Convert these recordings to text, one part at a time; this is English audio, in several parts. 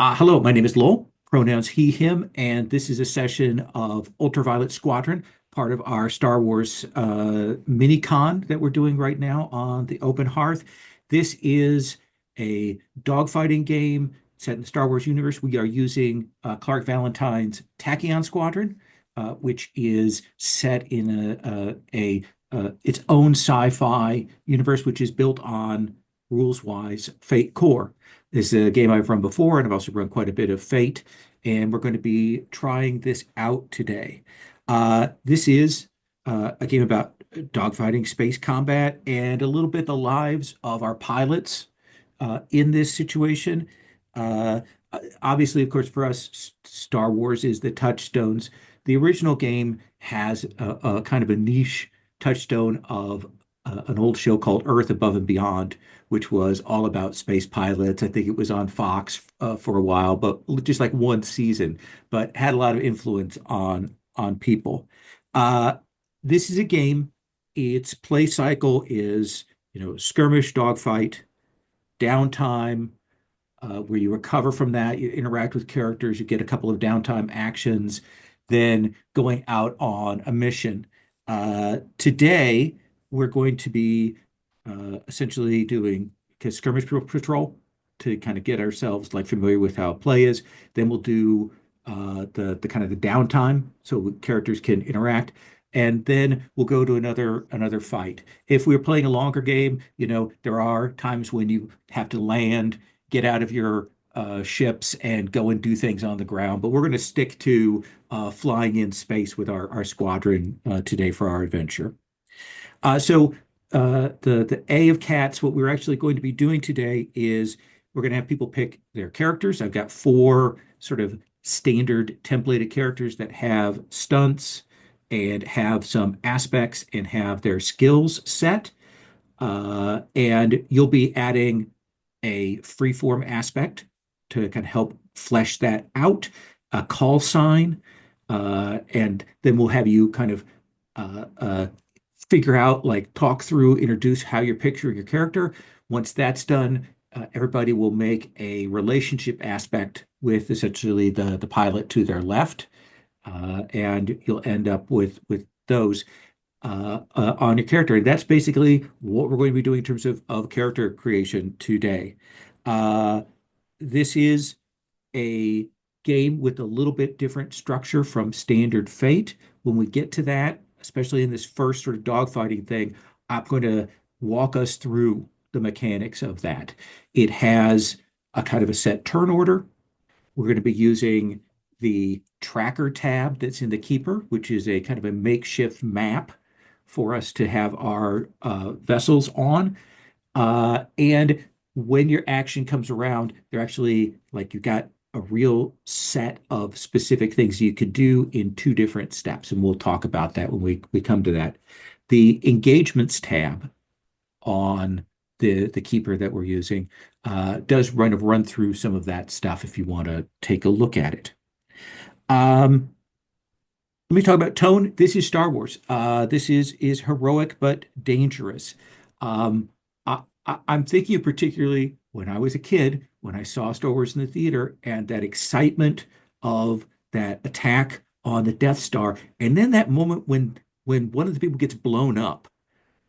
Hello, my name is Lowell, pronouns he, him, and this is a session of Ultraviolet Squadron, part of our Star Wars minicon that we're doing right now on the Open Hearth. This is a dogfighting game set in the Star Wars universe. We are using Clark Valentine's Tachyon Squadron, which is set in its own sci-fi universe, which is built on rules-wise Fate Core. This is a game I've run before, and I've also run quite a bit of Fate, and we're going to be trying this out today. This is a game about dogfighting, space combat, and a little bit the lives of our pilots in this situation. Uh, Obviously, of course, for us, Star Wars is the touchstones. The original game has a kind of a niche touchstone of an old show called Earth Above and Beyond, which was all about space pilots. I think it was on Fox for a while, but just like one season, but had a lot of influence on people. Uh, this is a game. Its play cycle is, skirmish, dogfight, downtime, where you recover from that, you interact with characters, you get a couple of downtime actions, then going out on a mission. Today, we're going to be essentially doing skirmish patrol to kind of get ourselves like familiar with how play is. Then we'll do the kind of the downtime so characters can interact. And then we'll go to another fight. If we're playing a longer game, there are times when you have to land, get out of your ships and go and do things on the ground. But we're going to stick to flying in space with our squadron today for our adventure. The A of cats, what we're actually going to be doing today is we're going to have people pick their characters. I've got four sort of standard templated characters that have stunts and have some aspects and have their skills set. And you'll be adding a freeform aspect to kind of help flesh that out, a call sign, and then we'll have you kind of figure out, like, talk through, introduce how you're picturing your character. Once that's done, everybody will make a relationship aspect with essentially the pilot to their left, and you'll end up with those on your character. And that's basically what we're going to be doing in terms of character creation today. Uh, this is a game with a little bit different structure from standard Fate. When we get to that, especially in this first sort of dogfighting thing, I'm going to walk us through the mechanics of that. It has a kind of a set turn order. We're going to be using the tracker tab that's in the Keeper, which is a kind of a makeshift map for us to have our vessels on. And when your action comes around, they're actually like you got a real set of specific things you could do in two different steps. And we'll talk about that when we come to that. The engagements tab on the Keeper that we're using does run through some of that stuff if you want to take a look at it. Um, Let me talk about tone. This is Star Wars. This is heroic but dangerous. Um, I'm thinking of particularly when I was a kid, when I saw Star Wars in the theater, and that excitement of that attack on the Death Star, and then that moment when one of the people gets blown up,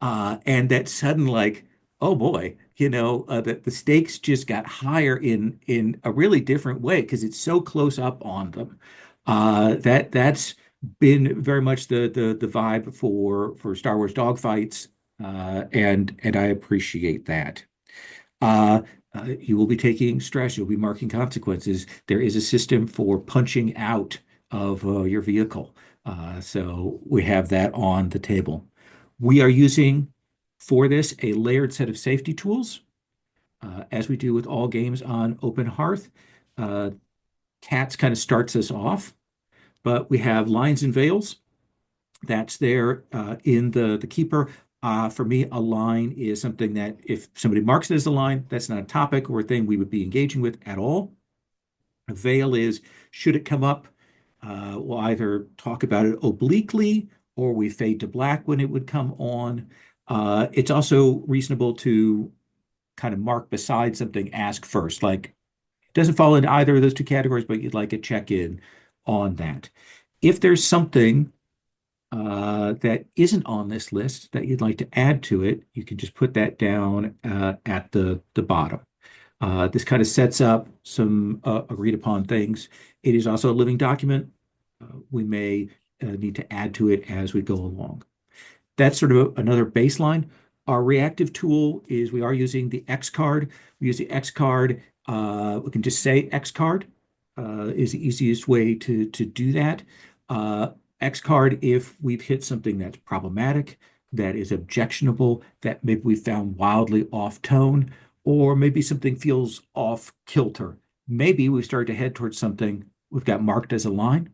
and that sudden, like, oh boy, the stakes just got higher in a really different way because it's so close up on them. That's been very much the vibe for Star Wars dogfights, and I appreciate that. Uh, you will be taking stress. You'll be marking consequences. There is a system for punching out of your vehicle. So we have that on the table. We are using for this a layered set of safety tools, as we do with all games on Open Hearth. Uh, Cats kind of starts us off, but we have lines and veils. That's there in the Keeper. For me, a line is something that if somebody marks it as a line, that's not a topic or a thing we would be engaging with at all. A veil is, should it come up, we'll either talk about it obliquely or we fade to black when it would come on. It's also reasonable to kind of mark beside something, ask first, like, It doesn't fall into either of those two categories, but you'd like to check in on that. If there's something that isn't on this list that you'd like to add to it, you can just put that down at the bottom. This kind of sets up some agreed upon things. It is also a living document. We may need to add to it as we go along. That's sort of another baseline. Our reactive tool is we are using the X card. We use the X card. We can just say X card is the easiest way to do that. Uh, X card if we've hit something that's problematic, that is objectionable, that maybe we found wildly off tone, or maybe something feels off kilter. Maybe we start to head towards something we've got marked as a line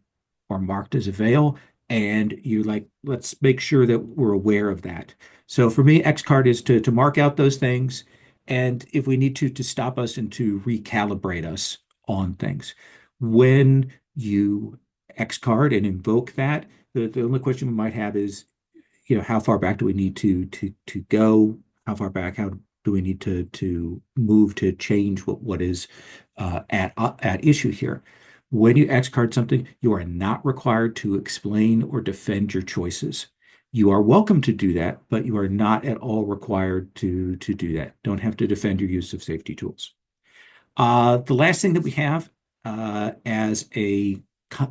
or marked as a veil, and you're like, let's make sure that we're aware of that. So for me, X card is to mark out those things, and if we need to stop us and to recalibrate us on things. When you X card and invoke that, the only question we might have is, how far back do we need to go? How far back? How do we need to move to change what is at issue here? When you X card something, you are not required to explain or defend your choices. You are welcome to do that, but you are not at all required to do that. Don't have to defend your use of safety tools. The last thing that we have as a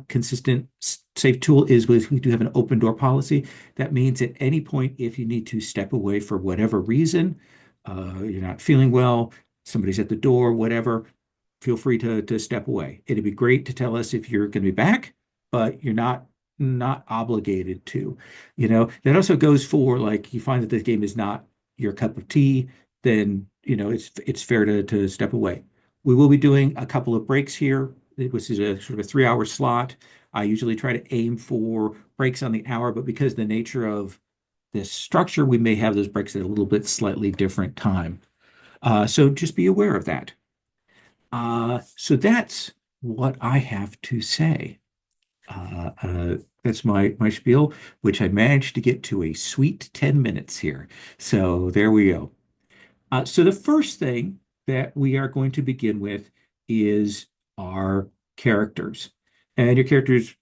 consistent safe tool is we do have an open door policy. That means at any point, if you need to step away for whatever reason, you're not feeling well, somebody's at the door, whatever, feel free to step away. It'd be great to tell us if you're going to be back, but you're not obligated to. That also goes for like you find that this game is not your cup of tea, then it's fair to step away. We will be doing a couple of breaks here, which is a sort of a 3 hour slot. I usually try to aim for breaks on the hour, but because the nature of this structure, we may have those breaks at a little bit slightly different time. So just be aware of that. So that's what I have to say. That's my spiel, which I managed to get to a sweet 10 minutes here. So there we go. So the first thing that we are going to begin with is our characters. And your characters,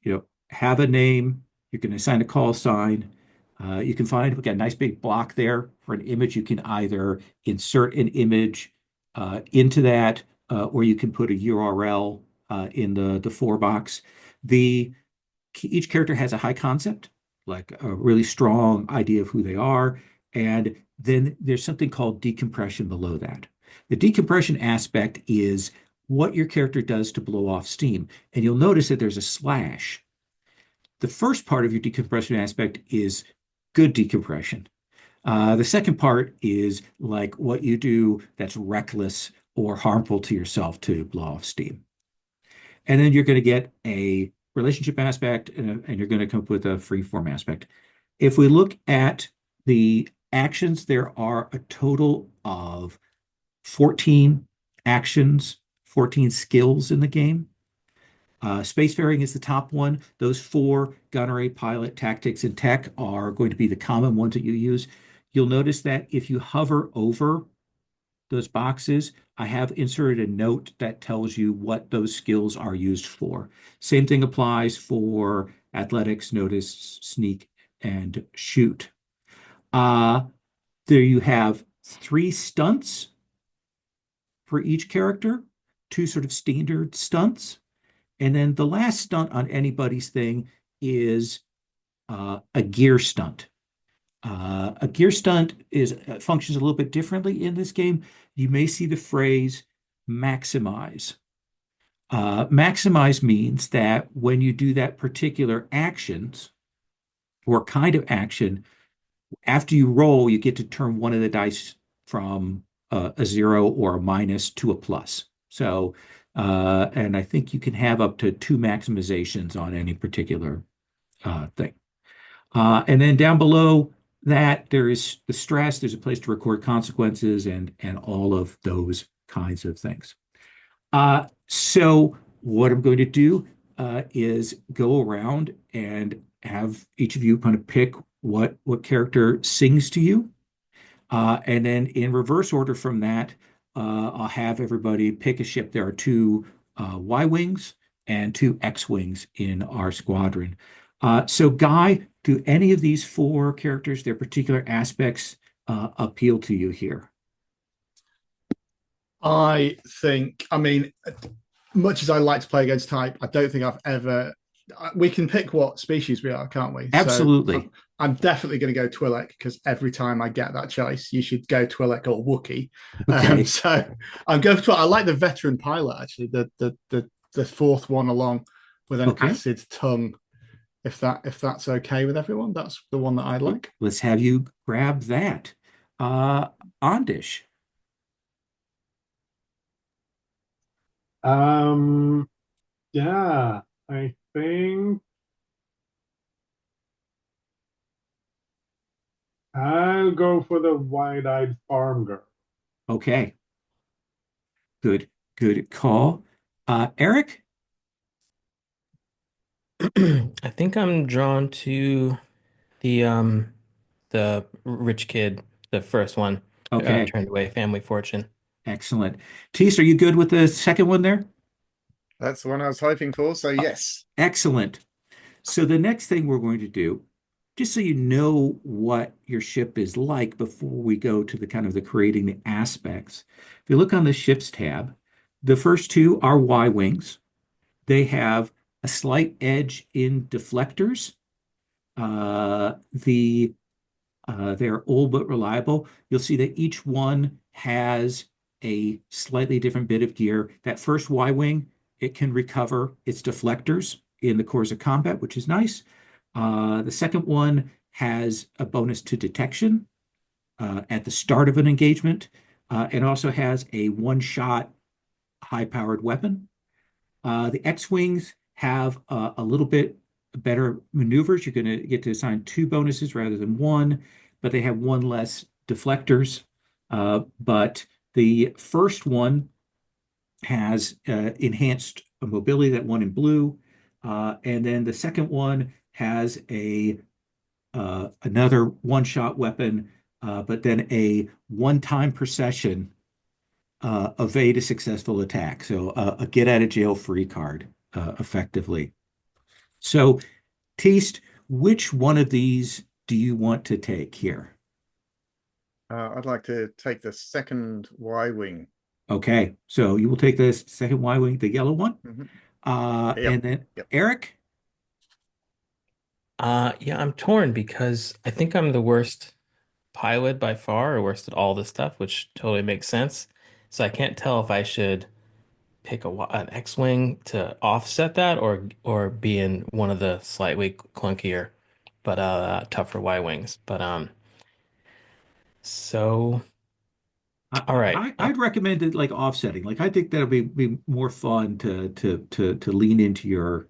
have a name. You can assign a call sign. You can find, we've got a nice big block there for an image. You can either insert an image into that, or you can put a URL in the for box. Each character has a high concept, like a really strong idea of who they are. And then there's something called decompression below that. The decompression aspect is what your character does to blow off steam. And you'll notice that there's a slash. The first part of your decompression aspect is good decompression. The second part is like what you do that's reckless or harmful to yourself to blow off steam. And then you're going to get a relationship aspect and you're going to come up with a free form aspect. If we look at the actions, there are a total of 14 actions, 14 skills in the game. Spacefaring is the top one. Those four, gunnery, pilot, tactics, and tech, are going to be the common ones that you use. You'll notice that if you hover over those boxes, I have inserted a note that tells you what those skills are used for. Same thing applies for athletics, notice, sneak, and shoot. There you have 3 stunts for each character, 2 sort of standard stunts. And then the last stunt on anybody's thing is a gear stunt. A gear stunt functions a little bit differently in this game. You may see the phrase maximize. Maximize means that when you do that particular actions or kind of action, after you roll, you get to turn one of the dice from a 0 or a minus to a plus. So, and I think you can have up to 2 maximizations on any particular thing. And then down below that, there is the stress. There's a place to record consequences and all of those kinds of things. So what I'm going to do is go around and have each of you kind of pick what character sings to you. And then in reverse order from that, I'll have everybody pick a ship. There are two Y-wings and two X-wings in our squadron. So, Guy, do any of these four characters, their particular aspects, appeal to you here? I think, I mean, much as I like to play against type, I don't think I've ever. We can pick what species we are, can't we? So Absolutely. I'm definitely going to go Twi'lek because every time I get that choice, you should go Twi'lek or Wookiee. Okay. So I'm going for Twi'lek. I like the veteran pilot actually, the fourth one along with an Okay. acid tongue. If that's okay with everyone, that's the one that I like. Let's have you grab that. Uh, Ondish. Um, yeah, I think I'll go for the wide-eyed farm girl. Okay. Good. Good call. Eric? I think I'm drawn to the rich kid, the first one, Okay. turned away family fortune. Excellent. Tease, are you good with the second one there? That's the one I was hoping for. So yes. Excellent. So the next thing we're going to do, just so you know what your ship is like before we go to the kind of the creating the aspects. If you look on the ships tab, the first two are Y wings. They have a slight edge in deflectors. They're old but reliable. You'll see that each one has a slightly different bit of gear. That first Y wing, it can recover its deflectors in the course of combat, which is nice. The second one has a bonus to detection at the start of an engagement, and also has a one-shot high-powered weapon. The X-Wings have a little bit better maneuvers. You're going to get to assign two bonuses rather than one, but they have one less deflectors. But the first one has enhanced mobility, that one in blue. And then the second one has a another one-shot weapon, but then a one-time per session evade a successful attack. So a get out of jail free card, effectively. So, Taste, which one of these do you want to take here? I'd like to take the second Y wing. Okay, so you will take the second Y wing, the yellow one. Mm-hmm. And Yep. then Yep. Eric. Yeah, I'm torn because I think I'm the worst pilot by far, or worst at all this stuff, which totally makes sense. So I can't tell if I should pick an X-wing to offset that, or be in one of the slightly clunkier but tougher Y-wings. But so all right. I'd recommend it like offsetting. Like I think that'll be more fun to lean into your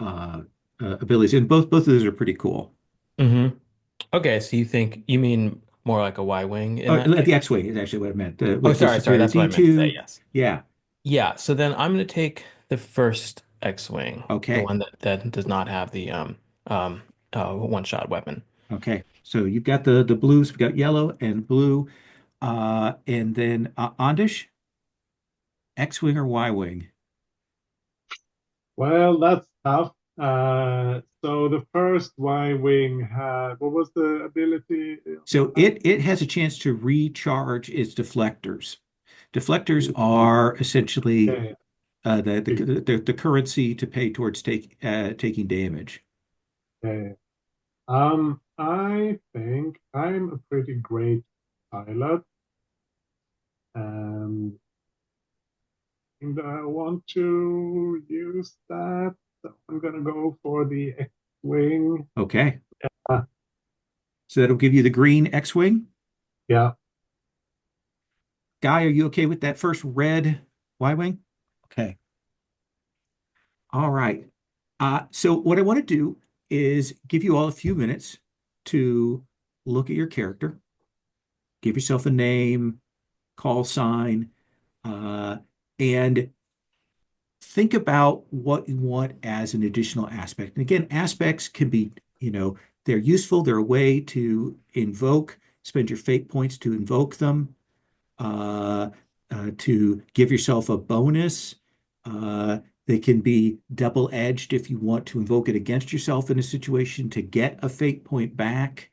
uh, abilities, and both of those are pretty cool. Mhm. Okay, so you mean more like a Y-wing in that The case? X-wing is actually what I meant Oh, with the sorry, superior that's what I meant to say, D2. yes. Yeah. Yeah, so then I'm going to take the first X-wing, the Okay. one that does not have the um one-shot weapon. Okay. So you've got the blues. We've got yellow and blue, and then Ondish, X-wing or Y-wing. Well, that's tough. So the first Y-wing had, what was the ability So on it has a chance to recharge its deflectors. Deflectors that? are essentially Okay, the currency to pay towards taking damage. okay. I think I'm a pretty great pilot, and I want to use that. So I'm gonna go for the X-wing. Okay. Uh, So that'll give you the green X-wing. yeah, Guy, are you okay with that first red Y-wing? Okay. All right. So what I want to do is give you all a few minutes to look at your character, give yourself a name, call sign, uh, and think about what you want as an additional aspect. And again, aspects can be, they're useful. They're a way to invoke, spend your fate points to invoke them. Uh, to give yourself a bonus. They can be double-edged if you want to invoke it against yourself in a situation to get a fate point back,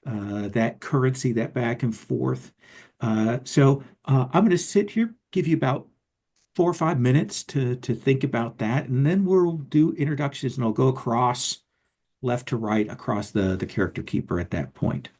that currency, that back and forth. I'm going to sit here, give you about 4 or 5 minutes to think about that, and then we'll do introductions, and I'll go across left to right across the character keeper at that point.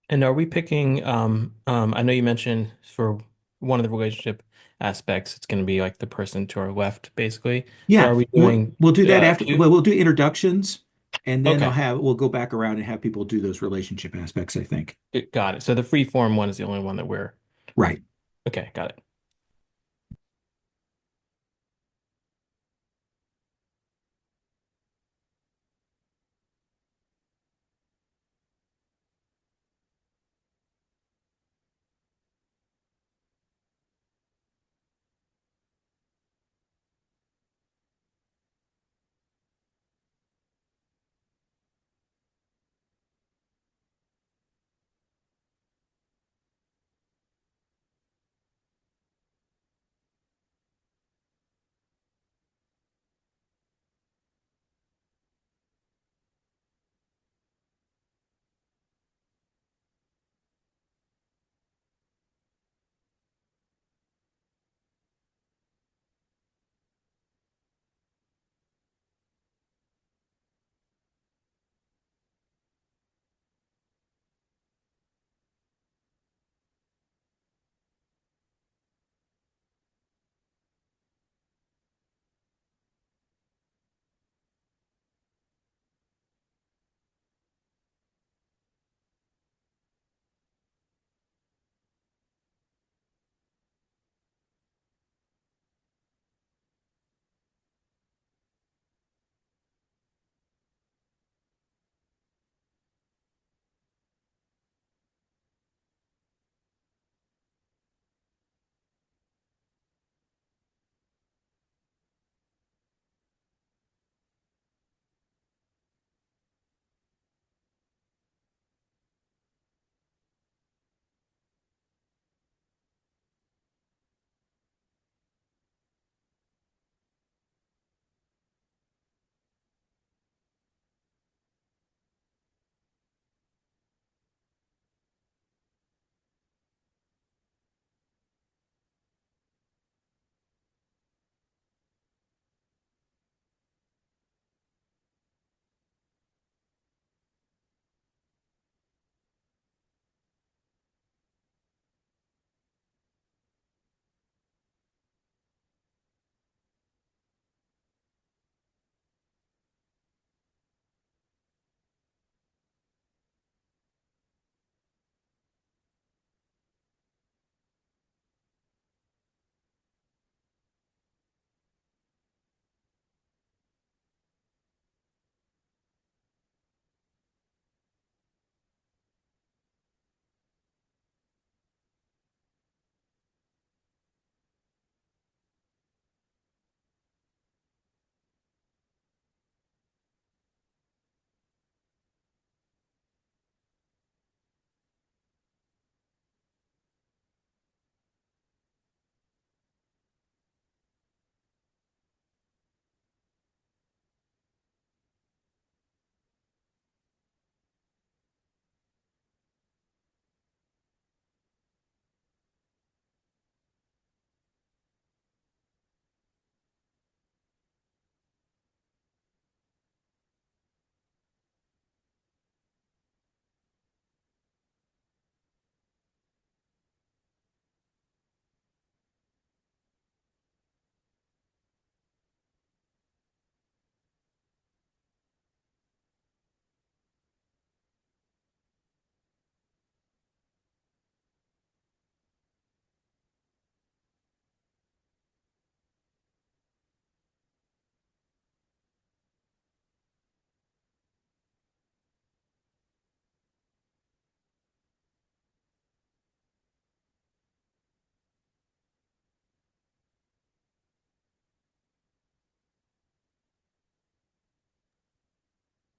And are we picking, I know you mentioned for one of the relationship aspects, it's going to be like the person to our left, basically. But Yeah, are we we'll, doing we'll do that after. two? Well, we'll do introductions, and then Okay, we'll go back around and have people do those relationship aspects, I think. got it. So the free form one is the only one that we're, Right. okay, got it.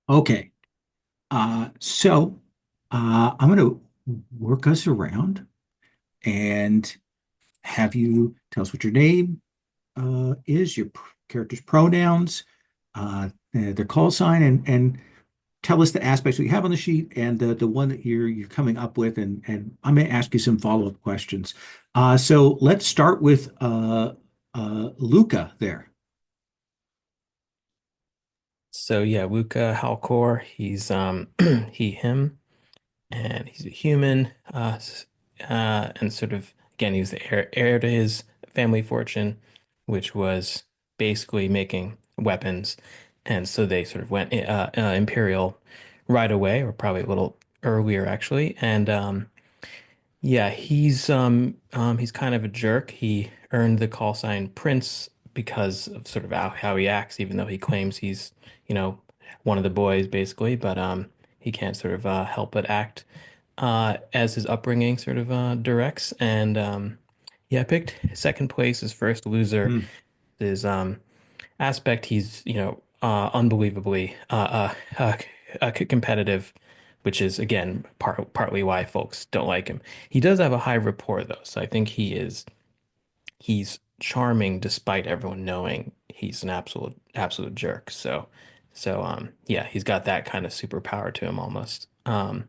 Okay. So I'm going to work us around and have you tell us what your name is, your character's pronouns, their call sign, and tell us the aspects that you have on the sheet and the one that you're coming up with, and I may ask you some follow-up questions. So let's start with Luca there. So yeah, Luca Halcor, he's he him, and he's a human, and sort of again, he was the heir to his family fortune, which was basically making weapons, and so they sort of went Imperial right away, or probably a little earlier actually, and yeah, he's kind of a jerk. He earned the call sign Prince because of sort of how he acts, even though he claims he's, you know, one of the boys basically, but he can't sort of help but act as his upbringing sort of directs. And yeah, I picked second place as first loser. Hmm. His aspect, he's, unbelievably competitive, which is again partly why folks don't like him. He does have a high rapport though, so I think he's charming despite everyone knowing he's an absolute jerk. So yeah, he's got that kind of superpower to him almost. And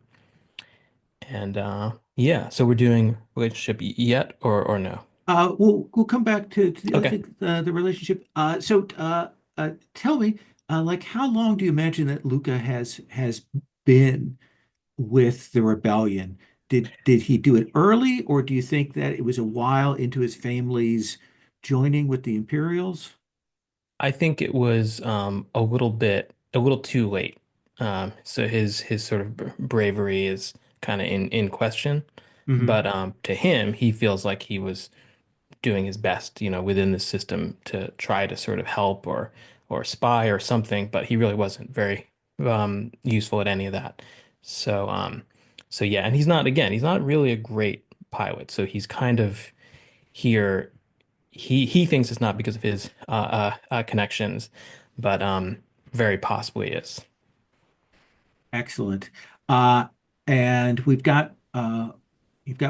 yeah, so we're doing relationship yet or no? We'll come back to the other Okay. thing, the relationship. Tell me, like, how long do you imagine that Luca has been with the rebellion? Did he do it early, or do you think that it was a while into his family's joining with the Imperials? I think it was a little too late. So his sort of bravery is kind of in question. Hmm. But to him, he feels like he was doing his best, within the system to try to sort of help or spy or something. But he really wasn't very useful at any of that. So so yeah, and he's not really a great pilot. So he's kind of here he thinks it's not because of his connections, but very possibly is. Excellent. And you've got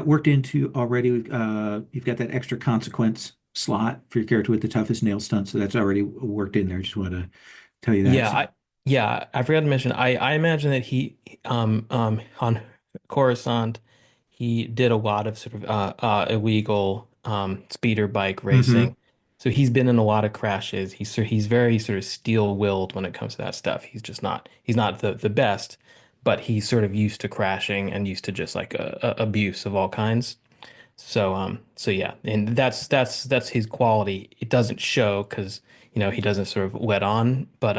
worked into already. You've got that extra consequence slot for your character with the toughest nail stunt, so that's already worked in there. Just want to tell you that. Yeah, I forgot to mention. I imagine that he on Coruscant he did a lot of sort of illegal speeder bike Hmm. racing. So he's been in a lot of crashes. He's very sort of steel-willed when it comes to that stuff. He's not the best, but he's sort of used to crashing and used to just like abuse of all kinds. So yeah, and that's his quality. It doesn't show because he doesn't sort of let on, but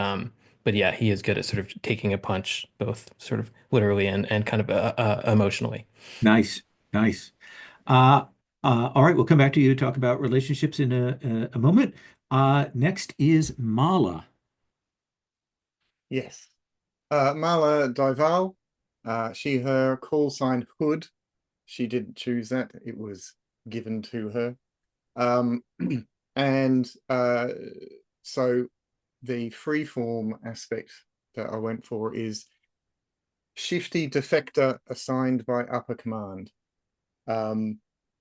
yeah, he is good at sort of taking a punch, both sort of literally and kind of emotionally. Nice, nice. Uh, all right, we'll come back to you to talk about relationships in a moment. Next is Mala. Yes. Mala Dival, her call sign Hood. She didn't choose that. It was given to her. Um, and so the freeform aspect that I went for is shifty defector assigned by upper command. Um,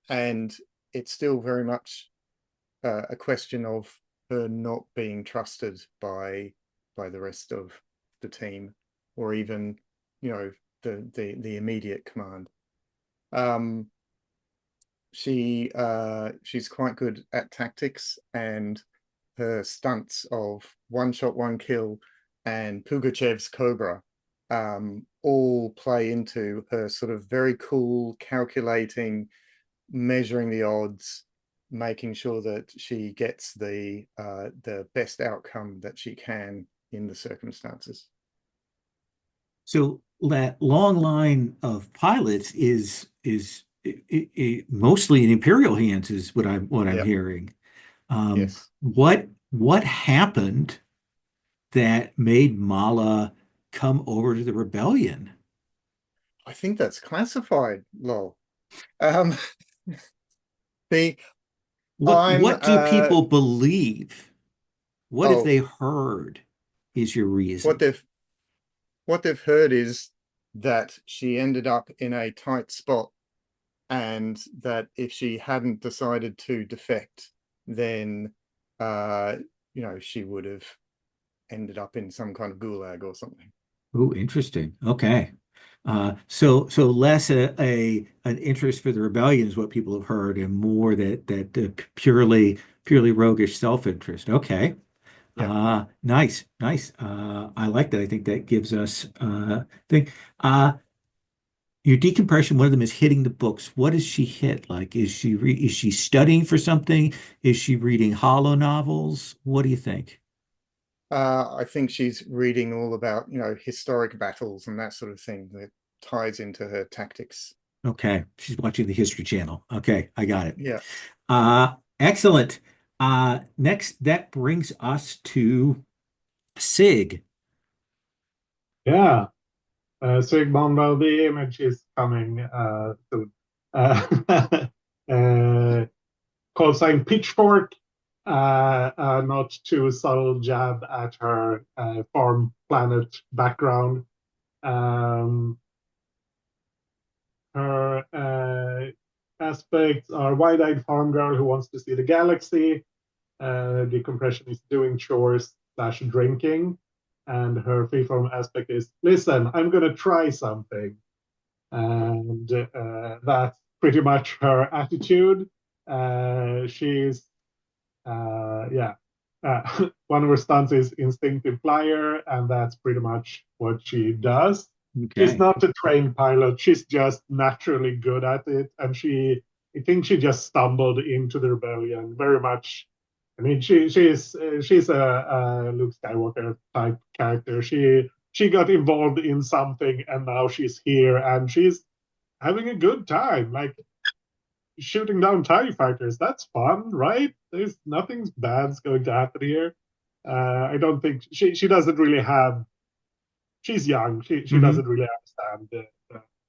and it's still very much a question of her not being trusted by the rest of the team, or even the immediate command. Um, she's quite good at tactics, and her stunts of one shot, one kill, and Pugachev's Cobra all play into her sort of very cool, calculating, measuring the odds, making sure that she gets the best outcome that she can in the circumstances. So that long line of pilots is mostly in Imperial hands, is what I'm Yep. hearing. Yes. What happened that made Mala come over to the rebellion? I think that's classified, lol. Um, the I'm What do people believe? What have oh they heard is your what reason? they've what they've heard is that she ended up in a tight spot, and that if she hadn't decided to defect, then she would have ended up in some kind of gulag or something. Oh, interesting. Okay. So less an interest for the rebellion is what people have heard, and more that purely roguish self-interest. Okay. Yeah. Nice. I like that. I think that gives us thing. Uh, your decompression, one of them is hitting the books. What does she hit? Like, is she studying for something? Is she reading hollow novels? What do you think? I think she's reading all about, historic battles and that sort of thing that ties into her tactics. Okay, she's watching the History Channel. Okay, I got it. Yeah. Excellent. Next, that brings us to Sig. Yeah. Sigmund, well, the image is coming soon. Uh, called sign Pitchfork, not too subtle jab at her farm planet background. Um, her aspects are wide-eyed farm girl who wants to see the galaxy. Decompression is doing chores slash drinking. And her freeform aspect is, listen, I'm going to try something. And that's pretty much her attitude. She's yeah. One of her stunts is instinctive flyer, and that's pretty much what she does. She's Okay. not a trained pilot. She's just naturally good at it, and I think she just stumbled into the rebellion very much. I mean, she's a Luke Skywalker type character. She got involved in something, and now she's here, and she's having a good time. Like, shooting down TIE fighters. That's fun, right? There's nothing bad's going to happen here. I don't think she doesn't really have. She's young. She Hmm. doesn't really understand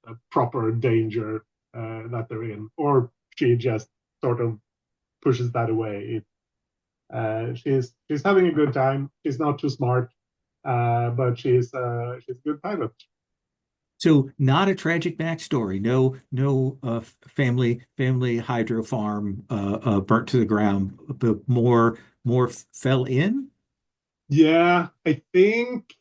the proper danger that they're in, or she just sort of pushes that away. She's having a good time. She's not too smart, but she's a good pilot. So not a tragic backstory. No family hydro farm burnt to the ground, but more fell in. Yeah, I think.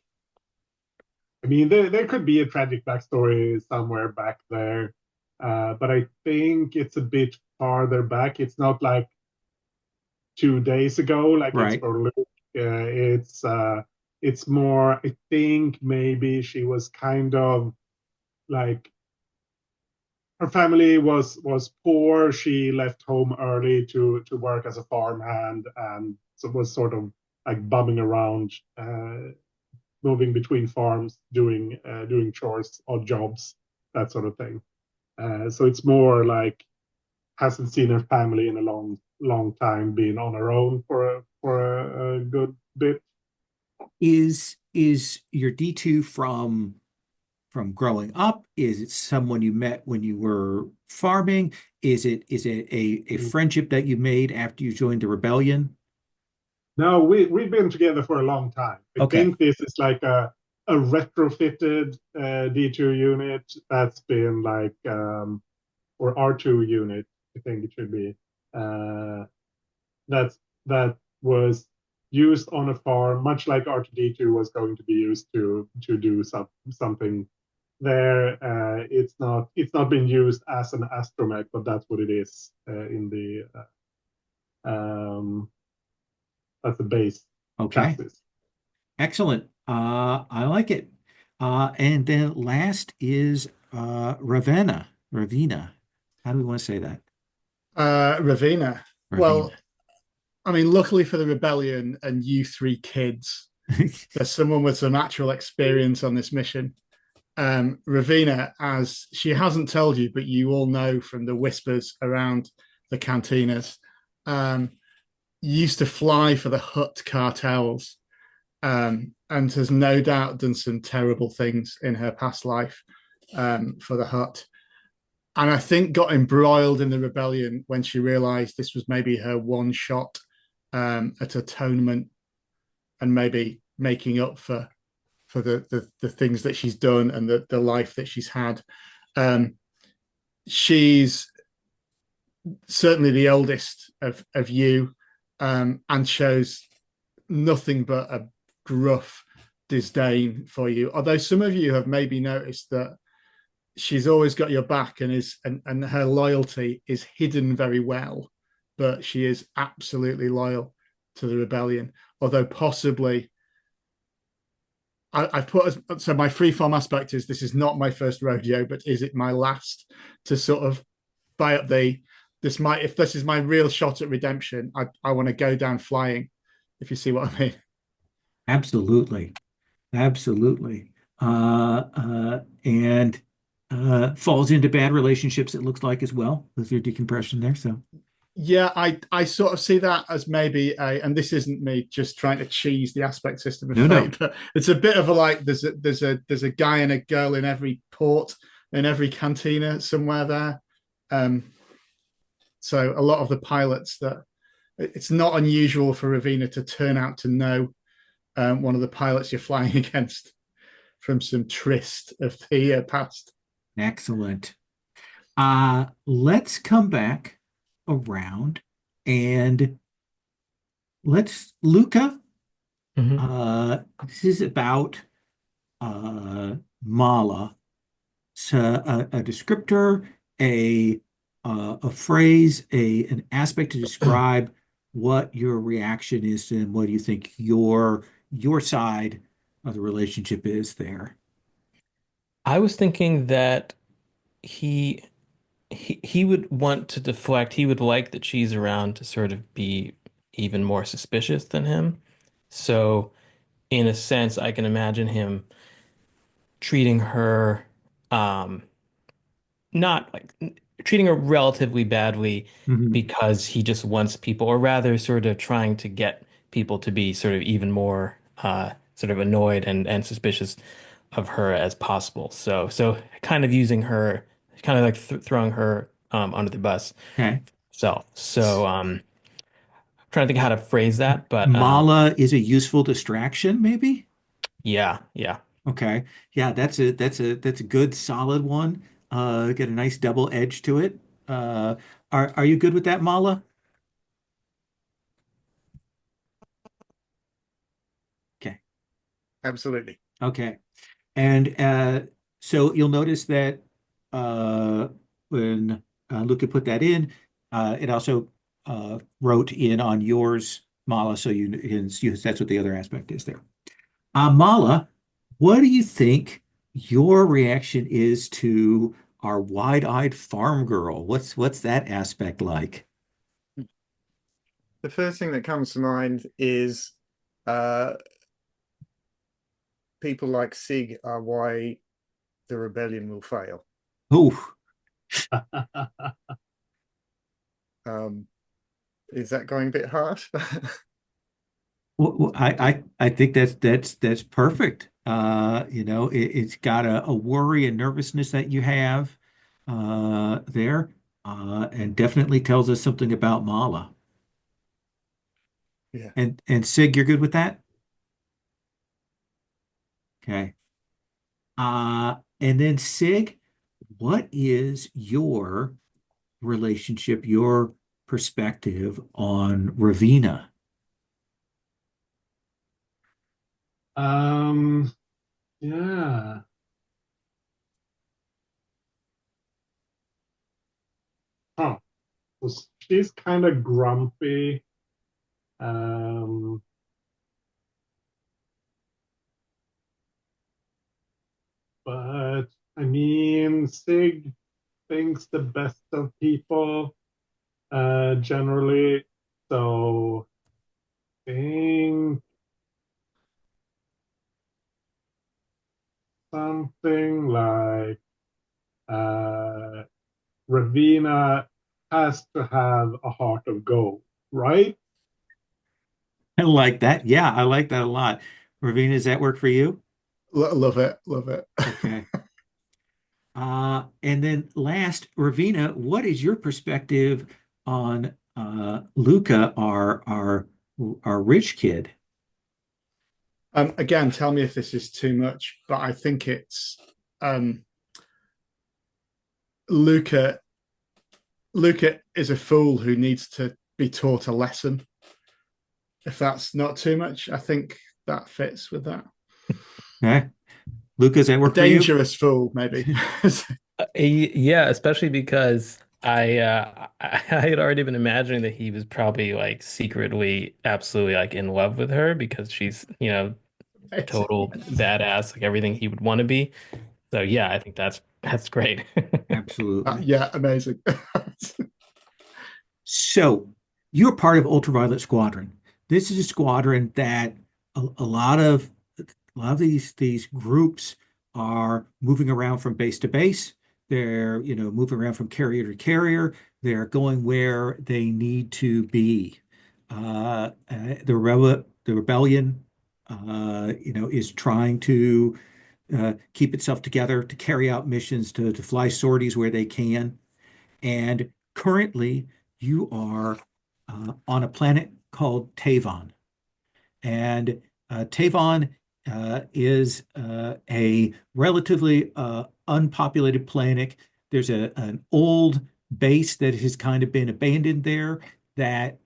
I mean, there could be a tragic backstory somewhere back there, but I think it's a bit farther back. It's not like 2 days ago, like it's Right. for Luke. It's more. I think maybe she was kind of like her family was poor. She left home early to work as a farmhand, and so was sort of like bumming around, moving between farms, doing chores, odd jobs, that sort of thing. So it's more like hasn't seen her family in a long time, being on her own for a good bit. Is your D2 from growing up? Is it someone you met when you were farming? Is it a friendship that you made after you joined the rebellion? No, we've been together for a long time. I Okay. think this is like a retrofitted D2 unit that's been like or R2 unit, I think it should be. Uh, that was used on a farm, much like R2D2 was going to be used to do something there. It's not been used as an astromech, but that's what it is in the that's the base Okay. chassis. Excellent. I like it. And then last is Ravenna. How do we want to say that? Ravina. Ravina. Well, I mean, luckily for the rebellion and you three kids, there's someone with some actual experience on this mission. Ravina, as she hasn't told you, but you all know from the whispers around the cantinas, used to fly for the Hutt cartels, and has no doubt done some terrible things in her past life for the Hutt. And I think got embroiled in the rebellion when she realized this was maybe her one shot at atonement and maybe making up for for the things that she's done and the life that she's had. She's certainly the oldest of you, and shows nothing but a gruff disdain for you. Although some of you have maybe noticed that she's always got your back and her loyalty is hidden very well, but she is absolutely loyal to the rebellion. Although possibly I've put, so my freeform aspect is this is not my first rodeo, but is it my last, to sort of buy up this might, if this is my real shot at redemption, I want to go down flying, if you see what I mean. Absolutely. Absolutely. And falls into bad relationships, it looks like, as well, with your decompression there. So Yeah, I sort of see that as maybe and this isn't me just trying to cheese the aspect system of no, no. fate, but it's a bit of a like there's a guy and a girl in every port, in every cantina somewhere there. So a lot of the pilots, that it's not unusual for Ravina to turn out to know one of the pilots you're flying against from some tryst of the past. Excellent. Let's come back around and let's Luca. Mhm. This is about Mala. It's a descriptor, a phrase, an aspect to describe what your reaction is and what do you think your side of the relationship is there. I was thinking that he he would want to deflect. He would like that she's around to sort of be even more suspicious than him. So, in a sense, I can imagine him treating her, um, not like treating her relatively badly Mhm. because he just wants people, or rather, sort of trying to get people to be sort of even more sort of annoyed and suspicious of her as possible. So kind of using her, kind of like th throwing her under the bus Okay. self. So trying to think how to phrase that, but Mala is a useful distraction, maybe? yeah, yeah. Okay. Yeah, that's a good solid one. Get a nice double edge to it. Uh, are you good with that, Mala? Okay. Absolutely. Okay. And so you'll notice that uh, when Luca put that in, it also wrote in on yours, Mala, so that's what the other aspect is there. Mala, what do you think your reaction is to our wide-eyed farm girl? What's that aspect like? The first thing that comes to mind is uh, people like Sig are why the rebellion will fail. Oh, Um, is that going a bit harsh? I think that's perfect. It's got a worry and nervousness that you have there, and definitely tells us something about Mala. Yeah. And Sig, you're good with that? Okay. And then Sig, what is your relationship, your perspective on Ravina? Um, yeah. Oh, so she's kind of grumpy. Um, but I mean, Sig thinks the best of people, generally. So I think something like uh, Ravina has to have a heart of gold, right? I like that. Yeah, I like that a lot. Ravina, does that work for you? Love it, love it. Okay. And then last, Ravina, what is your perspective on Luca, our rich kid? Again, tell me if this is too much, but I think it's um, Luca. Luca is a fool who needs to be taught a lesson. If that's not too much, I think that fits with that. Okay. Luke, does that A work for you? dangerous fool, maybe. Yeah, especially because I had already been imagining that he was probably like secretly absolutely like in love with her because she's, total badass, like everything he would want to be. So yeah, I think that's great. Absolutely. Yeah, amazing. So you're part of Ultraviolet Squadron. This is a squadron that a lot of these groups are moving around from base to base. They're, moving around from carrier to carrier. They're going where they need to be. The rebellion, is trying to keep itself together to carry out missions, to fly sorties where they can. And currently, you are on a planet called Tavon. And Tavon is a relatively unpopulated planet. There's an old base that has kind of been abandoned there that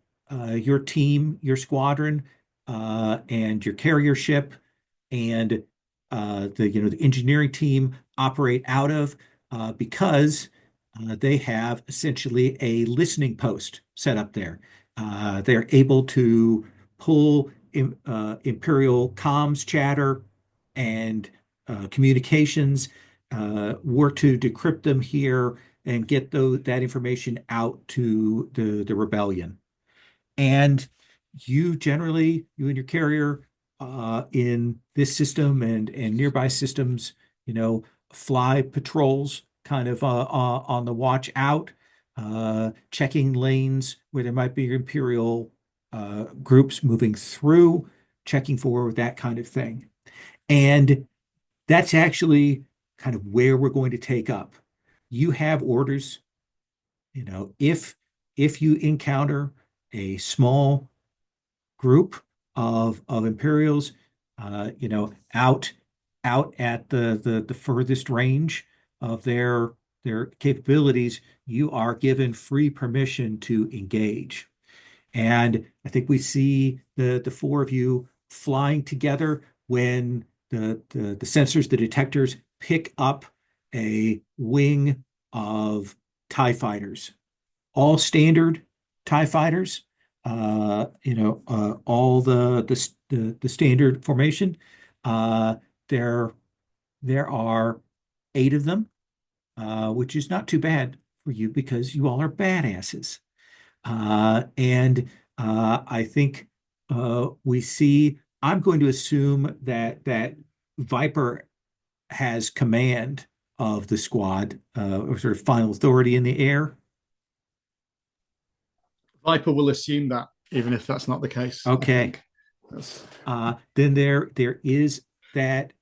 your team, your squadron, and your carrier ship and the engineering team operate out of because they have essentially a listening post set up there. They're able to pull Imperial comms chatter and communications, work to decrypt them here and get that information out to the rebellion. And you and your carrier in this system and nearby systems, fly patrols kind of on the watch out, checking lanes where there might be Imperial groups moving through, checking for that kind of thing. And that's actually kind of where we're going to take up. You have orders, if you encounter a small group of Imperials, out at the furthest range of their capabilities, you are given free permission to engage. And I think we see the four of you flying together when the sensors, the detectors pick up a wing of TIE fighters, all standard TIE fighters, all the standard formation. Uh, there there are eight of them, which is not too bad for you because you all are badasses. And I think we see. I'm going to assume that Viper has command of the squad, or sort of final authority in the air. Viper will assume that, even if that's not the case. I Okay. think Then there is that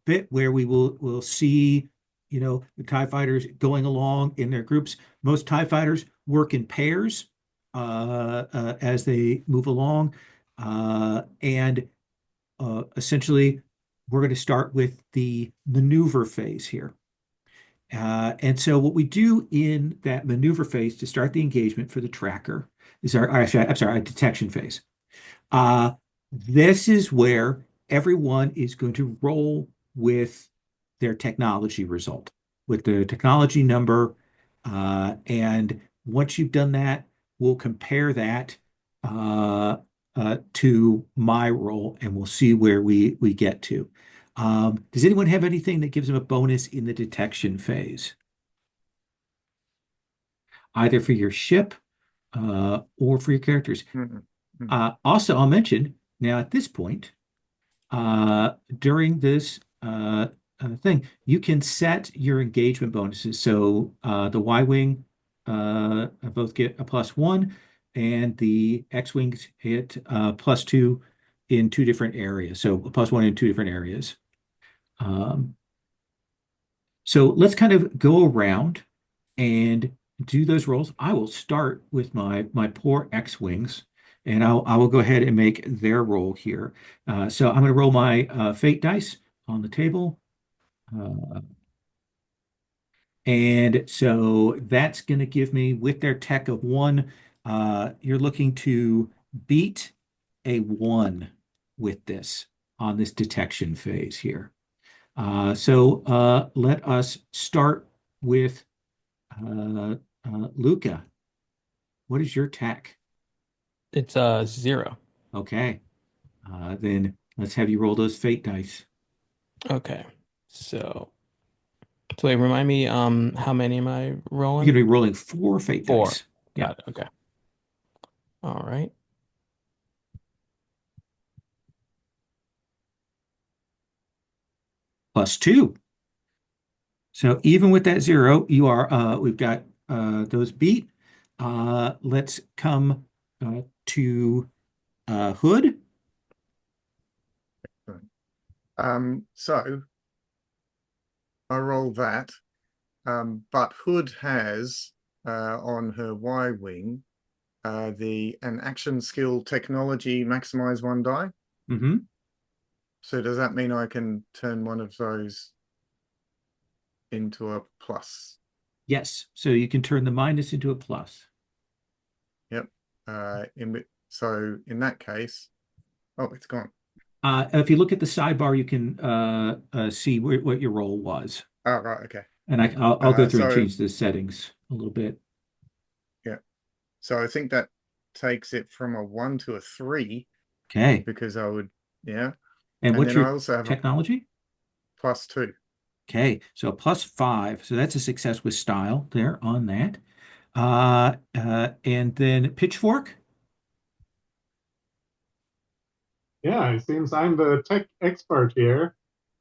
bit where we'll see, the TIE fighters going along in their groups. Most TIE fighters work in pairs as they move along. And essentially, we're going to start with the maneuver phase here. And so what we do in that maneuver phase to start the engagement for the tracker is our detection phase. This is where everyone is going to roll with their technology result, with the technology number. And once you've done that, we'll compare that to my roll and we'll see where we get to. Does anyone have anything that gives them a bonus in the detection phase? Either for your ship or for your characters. Also, I'll mention now at this point, during this thing, you can set your engagement bonuses. So the Y-Wing both get a +1, and the X-Wings hit +2 in two different areas. So a +1 in two different areas. Um, so let's kind of go around and do those rolls. I will start with my poor X-Wings And I will go ahead and make their roll here. So I'm going to roll my fate dice on the table. Uh, and so that's going to give me, with their tech of one, you're looking to beat a one with this on this detection phase here. So let us start with Luca. What is your tech? It's 0. Okay. Then let's have you roll those fate dice. Okay. So, so wait, remind me, how many am I You're going to rolling? be rolling 4 fate 4. dice. Yeah. Got it. Okay. All right. +2. So even with that 0, we've got those beat. Let's come to Hood. So I roll that. But Hood has on her Y wing an action skill technology maximize 1 die. Mm-hmm. So does that mean I can turn one of those into a plus? Yes. So you can turn the minus into a plus. Yep. So in that case, oh, it's gone. If you look at the sidebar, you can see what your roll was. Oh, right. Okay. And I'll go through and So change the settings a little bit. yeah. So I think that takes it from a 1 to a 3 Okay. because I would, yeah. And And what's then I your also have a technology? +2. Okay. So +5. So that's a success with style there on that. And then pitchfork. Yeah, it seems I'm the tech expert here.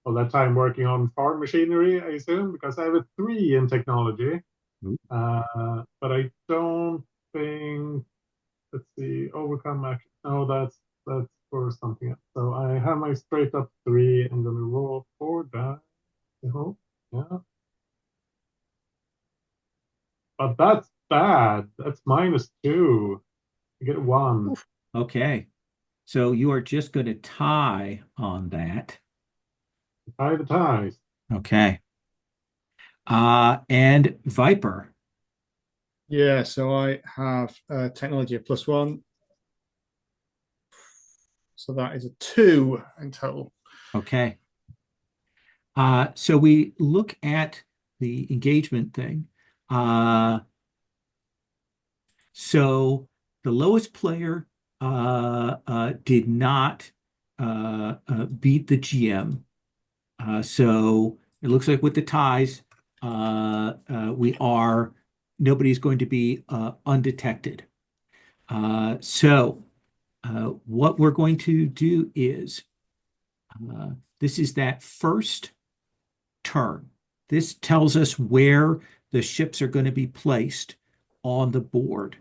All that time working on farm machinery, I assume, because I have a 3 in technology. But I don't think, let's see, overcome action. No, that's for something else. So I have my straight up 3. I'm gonna roll 4 die. I hope. Yeah. But that's bad. That's -2. You get 1. Oof. Okay. So you are just going to tie on that. Tie the ties. Okay. And Viper. Yeah, so I have technology of +1. So that is a 2 in total. Okay. So we look at the engagement thing. So the lowest player did not beat the GM. So it looks like with the ties, nobody's going to be undetected. So what we're going to do is uh, this is that first turn. This tells us where the ships are going to be placed on the board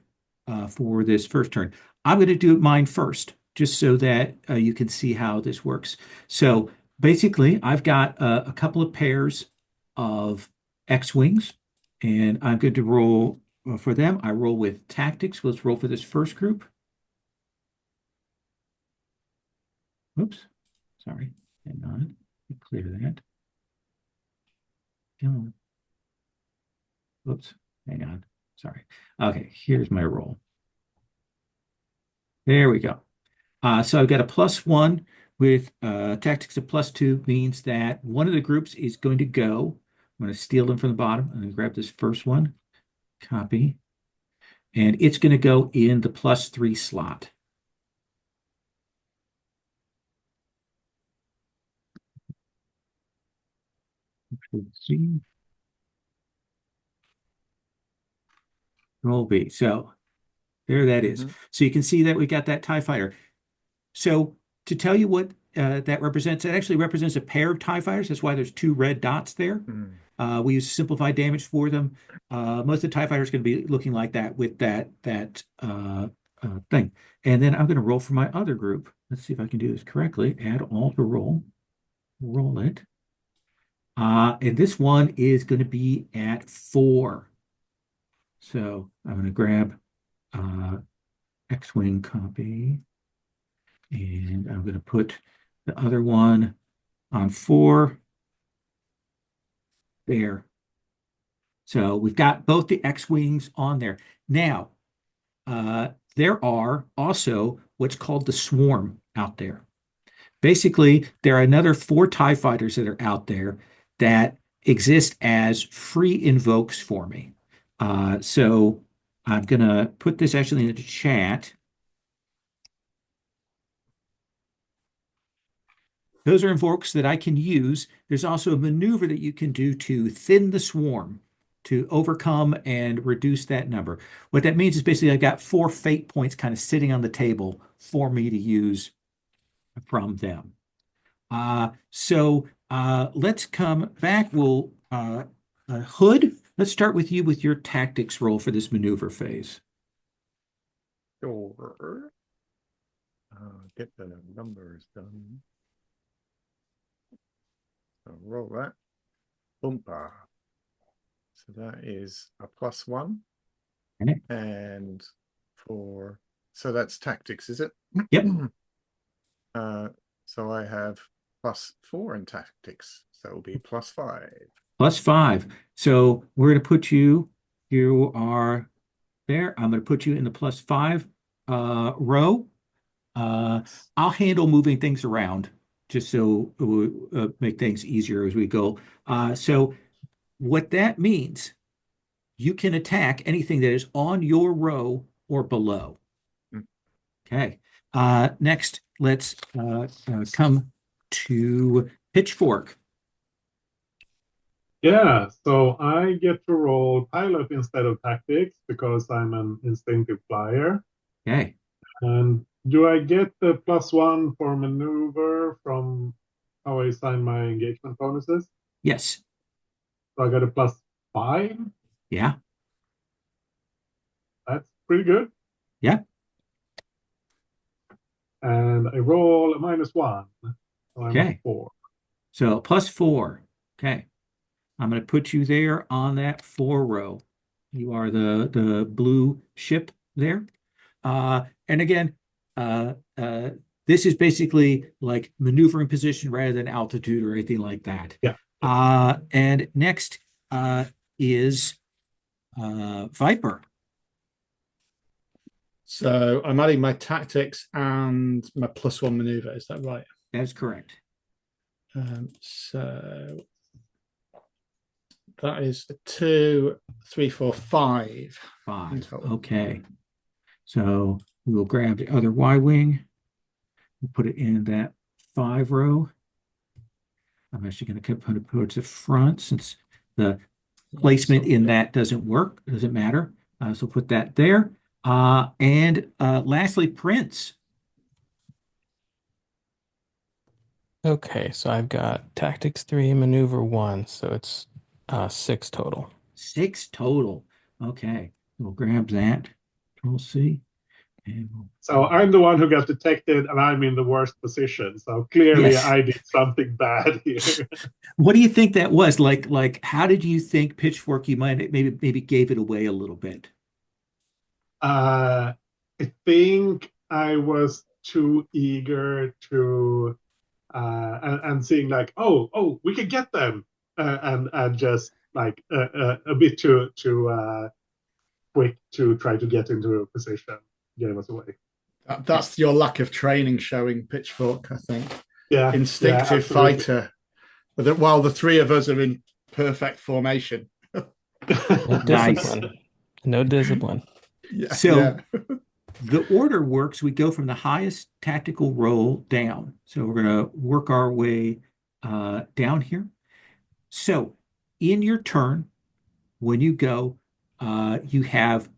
for this first turn. I'm going to do mine first, just so that you can see how this works. So basically, I've got a couple of pairs of X-Wings, and I'm going to roll for them. I roll with tactics. Let's roll for this first group. Oops, sorry. Hang on. Clear that. Come on. Oops, hang on. Sorry. Okay, here's my roll. There we go. So I've got a +1 with tactics of +2 means that one of the groups is going to go. I'm going to steal them from the bottom. I'm going to grab this first one, copy, and it's going to go in the +3 slot. See, roll B. So there that is. Mhm. So you can see that we got that TIE fighter. So to tell you what that represents, it actually represents a pair of TIE fighters. That's why there's 2 red dots there. Mm. We use simplified damage for them. Most of the TIE fighters are going to be looking like that with that thing. And then I'm going to roll for my other group. Let's see if I can do this correctly. Add all to roll. Roll it. And this one is going to be at 4. So I'm going to grab X-Wing copy. And I'm going to put the other one on 4 there. So we've got both the X-Wings on there. Now, there are also what's called the swarm out there. Basically, there are another 4 TIE fighters that are out there that exist as free invokes for me. So I'm going to put this actually into chat. Those are invokes that I can use. There's also a maneuver that you can do to thin the swarm, to overcome and reduce that number. What that means is basically I've got 4 fate points kind of sitting on the table for me to use from them. Let's come back. We'll Hood, let's start with you with your tactics roll for this maneuver phase. Sure. Get the numbers done. So roll that. Boompa. So that is a +1. Okay. And so that's tactics, is it? Yep. So I have +4 in tactics. So it will be +5. +5. So we're going to put you are there. I'm going to put you in the +5 row. I'll handle moving things around just so it will make things easier as we go. So what that means, you can attack anything that is on your row or below. Okay. Next, let's come to Pitchfork. Yeah, so I get to roll pilot instead of tactics because I'm an instinctive flyer. Okay. And do I get the +1 for maneuver from how I assign my engagement bonuses? Yes. So I got a +5. Yeah. That's pretty good. Yeah. And I roll a -1. So I'm Okay. 4. So +4. Okay. I'm going to put you there on that 4 row. You are the blue ship there. And again, this is basically like maneuvering position rather than altitude or anything like that. Yeah. And next is Viper. So I'm adding my tactics and my +1 maneuver. Is that right? That's correct. So that is 2, 3, 4, 5. 5. Okay. So we will grab the other Y-wing. We'll put it in that 5 row. I'm actually going to put it towards the front since the placement in that doesn't work. It doesn't matter. So put that there. And lastly, Prince. Okay, so I've got tactics 3, maneuver 1, so it's 6 total. 6 total. Okay, we'll grab that. Control C. So I'm the one who got detected, and I'm in the worst position. So clearly, Yes. I did something bad here. What do you think that was? How did you think Pitchfork you might maybe gave it away a little bit? I think I was too eager to and seeing like, oh, we can get them, and just like a bit too quick to try to get into a position gave us away. That's your lack of training showing, Pitchfork, I think. Yeah, Instinctive fighter. While the 3 of us are in perfect formation. No discipline. No discipline. Yeah, so the order works. We go from the highest tactical roll down. So we're going to work our way down here. So in your turn, when you go, you have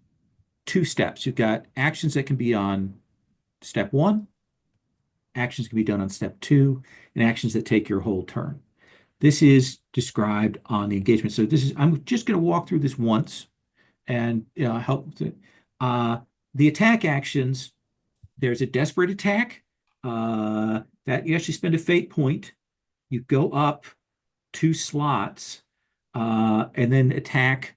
2 steps. You've got actions that can be on step 1, actions can be done on step 2, and actions that take your whole turn. This is described on the engagement. So I'm just going to walk through this once and help with it. The attack actions, there's a desperate attack that you actually spend a fate point. You go up 2 slots and then attack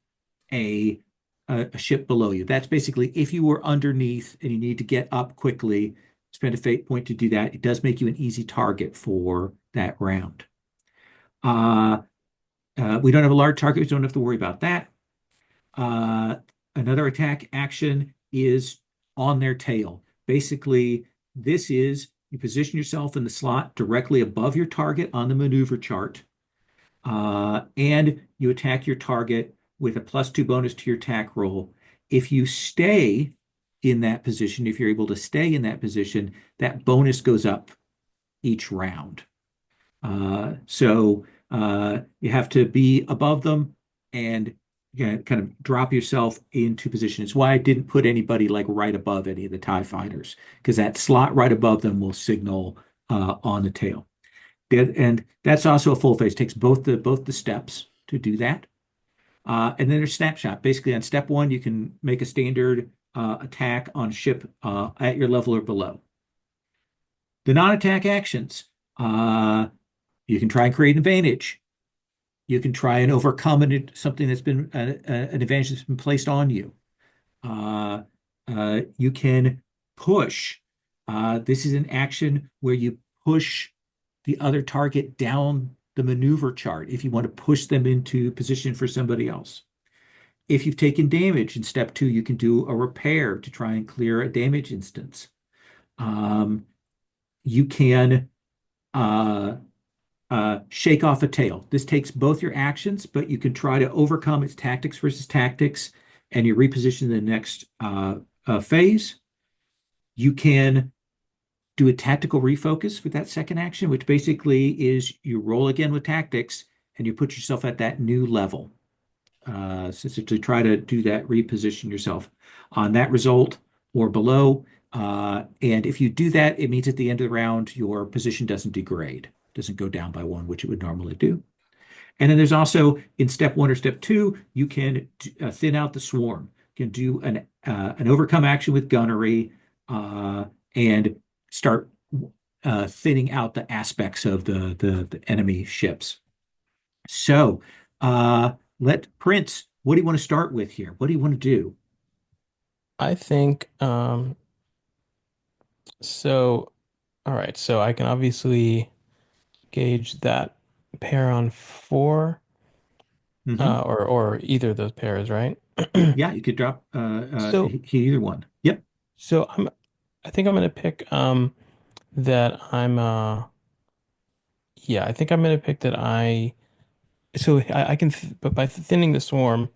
a a ship below you. That's basically if you were underneath and you need to get up quickly, spend a fate point to do that. It does make you an easy target for that round. Uh, we don't have a large target, we don't have to worry about that. Uh, Another attack action is on their tail. Basically, this is you position yourself in the slot directly above your target on the maneuver chart, and you attack your target with a +2 bonus to your attack roll. If you stay in that position, if you're able to stay in that position, that bonus goes up each round. So you have to be above them and kind of drop yourself into position. It's why I didn't put anybody like right above any of the TIE fighters, because that slot right above them will signal on the tail. And that's also a full phase. Takes both the steps to do that. And then there's snapshot. Basically, on step one, you can make a standard attack on a ship at your level or below. The non-attack actions. You can try and create an advantage. You can try and overcome something that's been an advantage that's been placed on you. You can push. This is an action where you push the other target down the maneuver chart if you want to push them into position for somebody else. If you've taken damage in step two, you can do a repair to try and clear a damage instance. You can shake off a tail. This takes both your actions, but you can try to overcome its tactics versus tactics, and you reposition the next phase. You can do a tactical refocus with that second action, which basically is you roll again with tactics and you put yourself at that new level. So to try to do that, reposition yourself on that result or below. And if you do that, it means at the end of the round, your position doesn't degrade, doesn't go down by one, which it would normally do. And then there's also in step one or step two, you can thin out the swarm. You can do an overcome action with gunnery and start thinning out the aspects of the enemy ships. So let Prince, what do you want to start with here? What do you want to do? I think so. All right, so I can obviously gauge that pair on four, Hmm. or either of those pairs, right? Yeah, you could drop So either one. Yep. so I think I'm gonna pick that I'm yeah, I think I'm gonna pick that I can but by thinning the swarm,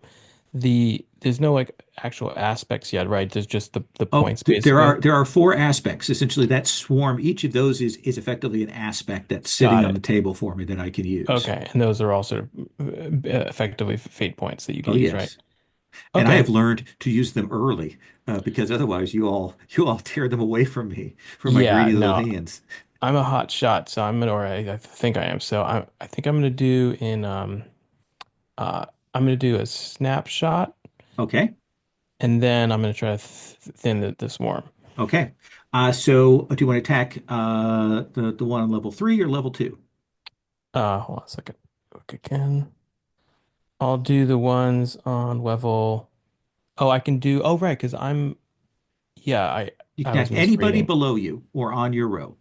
there's no like actual aspects yet, right? There's just the Oh, points there basically. are four aspects. Essentially, that swarm, each of those is effectively an aspect that's sitting Got on the it. table for me that I can use. Okay, and those are all sort of effectively fate points that you can Oh, use, right? yes. And I Okay. have learned to use them early because otherwise you all tear them away from me from my Yeah, greedy little no, hands. I'm a hot shot, so I'm gonna, or I think I am. So I think I'm gonna do uh I'm gonna do a snapshot, Okay. and then I'm gonna try to thin the swarm. Okay. So do you want to attack the one on level three or level two? Hold on a second. Look again. I'll do the ones on level. Oh, I can do. Oh, right, because yeah, You I can was attack anybody misreading. below you or on your row.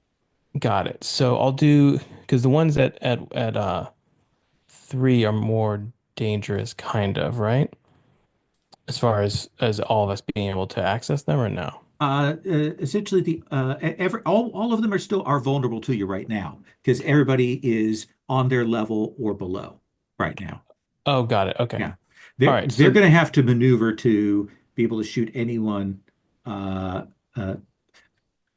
Got it. So I'll do because the ones at three are more dangerous, kind of, right? As far as all of us being able to access them, or no? Essentially, all of them are vulnerable to you right now because everybody is on their level or below right now. Oh, got it. Okay. Yeah, All right. they're So going to have to maneuver to be able to shoot anyone uh, uh,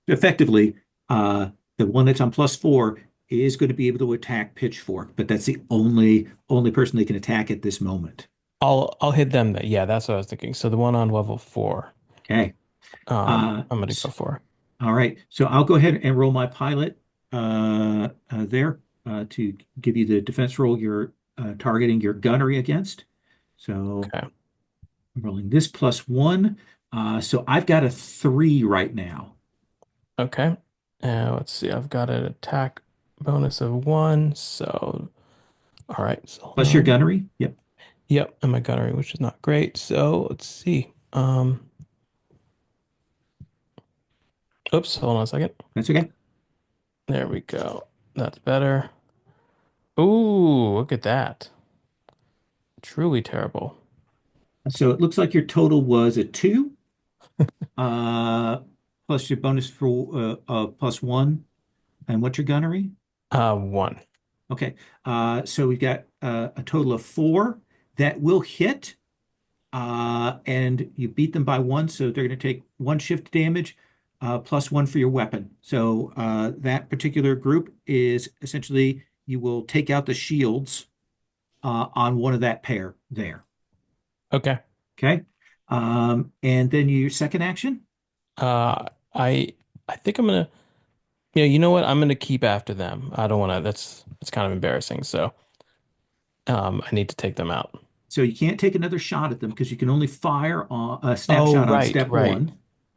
effectively. The one that's on +4 is going to be able to attack Pitchfork, but that's the only person they can attack at this moment. I'll hit them. That Yeah, that's what I was thinking. So the one on level four, Okay. Uh, I'm gonna go for. All right, so I'll go ahead and roll my pilot there to give you the defense roll you're targeting your gunnery against. So Okay. I'm rolling this +1. So I've got a 3 right now, Okay. Let's see. I've got an attack bonus of one. So all right. So hold plus your on. gunnery. Yep. Yep, and my gunnery, which is not great. So let's see. Oops, hold on a second. That's okay. There we go. That's better. Ooh, look at that. Truly terrible. So it looks like your total was a two, uh, plus your bonus for plus one. And what's your gunnery? One. Okay. So we've got a total of four that will hit, and you beat them by one, so they're going to take one shift damage, plus one for your weapon. So that particular group is essentially you will take out the shields on one of that pair there. Okay. Okay. And then your second action. Uh, I think I'm gonna. Yeah, you know what? I'm gonna keep after them. I don't want to. It's kind of embarrassing. So, I need to take them out. So you can't take another shot at them because you can only fire on a Oh, snapshot on right, step right, one.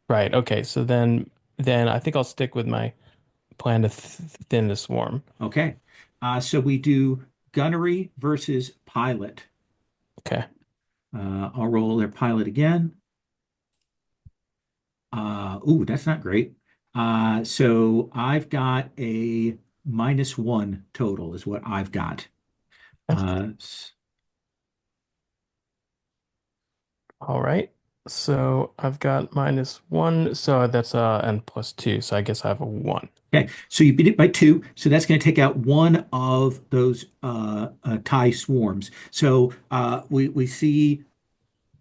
right. Okay, so then I think I'll stick with my plan to th thin the swarm. Okay. So we do gunnery versus pilot. Okay. I'll roll their pilot again. Ooh, that's not great. So I've got a minus one total is what I've got. Uh, s- All right. So I've got -1, so that's and +2. So I guess I have a one. okay, so you beat it by two. So that's going to take out one of those tie swarms. So we see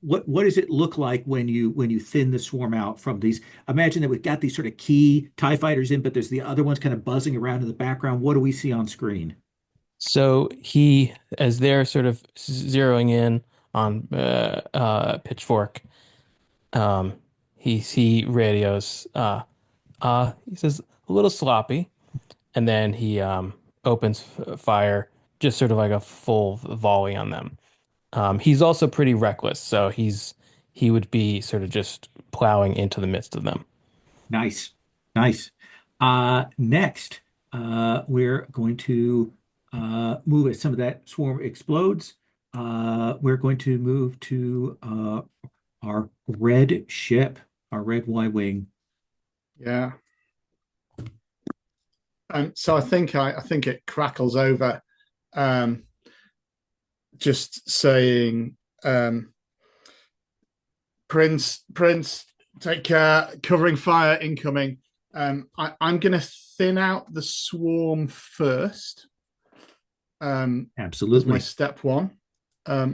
what does it look like when you thin the swarm out from these? Imagine that we've got these sort of key TIE fighters in, but there's the other ones kind of buzzing around in the background. What do we see on screen? So as they're sort of zeroing in on Pitchfork, um, he radios. He says a little sloppy, and then he opens fire, just sort of like a full volley on them. He's also pretty reckless, so he would be sort of just plowing into the midst of them. Nice, nice. Next, we're going to move as some of that swarm explodes. We're going to move to our red ship, our red Y-wing. Yeah. So I think it crackles over, um, just saying, Prince, take care, covering fire incoming. I'm going to thin out the swarm first, as my Absolutely. step one,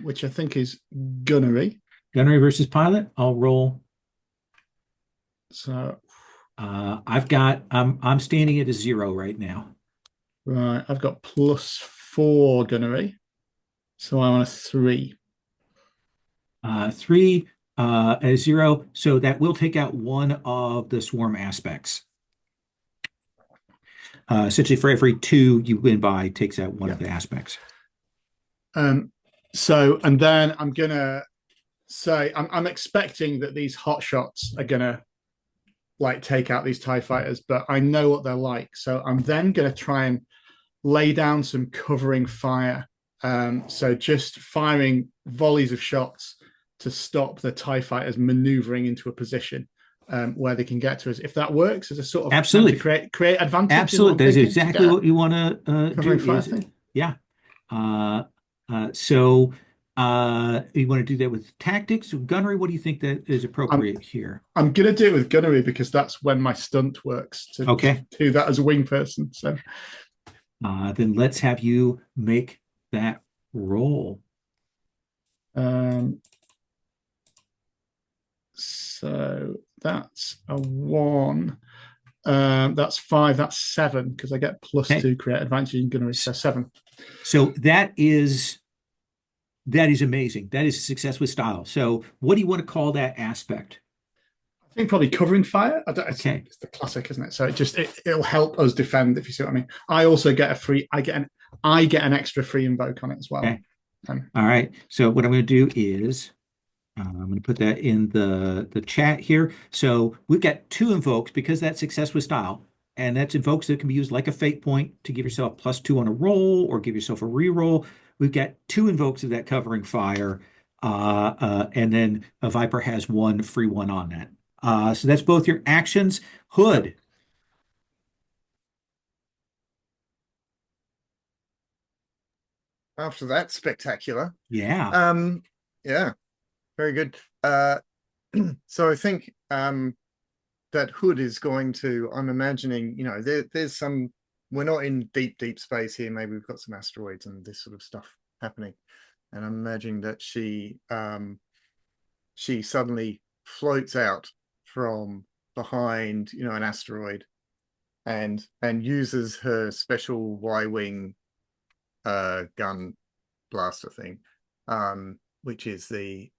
which I think is gunnery. Gunnery versus pilot. I'll roll. So I'm standing at a zero right now. right, I've got +4 gunnery, so I'm on a three. Three at a zero, so that will take out one of the swarm aspects. Essentially, for every two you win by, takes out one Yeah. of the aspects. So and then I'm gonna say I'm expecting that these hot shots are gonna like take out these TIE fighters, but I know what they're like. So I'm then gonna try and lay down some covering fire. So just firing volleys of shots to stop the TIE fighters maneuvering into a position where they can get to us. If that works as a sort of attempt to Absolutely. create advantage, is what Absolutely. I'm That is thinking to exactly get what you want to do covering fire is, thing. yeah. Uh, so you want to do that with tactics, gunnery. What do you think that is I'm appropriate here? I'm gonna do it with gunnery because that's when my stunt works to Okay. do that as a wing person. So Then let's have you make that roll. um, so that's a one. That's five. That's seven because I get Okay. +2 create advantage in gunnery. So seven. So that is amazing. That is a success with style. So what do you want to call that aspect? I think probably covering fire. Okay. It's the classic, isn't it? So it'll help us defend if you see what I mean. I also get a free. I get an extra free invoke on it as well. Okay. All right. So what I'm going to do is I'm going to put that in the chat here. So we've got two invokes because that's success with style. And that's invokes that can be used like a fate point to give yourself +2 on a roll or give yourself a reroll. we've got two invokes of that covering fire, and then a Viper has one free one on that. So that's both your actions. Yep. Hood. After that, spectacular. Yeah. Yeah, very good. So I think that Hood is going to, I'm imagining, there's some, we're not in deep space here. Maybe we've got some asteroids and this sort of stuff happening. And I'm imagining that she suddenly floats out from behind, an asteroid and uses her special Y-wing gun blaster thing, which is the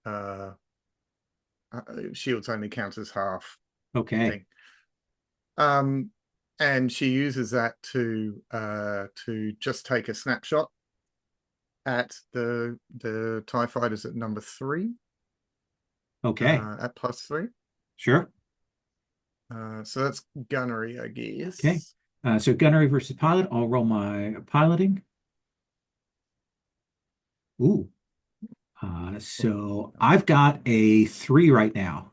shields only count as half Okay. thing. And she uses that to just take a snapshot at the TIE fighters at number 3. Okay. At +3. Sure. So that's gunnery, I guess. Okay. So gunnery versus pilot. I'll roll my piloting. Ooh. So I've got a 3 right now.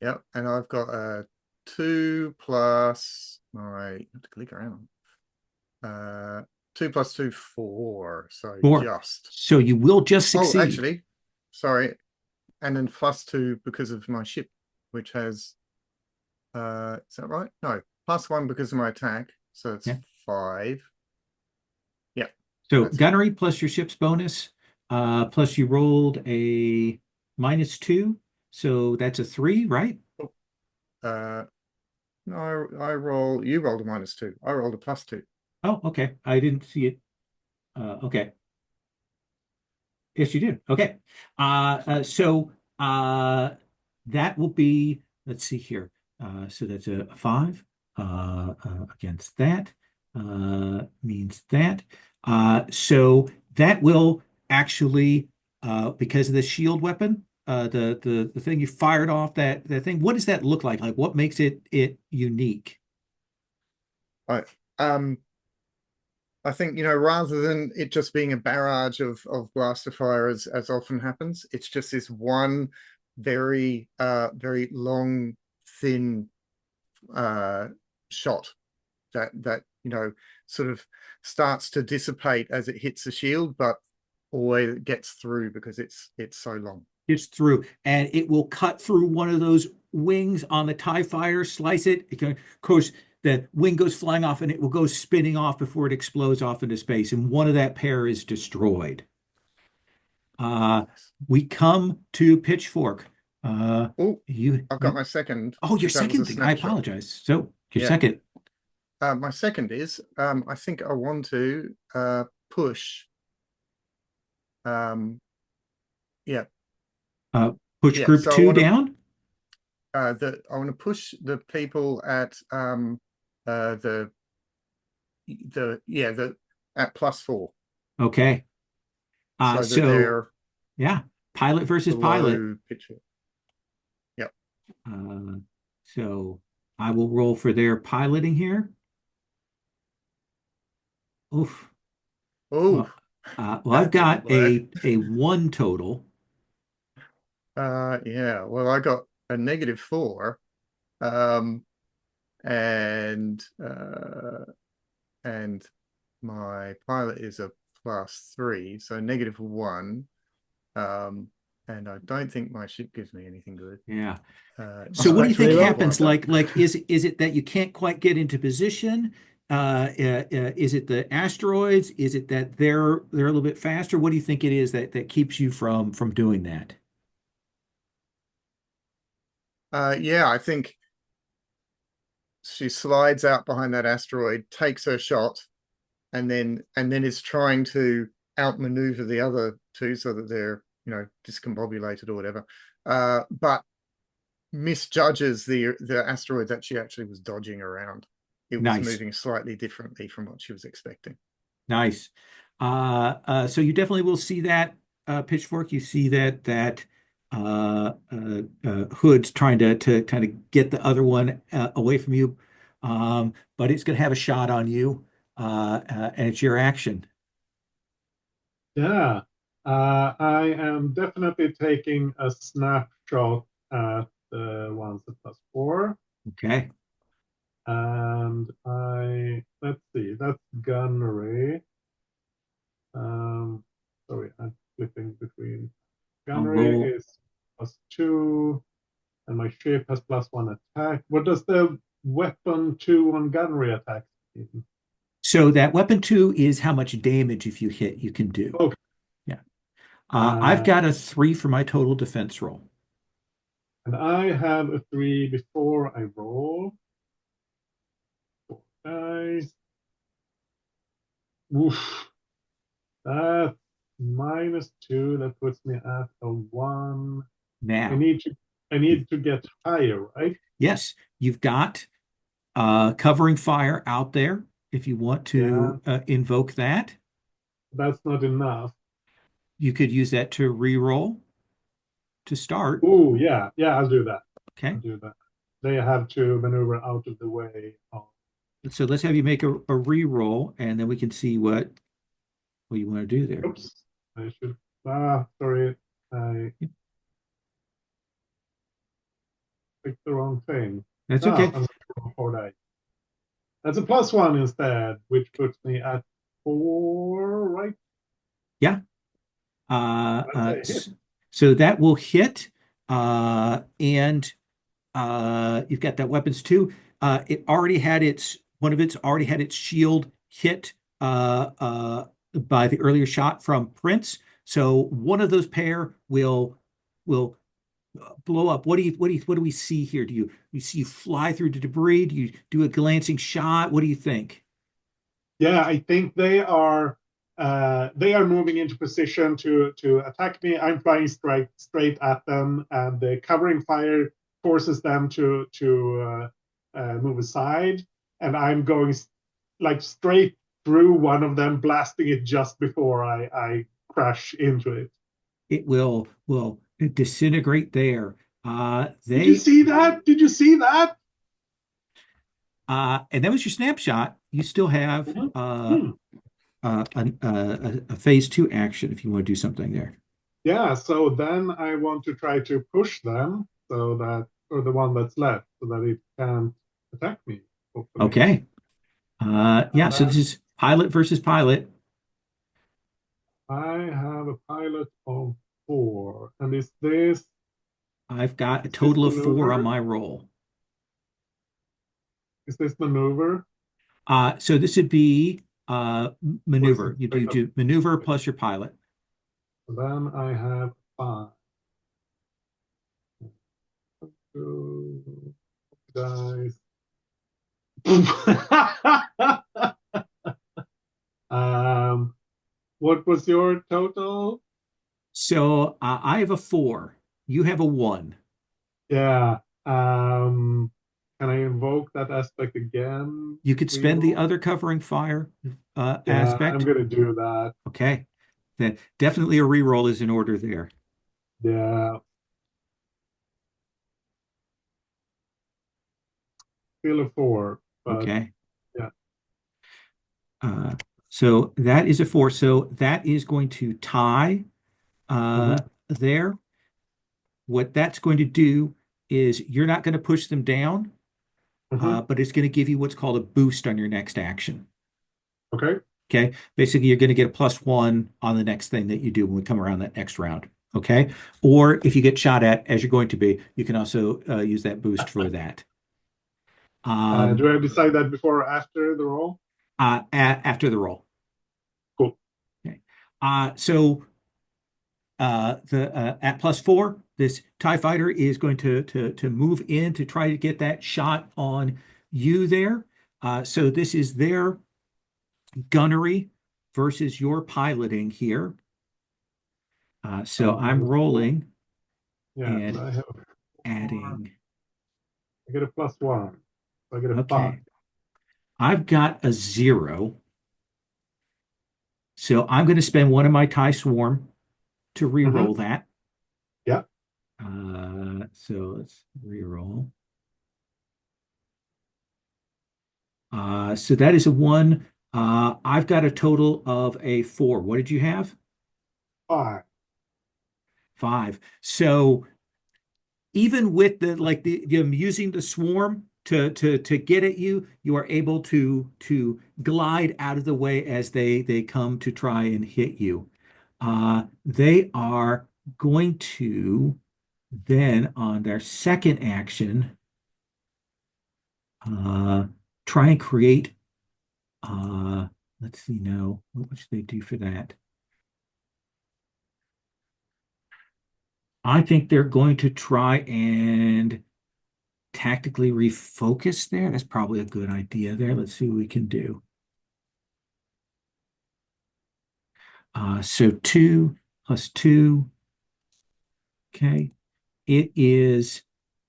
Yep, and I've got a 2 plus my, I have to click around. 2 plus 2, 4. So 4. just. So you will just succeed. Oh, actually, sorry. And then +2 because of my ship, which has, is that right? No, +1 because of my attack. So it's 5. Yeah. So gunnery plus your ship's bonus, plus you rolled a -2. So that's a 3, right? No, you rolled a -2. I rolled a +2. Oh, okay. I didn't see it. Okay. Yes, you did. Okay. So that will be, let's see here. So that's a 5 against that. Means that. So that will actually, because of the shield weapon, the thing you fired off, that thing, what does that look like? Like what makes it unique? Right. I think, rather than it just being a barrage of blaster fire as often happens, it's just this one very very long, thin shot that sort of starts to dissipate as it hits the shield, but always gets through because it's so long. It's through, and it will cut through one of those wings on the TIE fighter, slice it. Of course, the wing goes flying off and it will go spinning off before it explodes off into space, and one of that pair is destroyed. We come to Pitchfork. Oh, you I've got my second. Oh, your That was a second thing. I snapshot. apologize. So your Yeah. second. My second is I think I want to push. Yeah. Push Yeah, group so 2 down. I want to push the people at the at +4. Okay. So that So they're yeah, pilot versus pilot. below picture. Yep. So I will roll for their piloting here. Oof. Oh, Well, I've got a 1 total. yeah. Well, I got a -4, and my pilot is a +3, so -1. And I don't think my ship gives me anything good. Yeah. So So what do you think really happens? Like is it that you can't quite get into position? Is it the asteroids? Is it that they're a little bit faster? What do you think it is that keeps you from doing that? Yeah, I think she slides out behind that asteroid, takes her shot, and then is trying to outmaneuver the other two so that they're discombobulated or whatever, but misjudges the asteroid that she actually was dodging around. It was Nice. moving slightly differently from what she was expecting. Nice. So you definitely will see that Pitchfork. You see that Hood's trying to kind of get the other one away from you, but it's going to have a shot on you, and it's your action. Yeah. I am definitely taking a snapshot at the ones at +4. Okay. And let's see, that's gunnery. Sorry, I'm flipping between. I'll Gunnery roll. is +2, and my ship has +1 attack. What does the weapon 2 on gunnery attack mean? So that weapon two is how much damage if you hit you can do. Okay. Yeah. I've Uh, got a 3 for my total defense roll. and I have a 3 before I roll. 4 dice. Oof. That's -2. That puts me at a 1. I Now, need to I you've, need to get higher, right? yes, you've got covering fire out there if you want Yeah, to invoke that. that's not enough. You could use that to re-roll to start. Oh, yeah, yeah, I'll do that. I'll Okay. do that. They have to maneuver out of the way. Oh, So let's have you make a re-roll and then we can see what you want to do there. oops. I should. Sorry. I picked the wrong thing. That's No, okay. I'm going to roll 4 dice. That's a +1 instead, which puts me at 4, right? Yeah. That's a hit. So that will hit. And you've got that weapons too. It already had its one of its already had its shield hit by the earlier shot from Prince. So one of those pair will blow up. What do we see here? Do you see you fly through the debris? Do you do a glancing shot? What do you think? Yeah, I think they are moving into position to attack me. I'm flying straight at them, and the covering fire forces them to move aside, and I'm going like straight through one of them, blasting it just before I crash into it. It will disintegrate there. Did you They see that? Did you see that? and that was your snapshot. You still have Mhm. Hmm. a phase two action if you want to do something there. Yeah, so then I want to try to push them so that, or the one that's left, so that it can't attack me, hopefully. Okay. And Yeah, so then this is pilot versus pilot. I have a pilot of 4. And I've got a is this total of 4 on maneuver? my roll. Is this maneuver? So this would be Or is maneuver. it You straight up? do maneuver plus your pilot. So then I have 5. Two dice. um, what was your total? So I have a 4. You have a 1. Yeah. Can I invoke that aspect again? You could spend the Reroll? other covering fire Yeah, I'm aspect. gonna do that. Okay. Then definitely a reroll is in order there. Yeah, still a 4, but Okay. yeah. Uh, so that is a 4. So that is going to tie Hmm. there. What that's going to do is you're not going to push them down, Hmm. but it's going to give you what's called a boost on your next action. Okay. Okay. Basically, you're going to get a +1 on the next thing that you do when we come around that next round. Okay. Or if you get shot at, as you're going to be, you can also use that boost for that. Do Um, I decide that before or after the roll? after the roll. Cool. Okay. So the at +4, this TIE fighter is going to move in to try to get that shot on you there. So this is their gunnery versus your piloting here. So I'm rolling Yeah, so and I have a 4. adding. I get a +1. So I get a 5. Okay, I've got a 0. So I'm going to spend one of my TIE swarm to Hmm. re-roll that. Yeah. So let's re-roll. So that is a 1. I've got a total of a 4. What did you have? 5. 5. So even with the using the swarm to get at you, you are able to glide out of the way as they come to try and hit you. They are going to then on their second action uh, try and create let's see no, what should they do for that? I think they're going to try and tactically refocus there. That's probably a good idea there. Let's see what we can do. So 2 plus 2. Okay. It is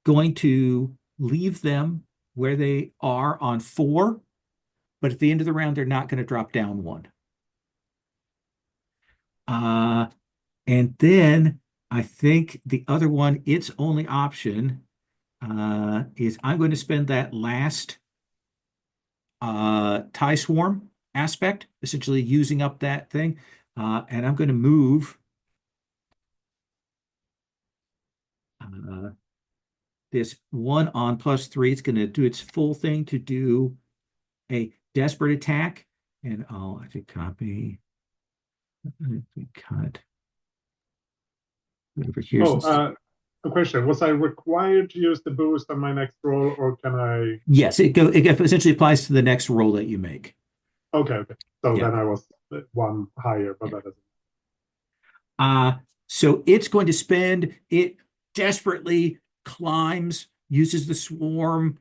going to leave them where they are on 4, but at the end of the round, they're not going to drop down 1. And then I think the other one, its only option is I'm going to spend that last tie swarm aspect, essentially using up that thing. And I'm going to move this 1 on +3. It's going to do its full thing to do a desperate attack. And I'll have to copy, cut over here. A question. Was I required to use the boost on my next roll, or can I? Yes, it essentially applies to the next roll that you make. Okay. So Yeah. then I was 1 higher, but that doesn't. So it's going to spend, it desperately climbs, uses the swarm,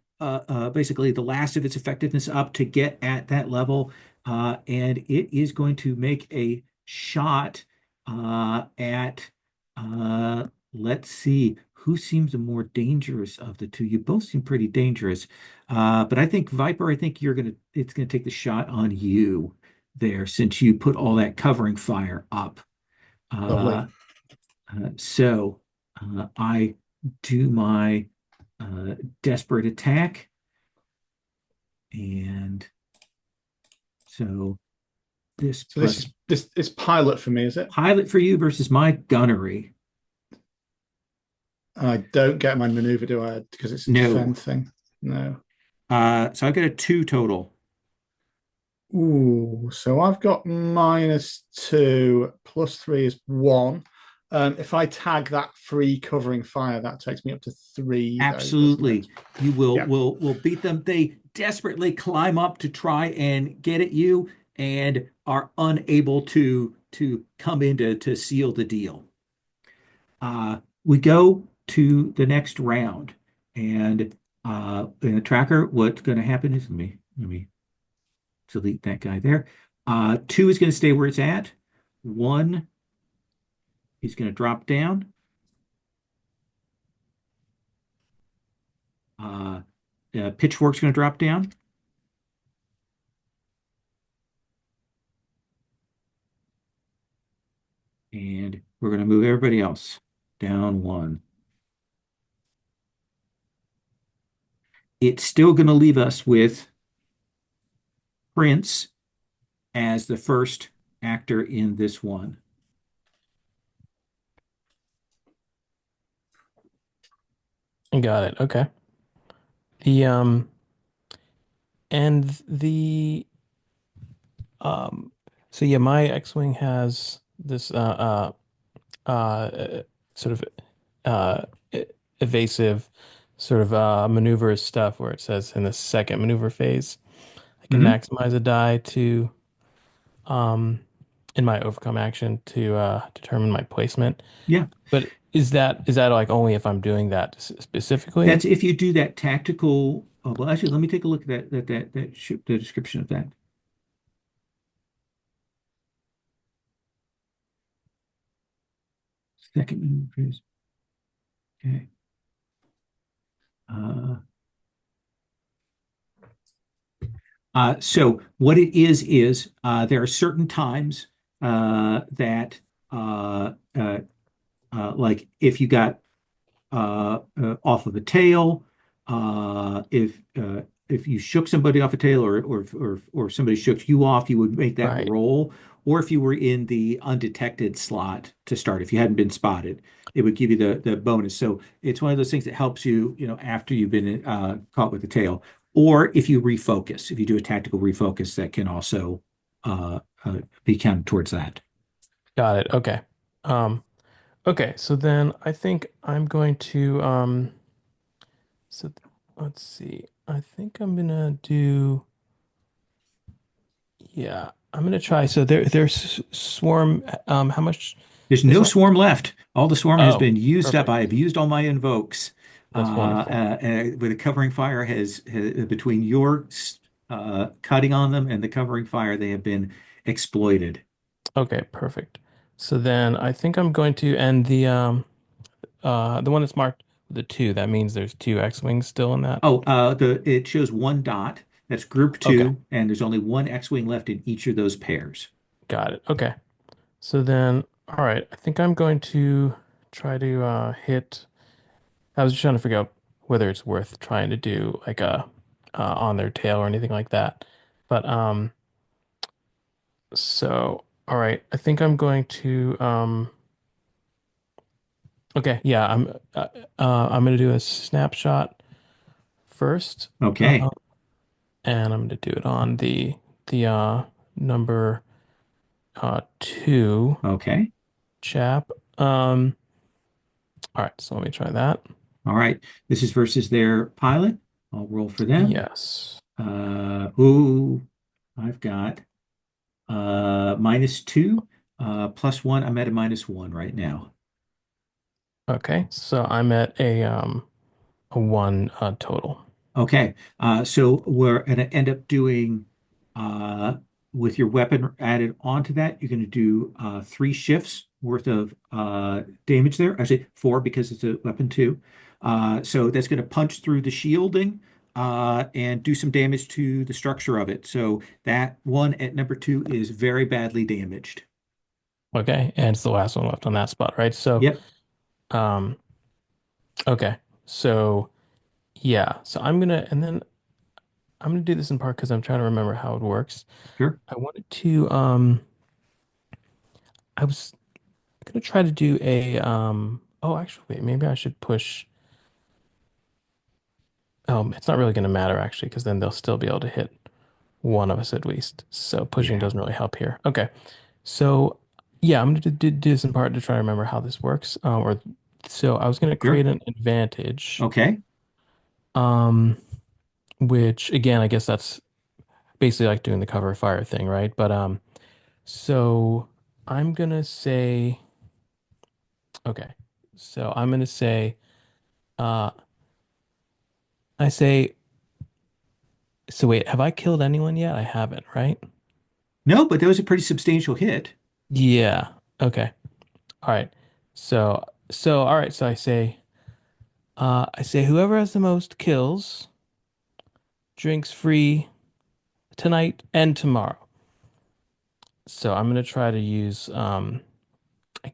basically the last of its effectiveness up to get at that level. And it is going to make a shot at, let's see, who seems the more dangerous of the two? You both seem pretty dangerous. But I think Viper, I think it's gonna take the shot on you there since you put all that covering fire up. Lovely. So I do my desperate attack. And so this this is pilot for me, is it? pilot for you versus my gunnery. I don't get my maneuver, do I? Because it's a No. defend thing. No. So I got a 2 total. Ooh, so I've got -2, +3 is 1. If I tag that free covering fire, that takes me up to 3. Absolutely. You will Yeah. will beat them. They desperately climb up to try and get at you and are unable to come in to seal the deal. We go to the next round, and in the tracker, what's going to happen is let me delete that guy there. 2 is going to stay where it's at. 1 is going to drop down. Pitchfork's going to drop down. And we're going to move everybody else down 1. It's still going to leave us with Prince as the first actor in this one. Got it. Okay. The and the so yeah, my X-Wing has this sort of evasive sort of maneuver stuff where it says in the second maneuver phase I can Mhm. maximize a die to um in my overcome action to determine my placement. Yeah, But is that like only if I'm doing that specifically? that's if you do that tactical. Oh, well, actually, let me take a look at the description of that. Second maneuver phase. Okay. Uh, so what it is there are certain times that like if you got off of a tail, if you shook somebody off a tail or somebody shook you off, you would make that Right. roll. or if you were in the undetected slot to start, if you hadn't been spotted, it would give you the bonus. So it's one of those things that helps you, after you've been caught with the tail, or if you refocus, if you do a tactical refocus, that can also be counted towards that. Got it. Okay. Um, okay, so then I think I'm going to so let's see. I think I'm gonna do yeah, I'm gonna try. So there's swarm how much There's is no left? swarm left. All the swarm has Oh, been used up. perfect. I have used all my invokes. That's wonderful. With a covering fire has between your cutting on them and the covering fire, they have been exploited. Okay, perfect. So then I think I'm going to end the one that's marked with the two. That means there's two X-wings still in that. Oh, it shows one dot. That's group Okay, two, and there's only one X-wing left in each of those pairs. got it. Okay. So then all right, I think I'm going to try to hit I was just trying to figure out whether it's worth trying to do like a on their tail or anything like that. But so all right, I think I'm going to okay, yeah, I'm gonna do a snapshot first. Okay. And I'm gonna do it on the number two Okay. chap. Um all right, so let me try that. All right. This is versus their pilot. I'll roll for them. Yes. Ooh, I've got -2, +1. I'm at a -1 right now. Okay, so I'm at a one total. Okay, so we're going to end up doing uh, with your weapon added onto that, you're going to do 3 shifts worth of damage there. Actually, 4 because it's a weapon too. So that's going to punch through the shielding and do some damage to the structure of it. So that one at number 2 is very badly damaged. Okay, and it's the last one left on that spot, right? So Yep, um okay. So yeah, so I'm gonna do this in part because I'm trying to remember how it works. sure. I wanted to I was gonna try to do a oh actually wait, maybe I should push it's not really gonna matter actually because then they'll still be able to hit one of us at least. So pushing Yeah, doesn't really help here. Okay. So yeah, I'm gonna do this in part to try to remember how this works. Or so I was gonna sure. create an advantage, Okay, um, which again, I guess that's basically like doing the cover fire thing, right? But so I'm gonna say okay. So I'm gonna say uh I say so wait, have I killed anyone yet? I haven't, right? no, but that was a pretty substantial hit. Yeah. Okay. All right. So all right, so I say whoever has the most kills drinks free tonight and tomorrow. So I'm gonna try to use I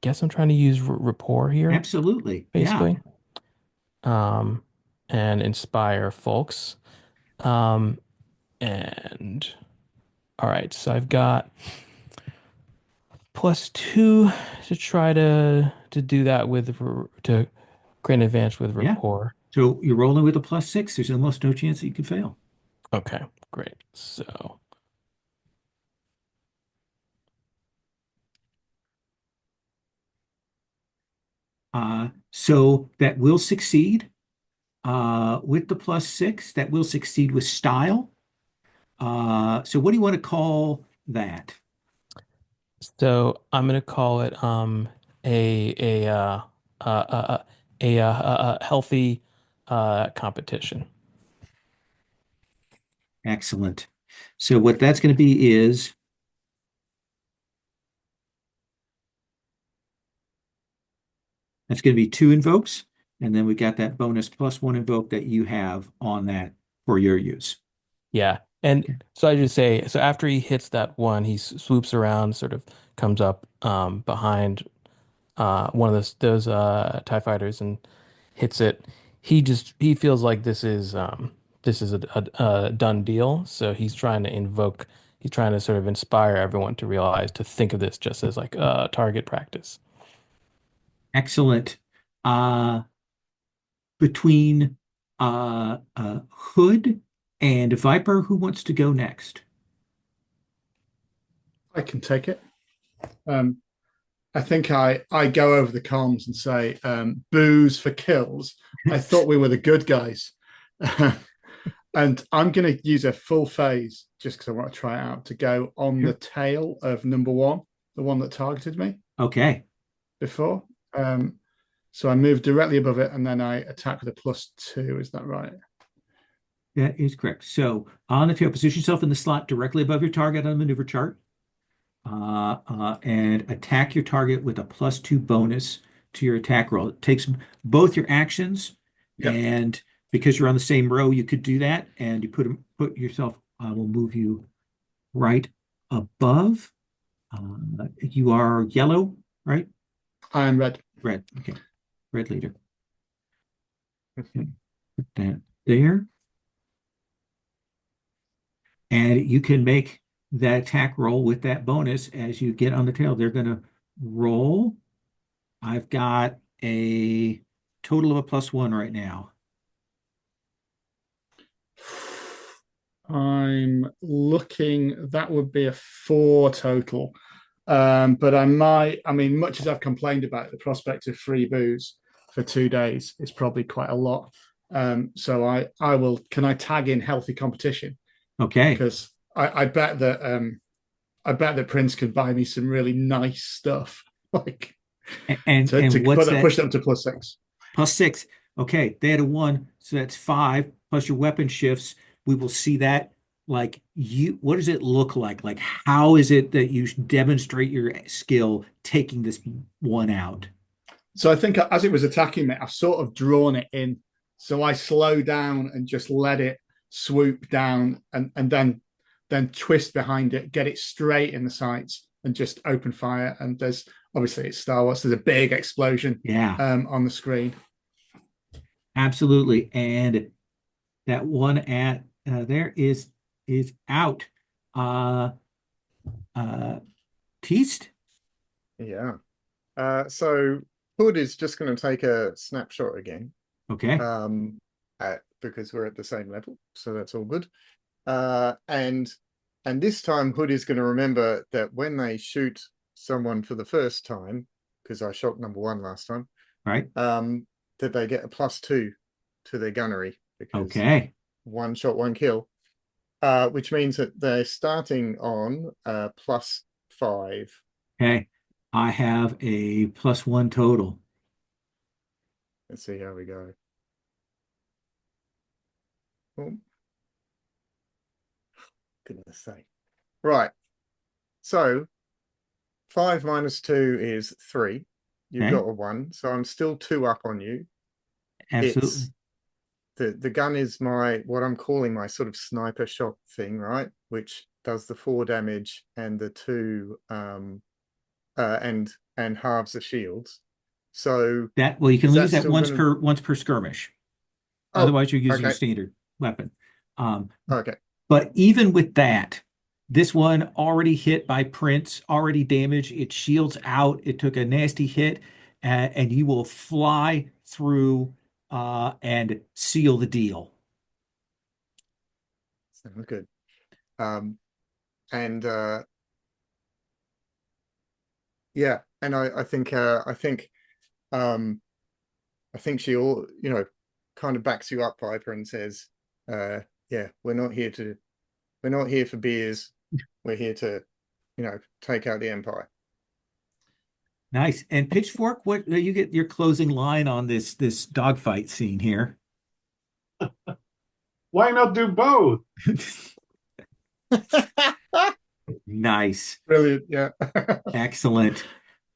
guess I'm trying to use rapport here, Absolutely. Yeah. basically. Um and inspire folks. Um and all right, so I've got +2 to try to do that with to create an advantage with Yeah. rapport. So you're rolling with a +6. There's almost no chance that you can fail. Okay, great. So So that will succeed with the +6. That will succeed with style. So what do you want to call that? I'm gonna call it a healthy competition. Excellent. So what that's going to be is that's going to be 2 invokes, and then we got that bonus +1 invoke that you have on that for your use. Yeah. And Okay. so I just say so after he hits that one, he swoops around, sort of comes up behind one of those TIE fighters and hits it. He feels like this is a done deal, so he's trying to invoke he's trying to sort of inspire everyone to realize to think of this just as like target practice. Excellent. Between Hood and Viper, who wants to go next? I can take it. Um, I think I go over the comms and say, booze for kills. I thought we were the good guys. And I'm going to use a full phase just because I want to try it out to go on the tail of number one, the one that targeted me Okay. before. So I move directly above it and then I attack with a +2. Is that right? That is correct. So on the tail, position yourself in the slot directly above your target on the maneuver chart, and attack your target with a +2 bonus to your attack roll. It takes both your actions, Yep. and because you're on the same row, you could do that, and you put yourself. We'll move you right above. You are yellow, right? I am red. Red. Okay. Red leader. Okay. Put that there. And you can make that attack roll with that bonus as you get on the tail. They're going to roll. I've got a total of a +1 right now. I'm looking, that would be a 4 total. But I mean, much as I've complained about the prospect of free booze for 2 days, it's probably quite a lot. So I will, can I tag in healthy competition? Okay. Because I bet that Prince could buy me some really nice stuff, like And to what's that, that? push them to +6. +6. Okay, they had a 1, so that's 5 plus your weapon shifts. We will see that. Like you, what does it look like? Like how is it that you demonstrate your skill taking this one out? So I think as it was attacking me, I've sort of drawn it in. So I slow down and just let it swoop down and then twist behind it, get it straight in the sights and just open fire. And there's obviously it's Star Wars. There's a big explosion Yeah, on the screen. absolutely. And that one at there is out. Uh Teased? Yeah. So Hood is just going to take a snapshot again, Okay. because we're at the same level, so that's all good. And this time Hood is going to remember that when they shoot someone for the first time, because I shot number one last time, Right. that they get a +2 to their gunnery because Okay. one shot, one kill, which means that they're starting on +5. Okay. I have a +1 total. Let's see how we go. Oh, goodness sake. Right. So 5 minus 2 is 3. You've Okay. got a 1. So I'm still 2 up on you. Absolutely. It's the gun is my what I'm calling my sort of sniper shot thing, right? Which does the 4 damage and the 2 and halves the shields. So That well, you can is use that that still once gonna per skirmish. Oh, Otherwise, you're using your okay. standard weapon. Um, Okay. but even with that, this one already hit by Prince, already damaged. It shields out. It took a nasty hit, and you will fly through and seal the deal. Sounds good. And yeah, and um I think she all kind of backs you up, Piper, and says, yeah, we're not here for beers. We're here to, take out the Empire. Nice. And Pitchfork, what you get your closing line on this dogfight scene here? Why not do both? Nice. Brilliant. Yeah. Excellent.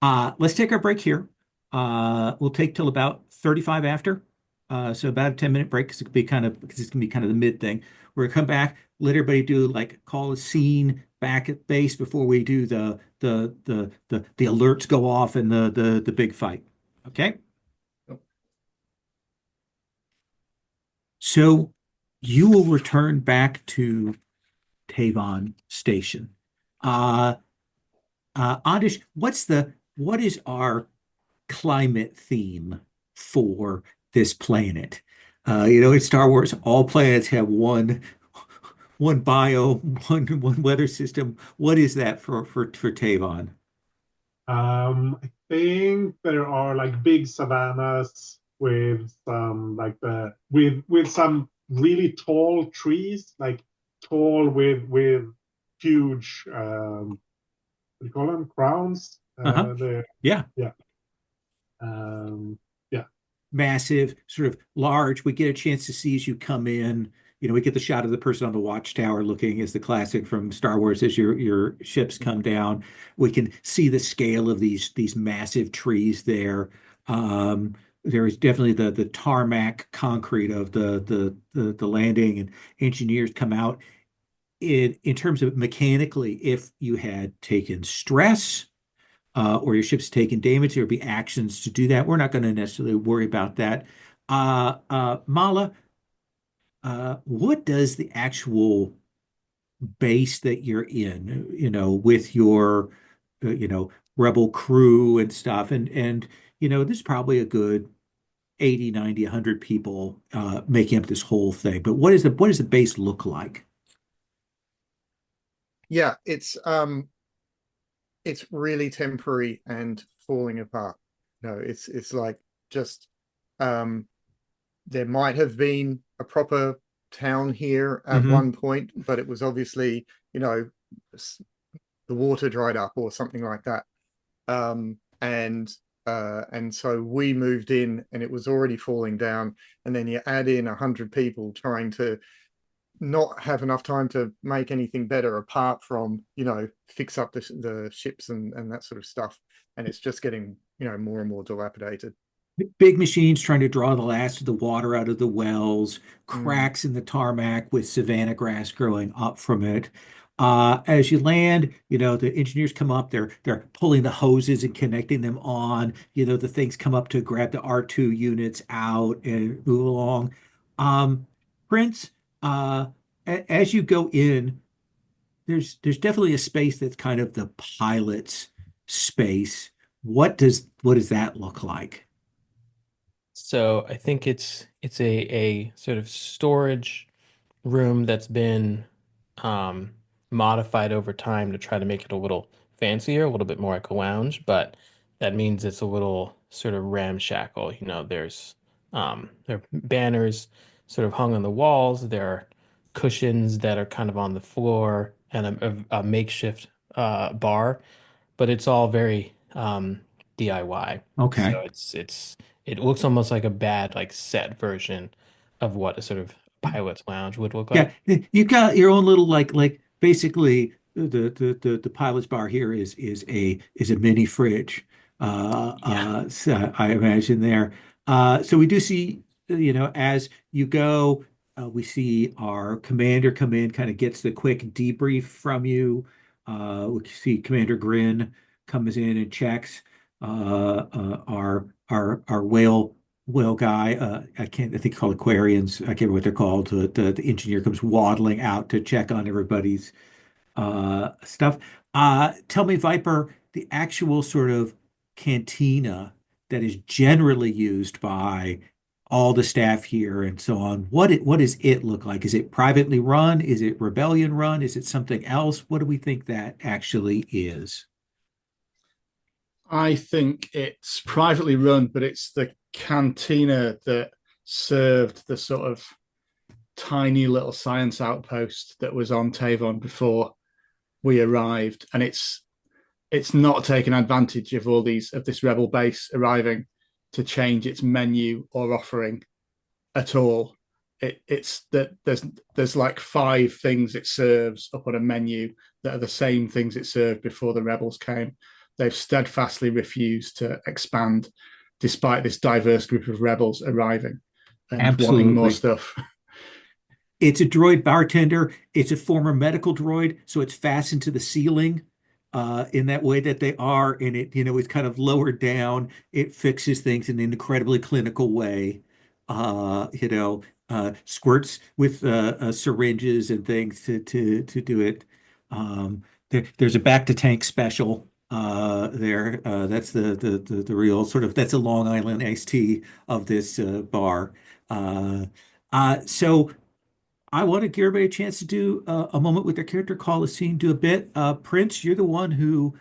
Let's take our break here. We'll take till about 35 after. So about a 10-minute break because it's gonna be kind of the mid thing. We're gonna come back, let everybody do like call a scene back at base before we do the alerts go off and the big fight. Okay? So you will return back to Tavon Station. Uh, Adish, what is our climate theme for this planet? In Star Wars, all planets have one bio, one weather system. What is that for Tavon? I think there are like big savannas with some like the with some really tall trees, like tall with huge what do you call them? Crowns. Uh-huh. The Yeah. Yeah. Um, yeah. Massive, sort of large. We get a chance to see as you come in. We get the shot of the person on the watchtower looking as the classic from Star Wars as your ships come down. We can see the scale of these massive trees there. There is definitely the tarmac concrete of the landing, and engineers come out. In terms of mechanically, if you had taken stress or your ship's taken damage, there would be actions to do that. We're not going to necessarily worry about that. Mala, what does the actual base that you're in, with your, rebel crew and stuff, and there's probably a good 80, 90, 100 people making up this whole thing. But what does the base look like? Yeah, it's really temporary and falling apart. No, it's like just um there might have been a proper town here at Hmm. one point, but it was obviously, the water dried up or something like that. And so we moved in and it was already falling down. And then you add in 100 people trying to not have enough time to make anything better apart from, fix up the ships and that sort of stuff. And it's just getting, more and more dilapidated. Big machines trying to draw the last of the water out of the wells, Mm. cracks in the tarmac with savanna grass growing up from it. As you land, the engineers come up, they're pulling the hoses and connecting them on. The things come up to grab the R2 units out and move along. Um, Prince, uh, as you go in, there's definitely a space that's kind of the pilot's space. What does that look like? So I think it's a sort of storage room that's been um, modified over time to try to make it a little fancier, a little bit more like a lounge, but that means it's a little sort of ramshackle. There's there are banners sort of hung on the walls. There are cushions that are kind of on the floor and a makeshift bar, but it's all very DIY. Okay. So it looks almost like a bad like set version of what a sort of pilot's lounge would look Yeah, like. you got your own little like basically the pilot's bar here is a mini fridge. Yeah. So I imagine there. So we do see, as you go, we see our commander come in, kind of gets the quick debrief from you. We see Commander Grin comes in and checks. Our whale guy, I think called Aquarians. I can't remember what they're called. The engineer comes waddling out to check on everybody's stuff. Tell me, Viper, the actual sort of cantina that is generally used by all the staff here and so on. What does it look like? Is it privately run? Is it rebellion run? Is it something else? What do we think that actually is? I think it's privately run, but it's the cantina that served the sort of tiny little science outpost that was on Tavon before we arrived, and it's not taken advantage of all these of this rebel base arriving to change its menu or offering at all. It's that there's like five things it serves up on a menu that are the same things it served before the rebels came. They've steadfastly refused to expand despite this diverse group of rebels arriving and wanting more Absolutely. stuff. It's a droid bartender. It's a former medical droid, so it's fastened to the ceiling in that way that they are, and it's kind of lowered down. It fixes things in an incredibly clinical way. squirts with syringes and things to do it. There's a back to tank special there. That's the real sort of that's a Long Island iced tea of this bar. Uh, so I want to give everybody a chance to do a moment with their character, call a scene, do a bit. Prince, you're the one who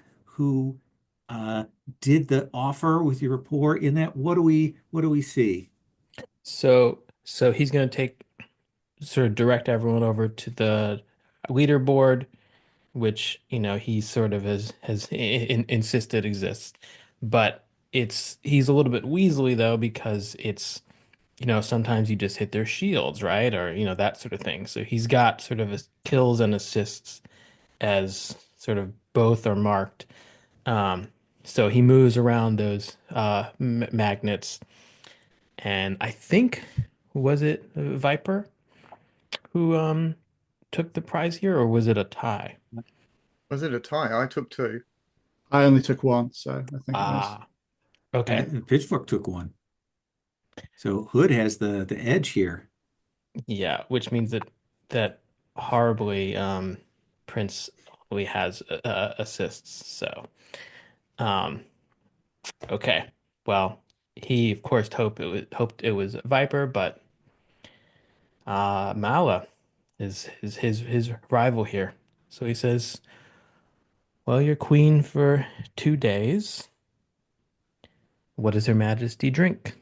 uh, did the offer with your rapport in that. What do we see? So he's going to take sort of direct everyone over to the leaderboard, which he sort of has insisted exists, but he's a little bit weaselly though because it's sometimes you just hit their shields, right? Or that sort of thing. So he's got sort of his kills and assists as sort of both are marked. Um, so he moves around those magnets, and I think was it Viper who took the prize here, or was it a tie? Was it a tie? I took two. I only took one, so I think it was. Ah, okay. Pitchfork took one, so Hood has the edge here. Yeah, which means that horribly Prince only has assists. So um okay. Well, he of course hoped it was Viper, but Mala is his rival here. So he says, "Well, you're queen for 2 days. What does Her Majesty drink?"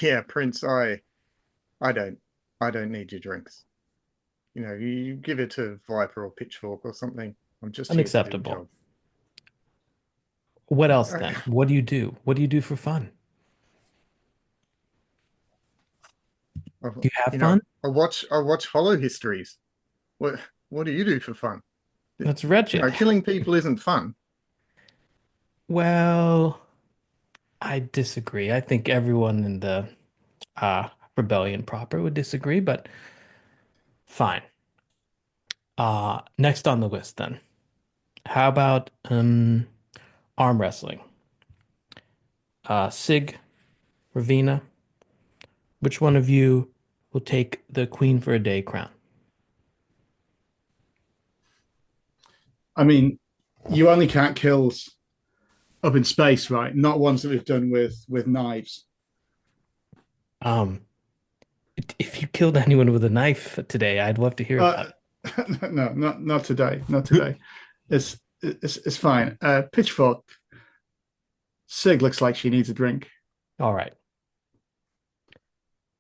Yeah, Prince, I don't I don't need your drinks. You give it to Viper or Pitchfork or something. I'm just here to do the Unacceptable. job. What else I, then? What do you do? What do you do for fun? I, Do you have fun? I watch Hollow Histories. What do you do for fun? That's wretched. Killing people isn't fun. Well, I disagree. I think everyone in the rebellion proper would disagree, but fine. Next on the list then. How about arm wrestling? Sig, Ravina, which one of you will take the queen for a day crown? I mean, you only count kills up in space, right? Not ones that we've done with knives. Um, if you killed anyone with a knife today, I'd love to hear about Uh, it. no, not today. Not today. It's fine. Pitchfork. Sig looks like she needs a drink. All right. But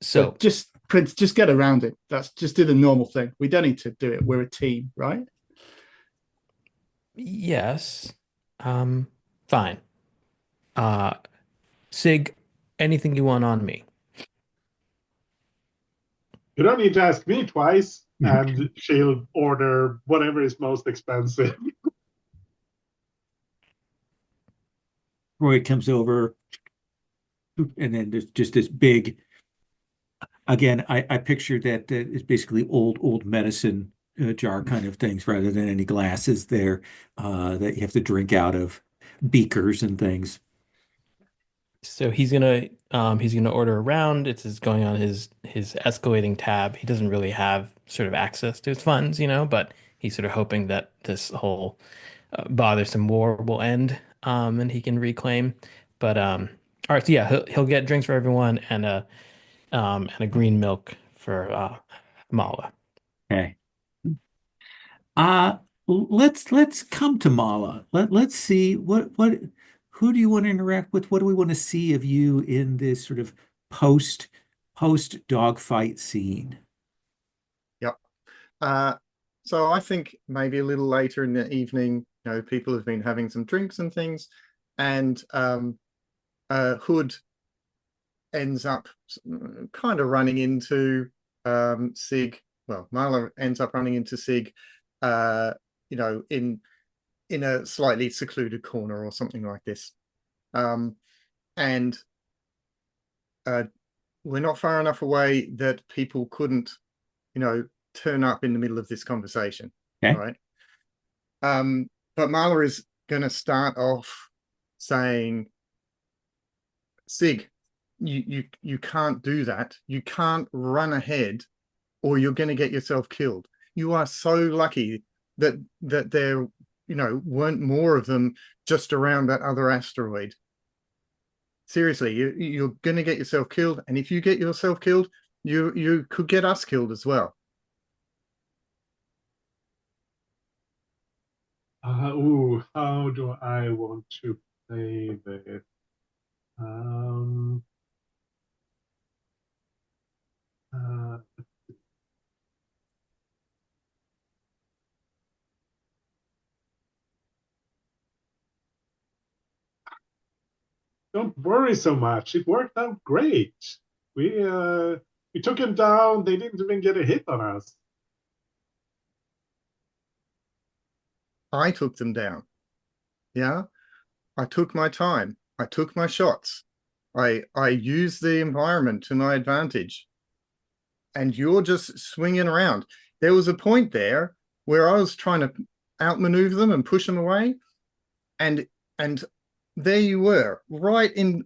So, just Prince, just get around it. That's just do the normal thing. We don't need to do it. We're a team, right? yes. Um, fine. Uh, Sig, anything you want on me? You don't need to ask me twice, and she'll order whatever is most expensive. Roy comes over, and then there's just this big. Again, I picture that it's basically old medicine jar kind of things rather than any glasses there that you have to drink out of, beakers and things. So he's gonna order around. It's just going on his escalating tab. He doesn't really have sort of access to his funds, but he's sort of hoping that this whole bothersome war will end, and he can reclaim. But all right, so yeah, he'll get drinks for everyone and a green milk for Mala. Okay. Uh let's come to Mala. Let's see what who do you want to interact with? What do we want to see of you in this sort of post post dogfight scene? Yep. Uh, so I think maybe a little later in the evening, people have been having some drinks and things, and Hood ends up kind of running into Sig. Well, Marla ends up running into Sig, uh, in a slightly secluded corner or something like this. And uh, we're not far enough away that people couldn't, turn up in the middle of this conversation, Okay. right? But Marla is going to start off saying, Sig, you can't do that. You can't run ahead, or you're going to get yourself killed. You are so lucky that there weren't more of them just around that other asteroid. Seriously, you're going to get yourself killed, and if you get yourself killed, you could get us killed as well. How do I want to play this? Don't worry so much. It worked out great. We took him down. They didn't even get a hit on us. I took them down. Yeah, I took my time. I took my shots. I used the environment to my advantage. And you're just swinging around. There was a point there where I was trying to outmaneuver them and push them away, and there you were, right in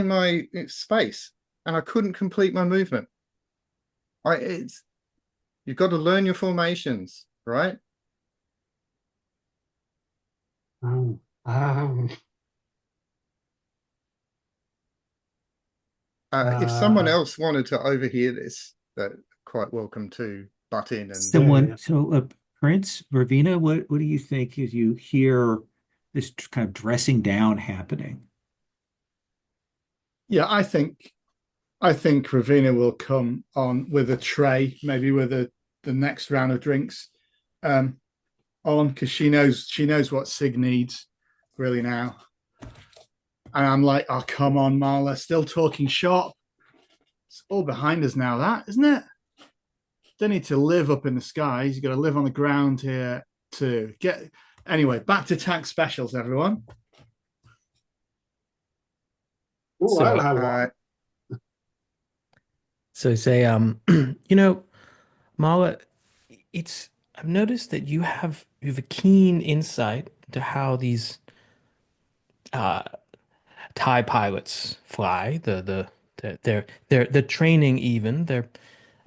my space, and I couldn't complete my movement. You've got to learn your formations, right? Oh, If someone else wanted to overhear this, they're quite welcome to butt in. And Someone, so Prince, Vervina, what do you think as you hear this kind of dressing down happening? Yeah, I think Ravina will come on with a tray, maybe with the next round of drinks on, because she knows what Sig needs really now. And I'm like, oh, come on, Marla, still talking shop. It's all behind us now, that, isn't it? Don't need to live up in the skies. You've got to live on the ground here to get. Anyway, back to tax specials, everyone. Ooh, I'll have one. So say, Mala, I've noticed that you have a keen insight to how these uh TIE pilots fly, their training even, their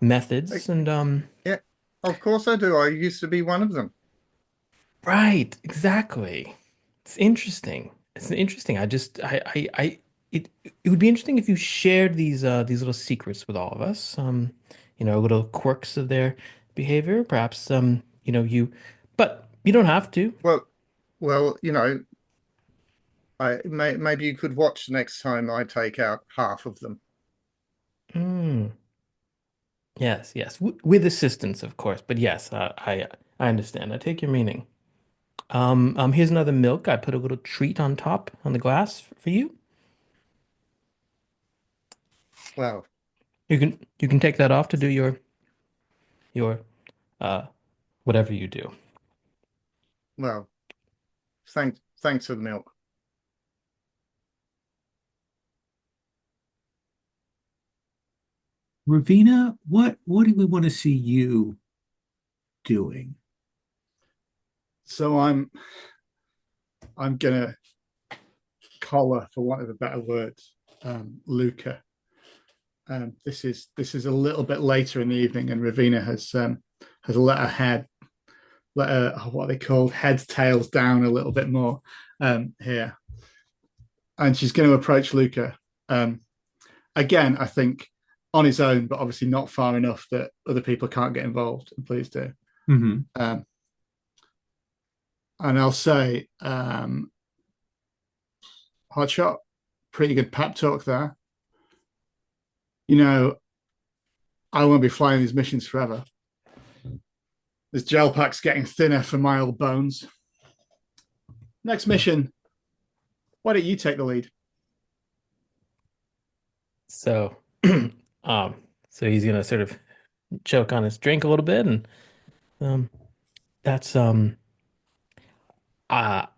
methods and yeah, of course I do. I used to be one of them. right, exactly. It's interesting. It's interesting. It would be interesting if you shared these little secrets with all of us. Little quirks of their behavior. Perhaps but you don't have to. Well, maybe you could watch next time I take out half of them. Mm. Yes, yes, with assistance, of course. But yes, I understand. I take your meaning. Here's another milk. I put a little treat on top on the glass for you. Well, You can take that off to do your uh whatever you do. well, thanks for the milk. Ravina, what do we want to see you doing? So I'm gonna collar, for want of a better word, Luca. This is a little bit later in the evening, and Ravina has let her what they call head tails down a little bit more here, and she's going to approach Luca again. I think on his own, but obviously not far enough that other people can't get involved. And please do. Mm-hmm. And I'll say, Hotshot, pretty good pep talk there. I won't be flying these missions forever. This gel pack's getting thinner for my old bones. Next mission, why don't you take the lead? So, so he's gonna sort of choke on his drink a little bit, and that's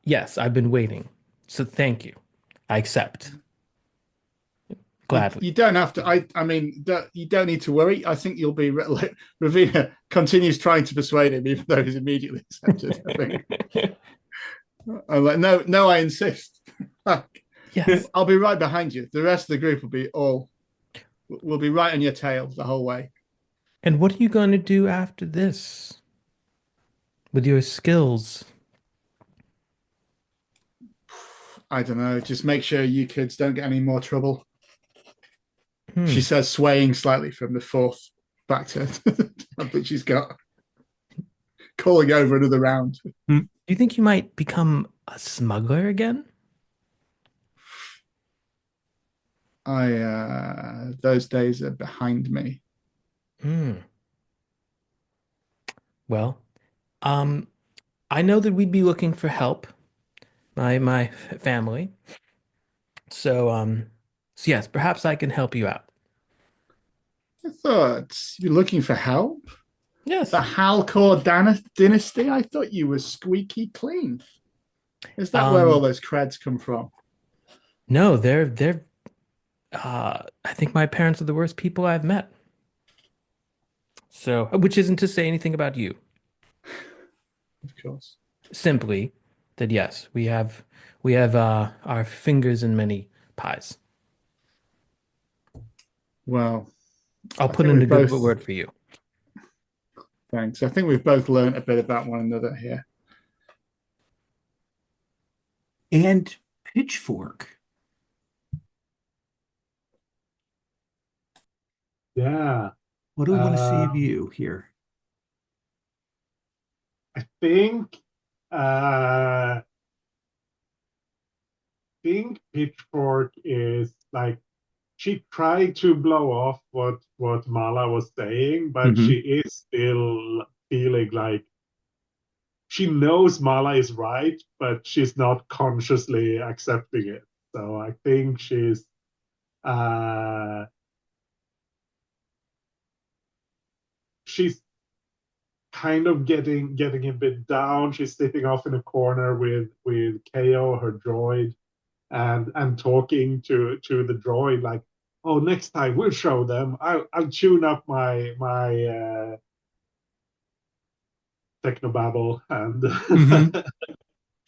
yes, I've been waiting. So thank you. I accept. Gladly. You don't have to. I mean, you don't need to worry. I think you'll be. Ravina continues trying to persuade him, even though he's immediately accepted. I think. I'm like, no, I insist. Yes. I'll be right behind you. The rest of the group will be right on your tail the whole way. And what are you going to do after this with your skills? I don't know. Just make sure you kids don't get any more trouble. She Hmm. says, swaying slightly from the fourth back to that she's got, calling over another round. Do you think you might become a smuggler again? Those days are behind me. Hmm. Well, um, I know that we'd be looking for help, my family. So yes, perhaps I can help you out. I thought you're looking for help. Yes. The Halcor dynasty. I thought you were squeaky clean. Is that where all Um, those creds come from? no, they're I think my parents are the worst people I've met. So, which isn't to say anything about you. Of course. Simply that yes, we have our fingers in many pies. Well, I'll I put think in a we've good both. word for you. Thanks. I think we've both learned a bit about one another here. And pitchfork. Yeah. What do we want to see of Um, you here? I uh, think Pitchfork is like she tried to blow off what Mala was saying, but she Hmm. is still feeling like she knows Mala is right, but she's not consciously accepting it. So I think uh, she's kind of getting a bit down. She's sitting off in a corner with KO, her droid, and talking to the droid like, "Oh, next time we'll show them. I'll tune up my technobabble and Hmm.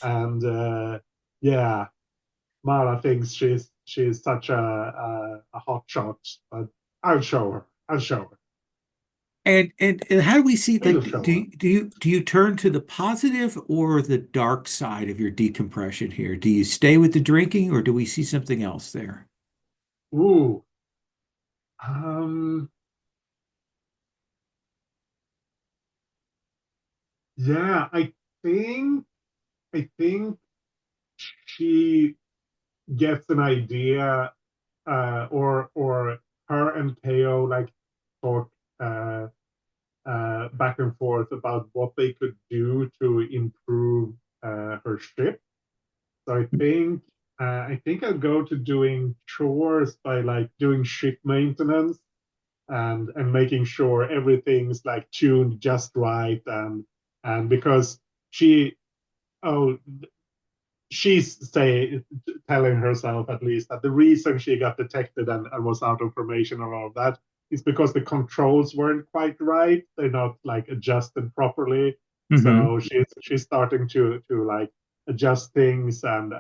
and yeah, Mara thinks she's such a hot shot, but I'll show her. I'll show her. And how do we see I'll like show her. do you turn to the positive or the dark side of your decompression here? Do you stay with the drinking or do we see something else there? Ooh. Um, yeah, think I think she gets an idea, or her and Teo like talk uh, back and forth about what they could do to improve her ship. So I think I'll go to doing chores by like doing ship maintenance and making sure everything's like tuned just right, and because she oh she's telling herself at least that the reason she got detected and was out of formation and all of that is because the controls weren't quite right. They're not like adjusted properly. Hmm. So she's starting to like adjust things and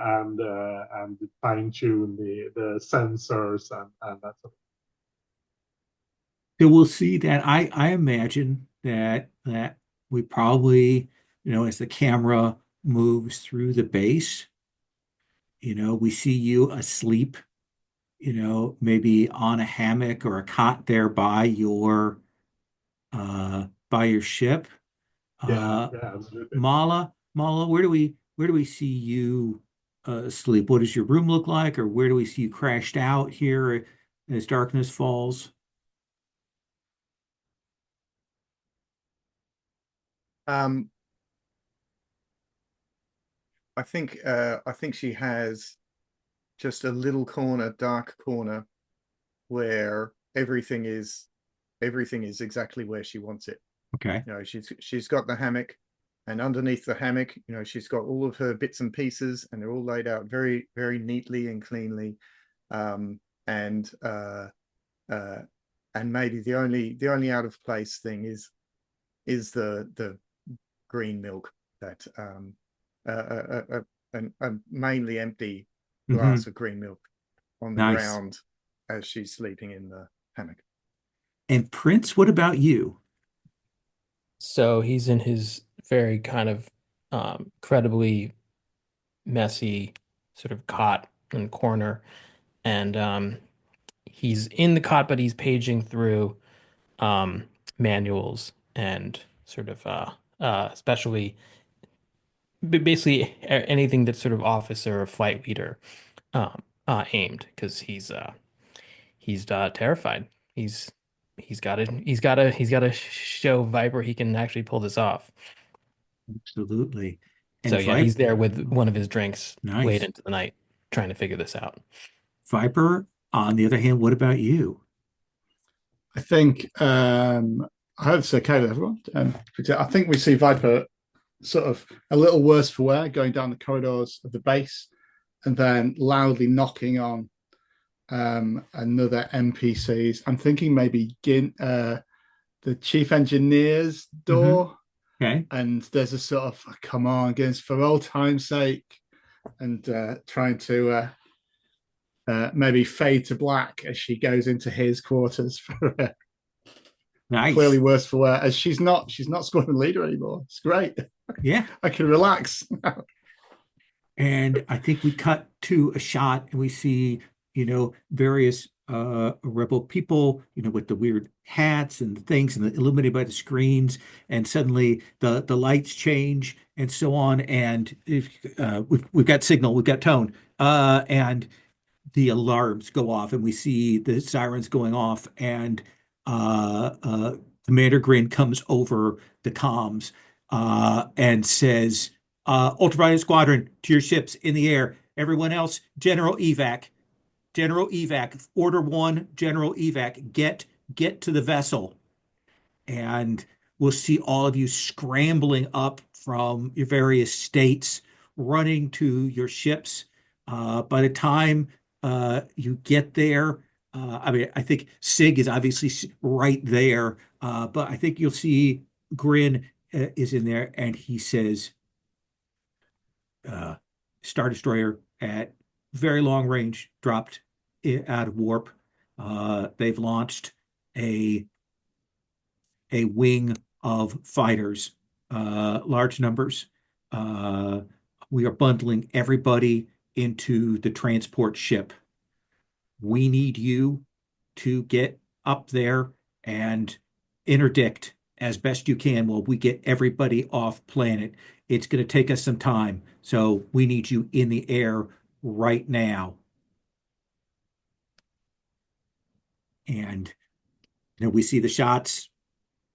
fine tune the sensors and that sort of. So we'll see that I imagine that we probably, as the camera moves through the base, we see you asleep, maybe on a hammock or a cot there by your ship. Yeah, Uh, yeah, absolutely. Mala, where do we see you sleep? What does your room look like, or where do we see you crashed out here as darkness falls? Um, I think she has just a little corner, dark corner, where everything is exactly where she wants it. Okay. You know, she's got the hammock, and underneath the hammock, you know, she's got all of her bits and pieces, and they're all laid out very, very neatly and cleanly. Um, and uh, uh, and maybe the only out of place thing is the green milk that a mainly empty glass of green milk on the Nice. ground as she's sleeping in the hammock. And Prince, what about you? So he's in his very kind of incredibly messy sort of cot in the corner, and he's in the cot, but he's paging through um, manuals and sort of especially basically anything that's sort of officer or flight leader aimed because he's terrified. He's got to show Viper he can actually pull this off. Absolutely. So And yeah, Viper, he's there with one of his drinks late nice. into the night trying to figure this out. Viper, on the other hand, what about you? I think I hope it's okay with everyone. I think we see Viper sort of a little worse for wear going down the corridors of the base and then loudly knocking on another NPCs. I'm thinking maybe the chief engineer's door. Okay. And there's a sort of, come on, against for old time's sake, and trying to maybe fade to black as she goes into his quarters for clearly Nice. worse for wear. As she's not squadron leader anymore. It's great. Yeah. I can relax. And I think we cut to a shot and we see, various rebel people, with the weird hats and the things and illuminated by the screens. And suddenly the lights change and so on. And we've got signal, we've got tone. And the alarms go off and we see the sirens going off and Commander Grin comes over the comms and says, Ultraviolet Squadron to your ships in the air. Everyone else, General Evac. General Evac. Order one, General Evac. Get to the vessel. And we'll see all of you scrambling up from your various states, running to your ships. By the time you get there, I think Sig is obviously right there, but I think you'll see Grin is in there, and he says, Star Destroyer at very long range, dropped out of warp. They've launched a wing of fighters, large numbers. Uh, we are bundling everybody into the transport ship. We need you to get up there and interdict as best you can while we get everybody off planet. It's going to take us some time, so we need you in the air right now. And we see the shots,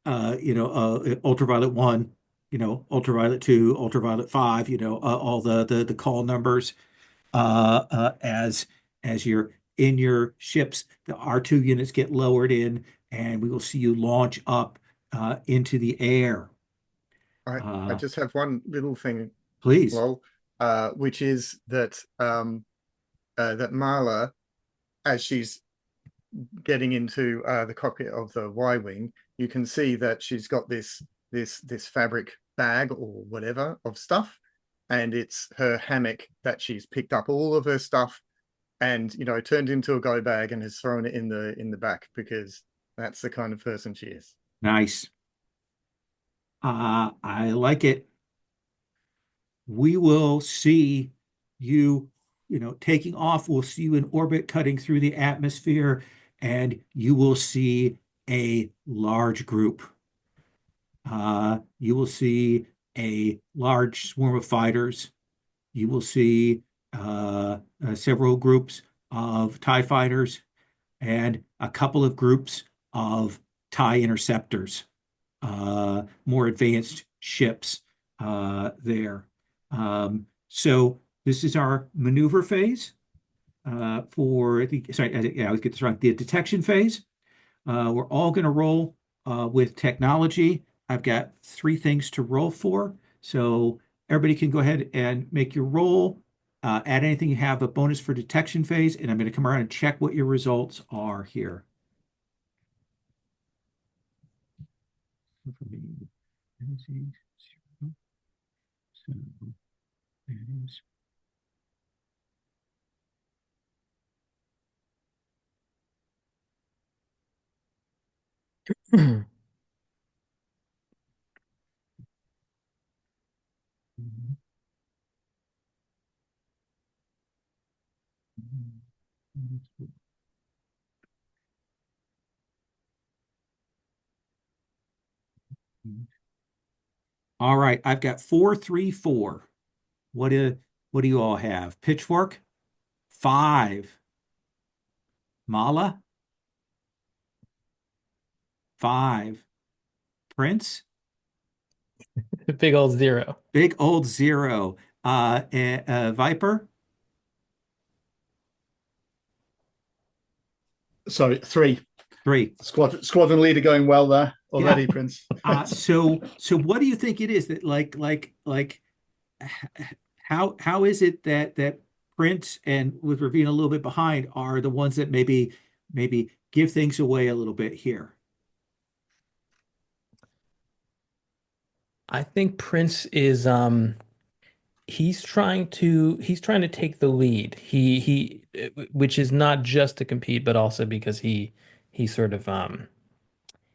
ultraviolet 1, ultraviolet 2, ultraviolet 5, all the call numbers as you're in your ships, the R2 units get lowered in, and we will see you launch up into the air. I just have one little thing, Please. lol, which is that that Marla, as she's getting into the cockpit of the Y-wing, you can see that she's got this fabric bag or whatever of stuff, and it's her hammock that she's picked up all of her stuff and turned into a go bag and has thrown it in the back because that's the kind of person she is. Nice. I like it. We will see you, taking off. We'll see you in orbit, cutting through the atmosphere, and you will see a large group. You will see a large swarm of fighters. You will see several groups of TIE fighters and a couple of groups of TIE interceptors, more advanced ships there. So this is our maneuver phase for the, sorry, I always get this wrong, the detection phase. We're all going to roll with technology. I've got 3 things to roll for. So everybody can go ahead and make your roll. Add anything you have, a bonus for detection phase, and I'm going to come around and check what your results are here. So that is All right, I've got 4, 3, 4. What do you all have? Pitchfork, 5. Mala, 5. Prince, Big old 0. big old 0. Viper, Sorry, 3. 3. Squadron leader going well there Yeah. already, Prince. So what do you think it is that how is it that Prince and with Ravina a little bit behind are the ones that maybe give things away a little bit here? I think Prince is he's trying to take the lead. Which is not just to compete, but also because he sort of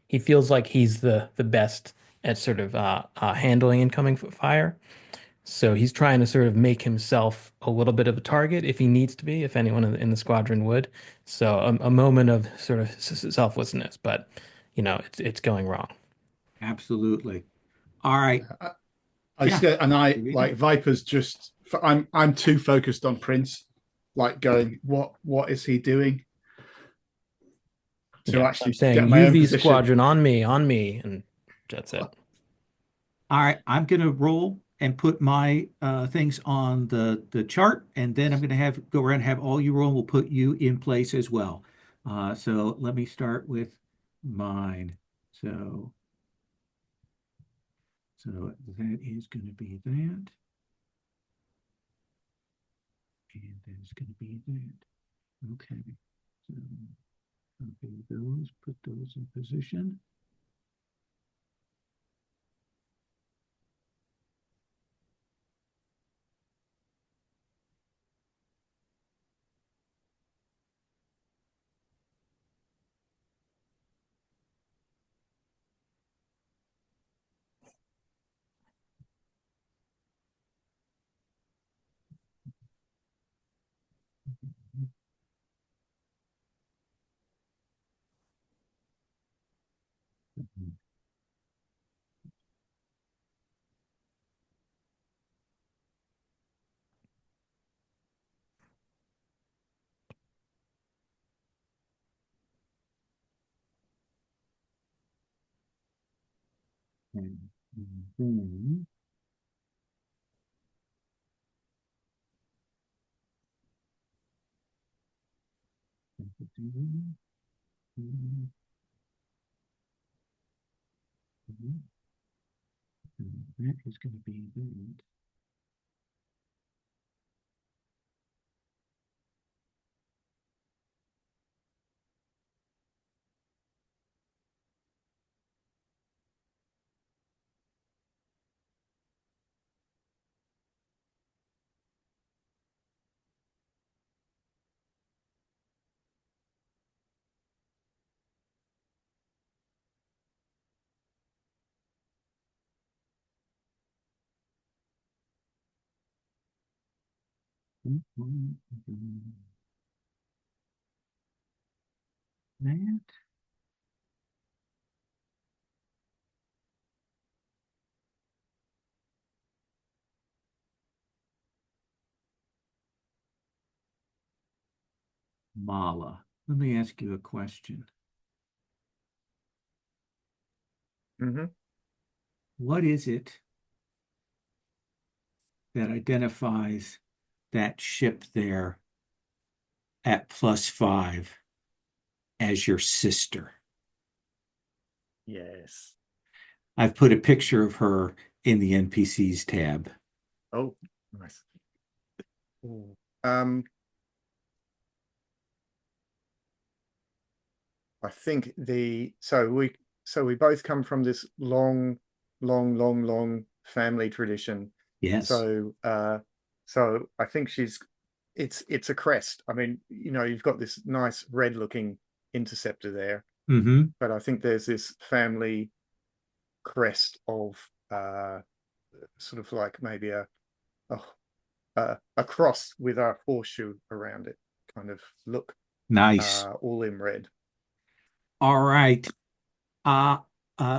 he feels like he's the best at sort of handling incoming fire. So he's trying to sort of make himself a little bit of a target if he needs to be, if anyone in the squadron would. So a moment of sort of selflessness, but it's going wrong. Absolutely. All right. I Yeah. just and I Ravina. like Viper's just. I'm too focused on Prince, like going what is he doing to Yeah, I'm actually saying get my own UV position. squadron on me, and that's it. All right, I'm going to roll and put my things on the chart, and then I'm going to have go around and have all you roll, and we'll put you in place as well. So let me start with mine. So so that is going to be that, and that is going to be that. Okay. So copy those, put those in position. And then that is going to be that. That. Mala, let me ask you a question. Hmm. What is it that identifies that ship there at +5 as your sister? Yes. I've put a picture of her in the NPCs tab. Oh, nice. Ooh. I think we both come from this long family tradition. Yes. So I think it's a crest. I mean, you've got this nice red looking interceptor there. Mm-hmm. but I think there's this family crest of sort of like maybe a cross with a horseshoe around it kind of look, Nice. all in red. All right. Uh,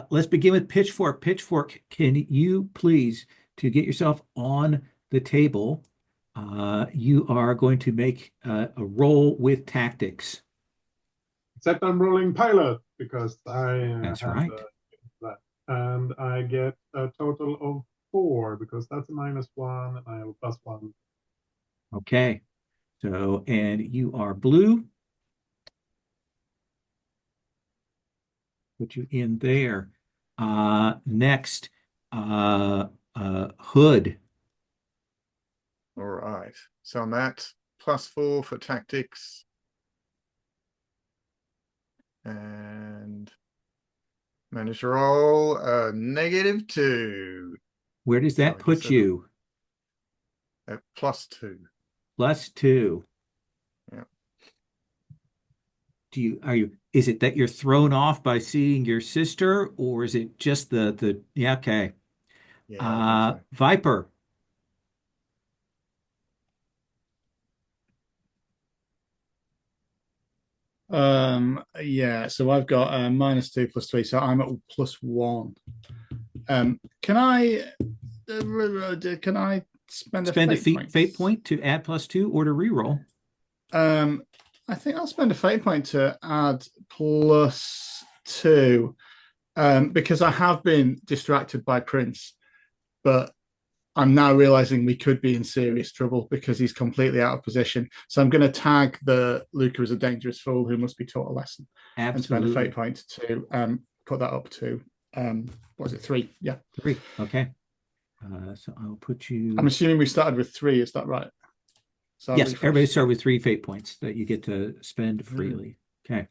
let's begin with Pitchfork. Pitchfork, can you please, to get yourself on the table, you are going to make a roll with tactics. Except I'm rolling pilot because I That's have right. that. And I get a total of 4 because that's a -1 and I have a +1. Okay. So, and you are blue. Put you in there. Next, Hood. All right. So I'm at +4 for tactics. And managed to roll a -2. Where does So that I guess put you? at +2. +2. Yeah. Is it that you're thrown off by seeing your sister, or is it just yeah, okay. Yeah, I think so. Viper. Yeah, so I've got -2 +3, so I'm at +1. Can I spend a Spend a fate point? fate point to add +2 or to reroll. Um, I think I'll spend a fate point to add +2, because I have been distracted by Prince, but I'm now realizing we could be in serious trouble because he's completely out of position. So I'm going to tag the Luca as a dangerous fool who must be taught a lesson, and spend a Absolutely. fate point to put that up to what was it, 3? Yeah, 3. Okay. So I'll put you. I'm assuming we started with 3. Is that right? So Yes, everybody start with 3 fate points that you get to spend freely. Okay.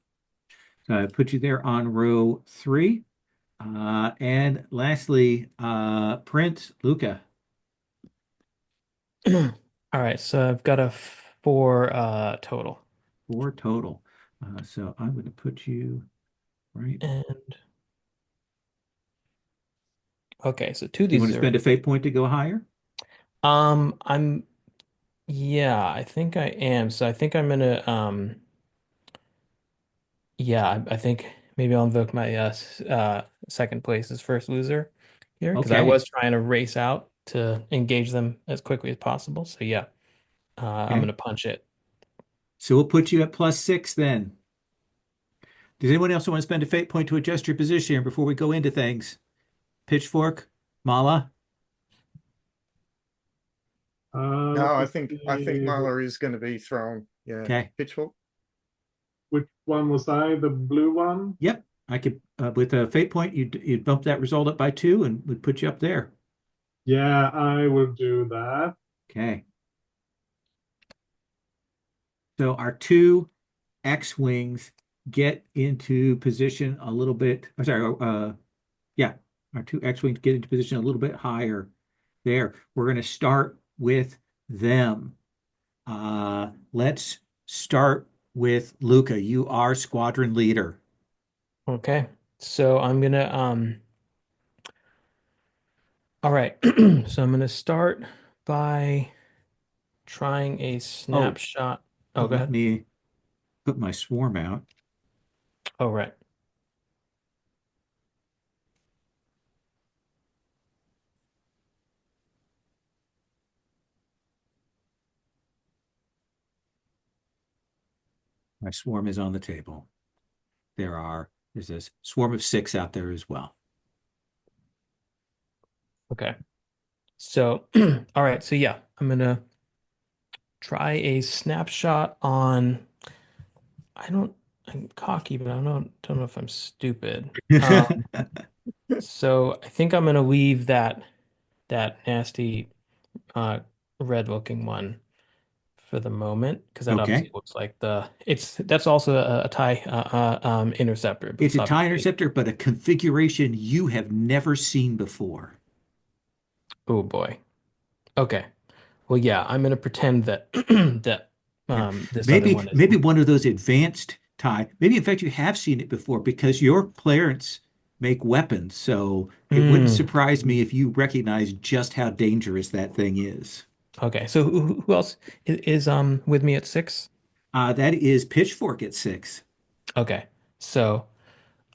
So I put you there on row 3. And lastly, Prince, Luca. All right, so I've got a 4 total. 4 total. So I'm going to put you right. And okay, so two of You want these to are spend a fate point to go higher? I'm yeah, I think I am. So I think I'm gonna yeah, I think maybe I'll invoke my second place as first loser here because I Okay. was trying to race out to engage them as quickly as possible. So yeah, I'm Okay. gonna punch it. So we'll put you at +6 then. Does anyone else want to spend a fate point to adjust your position here before we go into things? Pitchfork, Mala. No, I Let's think see, Mala is going to be thrown. Yeah, Okay. pitchfork. which one was I? The blue one? Yep. I could with a fate point, you'd bump that result up by 2 and would put you up there. Yeah, I will do that. Okay. So our 2 X-wings get into position a little bit. I'm sorry. Yeah, our 2 X-wings get into position a little bit higher there. We're going to start with them. Let's start with Luca. You are squadron leader. Okay, so I'm gonna all right, so I'm gonna start by trying a Oh, snapshot. Oh, go let ahead. me put my swarm out. Oh, right. My swarm is on the table. There's this swarm of 6 out there as well. Okay. So, all right. So yeah, I'm gonna try a snapshot on. I don't. I'm cocky, but don't know if I'm stupid. So I think I'm gonna leave that nasty red looking one for the moment because that Okay. obviously looks like that's also a tie interceptor, but It's it's a tie obviously interceptor, but a configuration you have never seen before. oh boy. Okay. Well, yeah, I'm gonna pretend that that Yeah. this other Maybe one is maybe one of those advanced Ty. Maybe in fact you have seen it before because your parents make weapons, so it wouldn't Mm, surprise me if you recognize just how dangerous that thing is. okay. So who else is with me at 6? That is Pitchfork at 6. Okay. So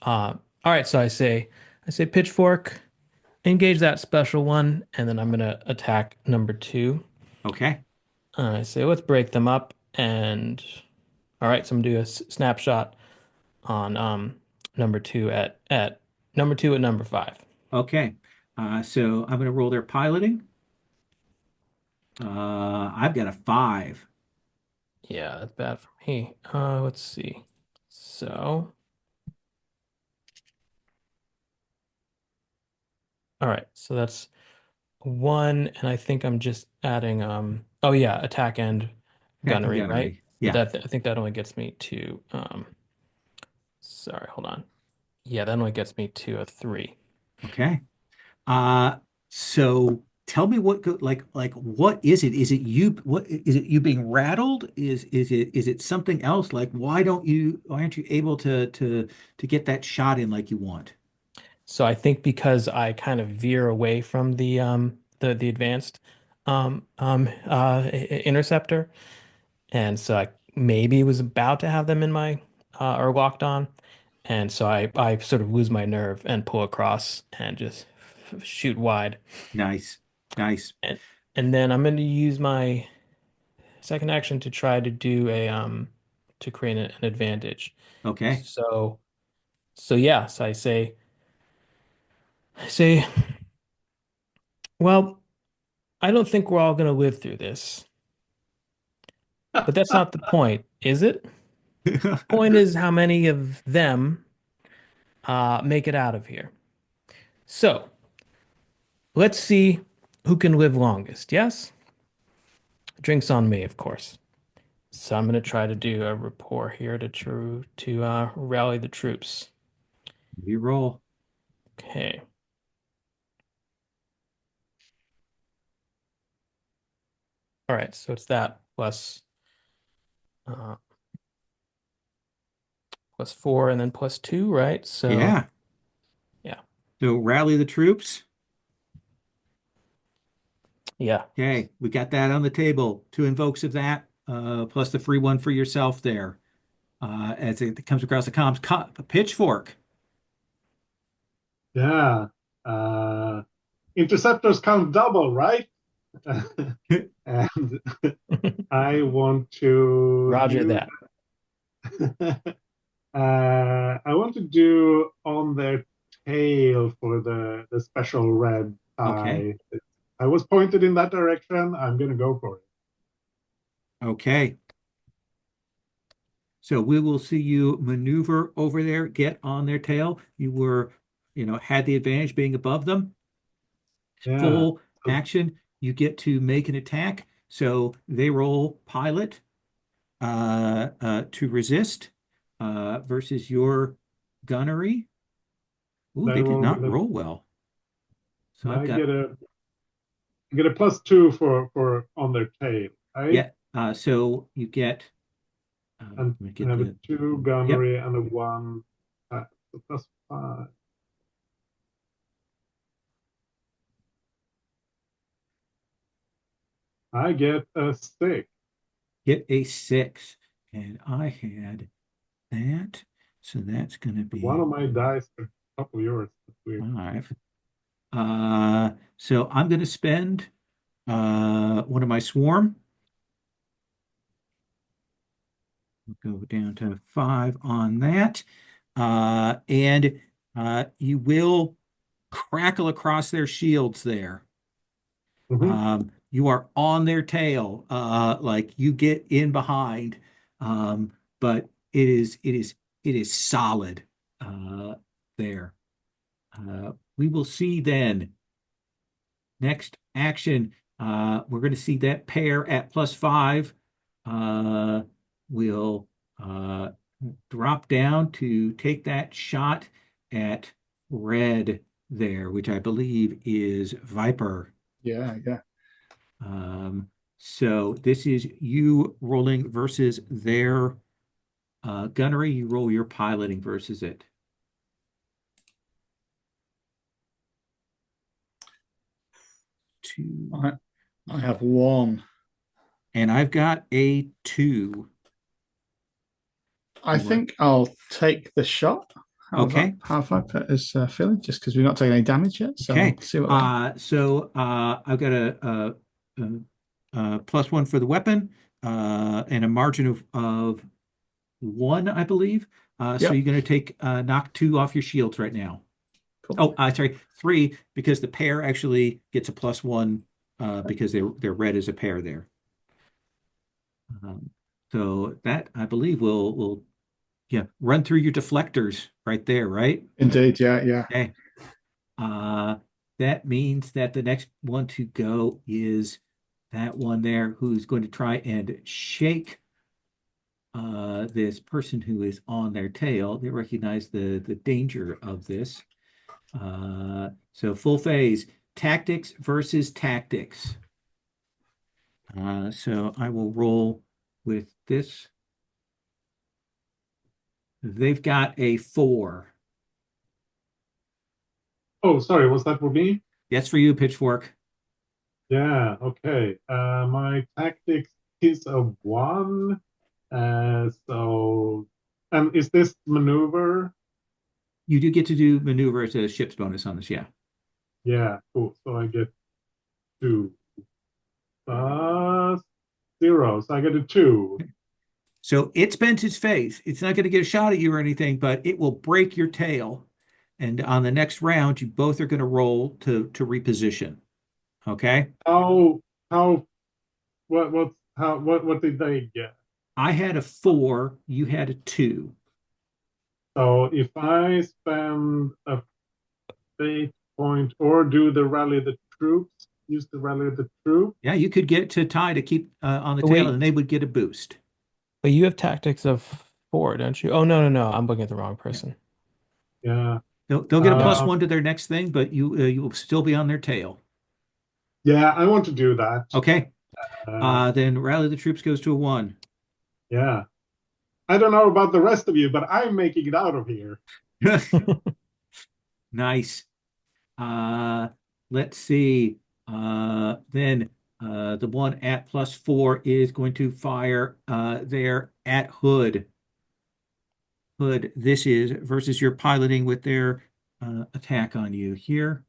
all right, so I say pitchfork, engage that special one, and then I'm gonna attack number 2. Okay. I say let's break them up, and all right, so I'm gonna do a snapshot on number 2 at number 2 at number 5. Okay. So I'm going to roll their piloting. I've got a 5. Yeah, that's bad for me. Let's see. So, all right, so that's 1, and I think I'm just adding oh yeah, attack and Attack and gunnery, right? gunnery. But Yeah. I think that only gets me to sorry, hold on. Yeah, that only gets me to a 3. Okay. Uh, so tell me like what is it? Is it you what is it you being rattled? Is it something else? Like why aren't you able to get that shot in like you want? So I think because I kind of veer away from the advanced interceptor, and so I maybe was about to have them in my or locked on, and so I sort of lose my nerve and pull across and just shoot wide, Nice. Nice. and then I'm going to use my second action to try to do a to create an advantage. Okay. So yeah, so I say, well, I don't think we're all going to live through this. But that's not the point, is it? Point is how many of them make it out of here. So let's see who can live longest. Yes? Drinks on me, of course. So I'm going to try to do a rapport here to rally the troops. You roll. Okay. All right. So it's that uh, plus 4 and then plus 2, right? So Yeah. yeah, So rally the troops. yeah. Okay, we got that on the table. 2 invokes of that, plus the free one for yourself there. As it comes across the comms, pitchfork. Yeah. Interceptors count double, right? And I want to Roger do that. I want to do on their tail for the special red Okay, tie. I was pointed in that direction. I'm gonna go for it. okay. So we will see you maneuver over there, get on their tail. Had the advantage being above them. Yeah. Full action. You get to make an attack. So they roll pilot to resist versus your gunnery. Ooh, I they did roll not with a roll well. So I've I got, get a +2 for on their tail, right? yeah. So you get, And let me I get have a the, 2 yep. gunnery and a 1 so +5. I get a 6. Get a 6. And I had that. So that's going to One be of my dice are top of yours. That's weird. 5. So I'm going to spend one of my swarm. We'll go down to 5 on that. And you will crackle across their shields there. Mhm. You are on their tail, like you get in behind, but it is solid there. We will see then. Next action, we're going to see that pair at +5 uh, will drop down to take that shot at red there, which I believe is Viper. Yeah, yeah. Um, so this is you rolling versus their Gunnery, you roll your piloting versus it. Two. I have 1. And I've got a 2. I think I'll take the shot. Okay. How have I put as feeling? Just because we've not taken any damage yet. So Okay. we'll see what I've got a +1 for the weapon, and a margin of 1, I believe. So Yep. you're going to take knock 2 off your shields right now. Cool. Oh, sorry, 3, because the pair actually gets a +1 because they're red as a pair there. So that, I believe, will run through your deflectors right there, right? Indeed, yeah. Okay. That means that the next one to go is that one there who's going to try and shake this person who is on their tail. They recognize the danger of this. So full phase, tactics versus tactics. So I will roll with this. They've got a 4. Oh, sorry, was that for me? That's for you, Pitchfork. Yeah, okay. My tactics is a 1. And is this maneuver? You do get to do maneuver as a ship's bonus on this, yeah. Yeah, cool. So I get 2. 0. So I get a 2. So it spends its phase. It's not going to get a shot at you or anything, but it will break your tail. And on the next round, you both are going to roll to reposition. Okay. How what did they get? I had a 4, you had a 2. So if I spend a fate point or do the rally the troops, use the rally the troops. Yeah, you could get to tie to keep on the But tail, wait, and they would get a boost. but you have tactics of 4, don't you? Oh, no. I'm looking at the wrong Yeah. person. Yeah. They'll get a Okay. +1 to their next thing, but you will still be on their tail. Yeah, I want to do that. Okay. Uh, Then rally the troops goes to a 1. yeah. I don't know about the rest of you, but I'm making it out of here. Nice. Uh, let's see. Then the one at +4 is going to fire there at Hood. Hood, this is versus your piloting with their attack on you here.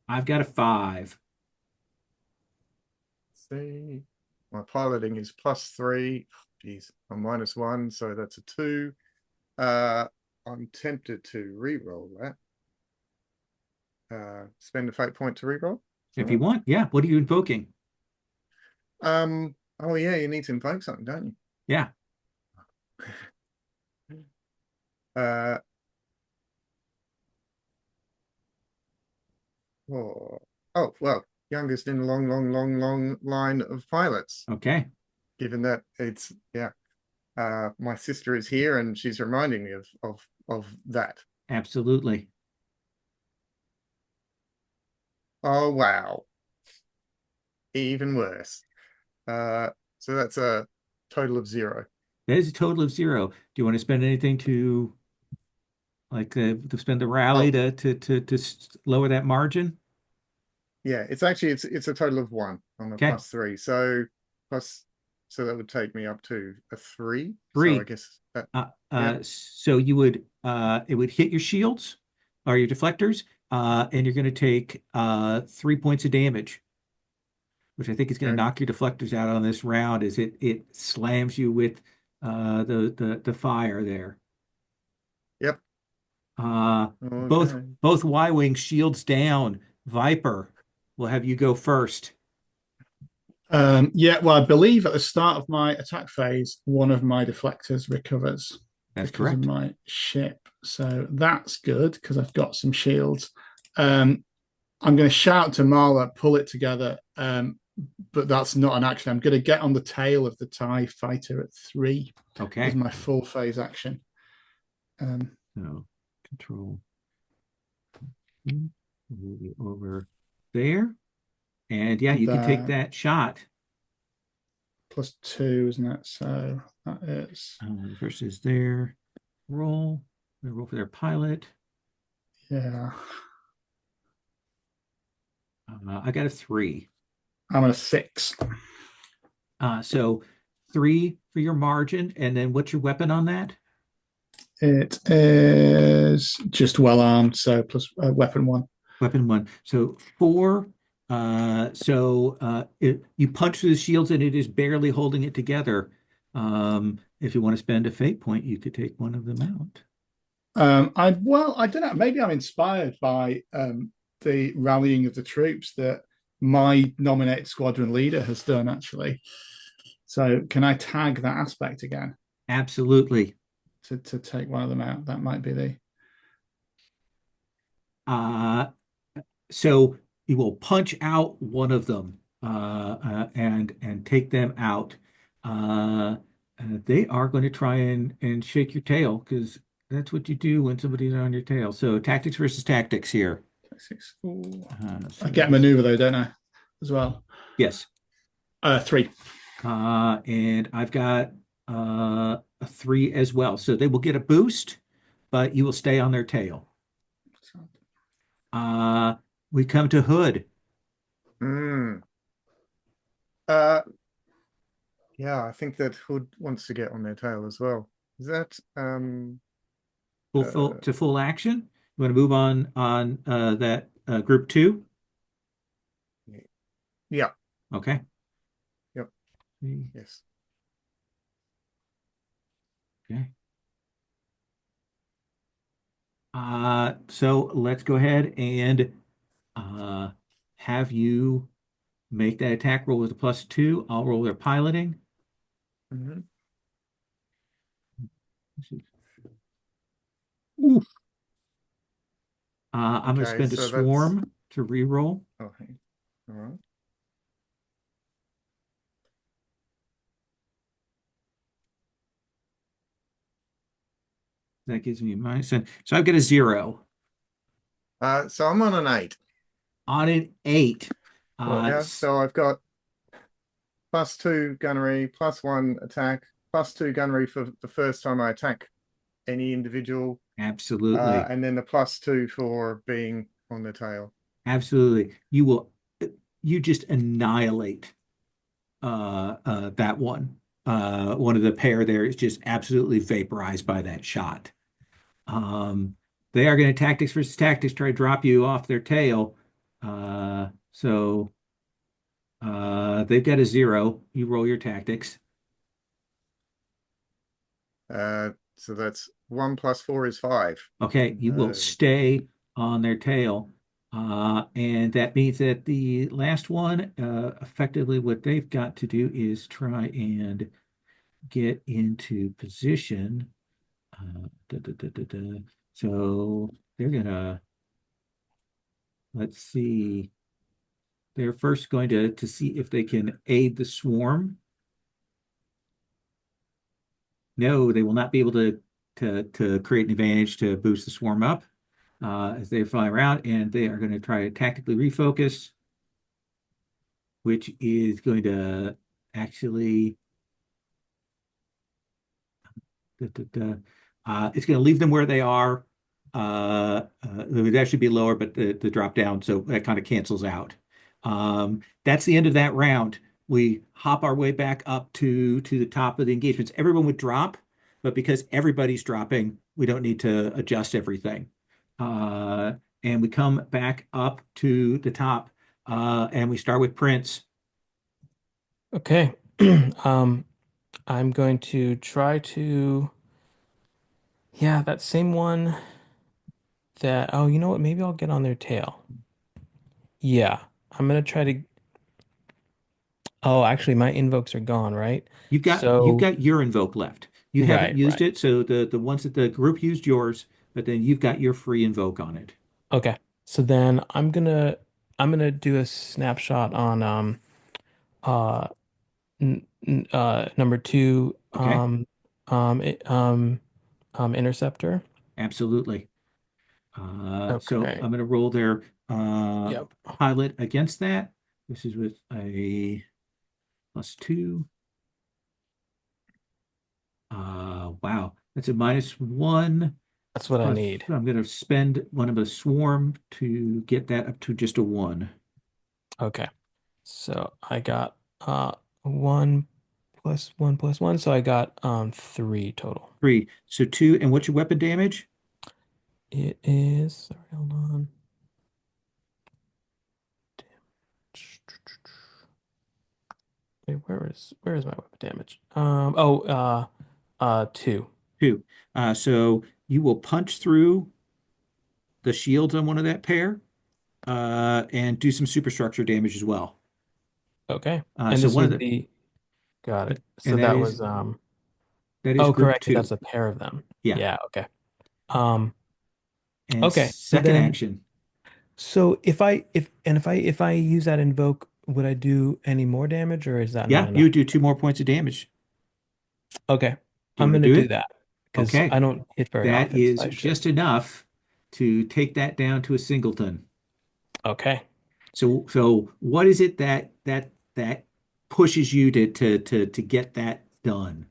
I've got a 5. See, my piloting is +3. Geez, I'm -1, so that's a 2. I'm tempted to re-roll that. Spend a fate point to re-roll. If you want, yeah. What are you invoking? Oh yeah, you need to invoke something, don't you? Yeah. Uh, oh well, youngest in a long line of pilots. Okay. Given that it's my sister is here and she's reminding me of that. Absolutely. Oh wow, even worse. So that's a total of 0. That is a total of 0. Do you want to spend anything to to spend the rally Oh to lower that margin? yeah, it's actually it's a total of 1 on a Okay. +3. So that would take me up to a 3. So I 3. guess that, yeah. So you would it would hit your shields or your deflectors, and you're going to take 3 points of damage, which I think is going to Okay. knock your deflectors out on this round as it slams you with the fire there. Yep. Both Okay. Y-wing shields down. Viper, we'll have you go first. Yeah, well, I believe at the start of my attack phase, one of my deflectors recovers That's because of correct. my ship. So that's good because I've got some shields. I'm going to shout to Marla, pull it together, but that's not an action. I'm going to get on the tail of the TIE fighter at 3 as Okay. my full phase action. So control move you over there. And yeah, you can take that shot. +2, isn't it? So that is, versus their roll. We roll for their pilot. yeah. I got a 3. I'm at a 6. So 3 for your margin, and then what's your weapon on that? It is just well armed, so plus weapon 1. Weapon 1. So 4. You punch through the shields, and it is barely holding it together. If you want to spend a fate point, you could take one of them out. I don't know. Maybe I'm inspired by the rallying of the troops that my nominated squadron leader has done, actually. So can I tag that aspect again Absolutely. to take one of them out? That might be the. So you will punch out one of them and take them out. They are going to try and shake your tail because that's what you do when somebody's on your tail. So tactics versus tactics here. I get maneuver though, don't I? As well. Yes. 3. And I've got a 3 as well. So they will get a boost, but you will stay on their tail. We come to Hood. Mm. Yeah, I think that Hood wants to get on their tail as well. Is that Full action. You want to move on that group 2? Yeah. Okay. Yep. Yes. Okay. So let's go ahead and have you make that attack roll with a +2. I'll roll their piloting. Mm-hmm. Oof. I'm going to spend a so swarm to re-roll. Okay. All right. That gives me a -10. So I've got a 0. So I'm on an 8. On an 8. Yeah, so I've got +2 gunnery, +1 attack, +2 gunnery for the first time I attack any individual. Absolutely. And then the +2 for being on the tail. Absolutely. You just annihilate that one. One of the pair there is just absolutely vaporized by that shot. They are going to tactics versus tactics try to drop you off their tail. They've got a 0. You roll your tactics. So that's 1 + 4 is 5. Okay, you will stay on their tail. And that means that the last one, effectively what they've got to do is try and get into position. So they're gonna, let's see. They're first going to see if they can aid the swarm. No, they will not be able to create an advantage to boost the swarm up as they fly around, and they are going to try to tactically refocus, which is going to actually it's going to leave them where they are. It would actually be lower, but the drop down, so that kind of cancels out. That's the end of that round. We hop our way back up to the top of the engagements. Everyone would drop, but because everybody's dropping, we don't need to adjust everything. And we come back up to the top, and we start with Prince. Okay. I'm going to try to, yeah, that same one that, oh, you know what? Maybe I'll get on their tail. Yeah, I'm gonna try to, oh, actually, my invokes are gone, right? You've So, got your invoke left. You haven't right, used right. it, so the ones that the group used yours, but then you've got your free invoke on it. Okay. So then I'm gonna do a snapshot on uh n n number two Okay, interceptor. absolutely. So Okay. I'm going to roll their Yep. pilot against that. This is with a +2. That's a -1. That's what I need. I'm going to spend one of a swarm to get that up to just a 1. Okay. So I got 1 + 1 + 1. So I got 3 total. 3. So 2. And what's your weapon damage? It is, sorry, hold on. Wait, where is my weapon damage? 2. 2. So you will punch through the shields on one of that pair and do some superstructure damage as well. Okay. Uh, And so this one of would the be got it. So and that was that is oh, group correct, because 2. that's a pair of them. Yeah. Yeah, okay. Um, And okay. So second then action. so if I use that invoke, would I do any more damage or is that not Yeah, you enough? would do 2 more points of damage. Okay. Do you I'm want to gonna do do it? that because Okay. I don't hit very That often, so is I should. just enough to take that down to a singleton. Okay. So what is it that pushes you to get that done?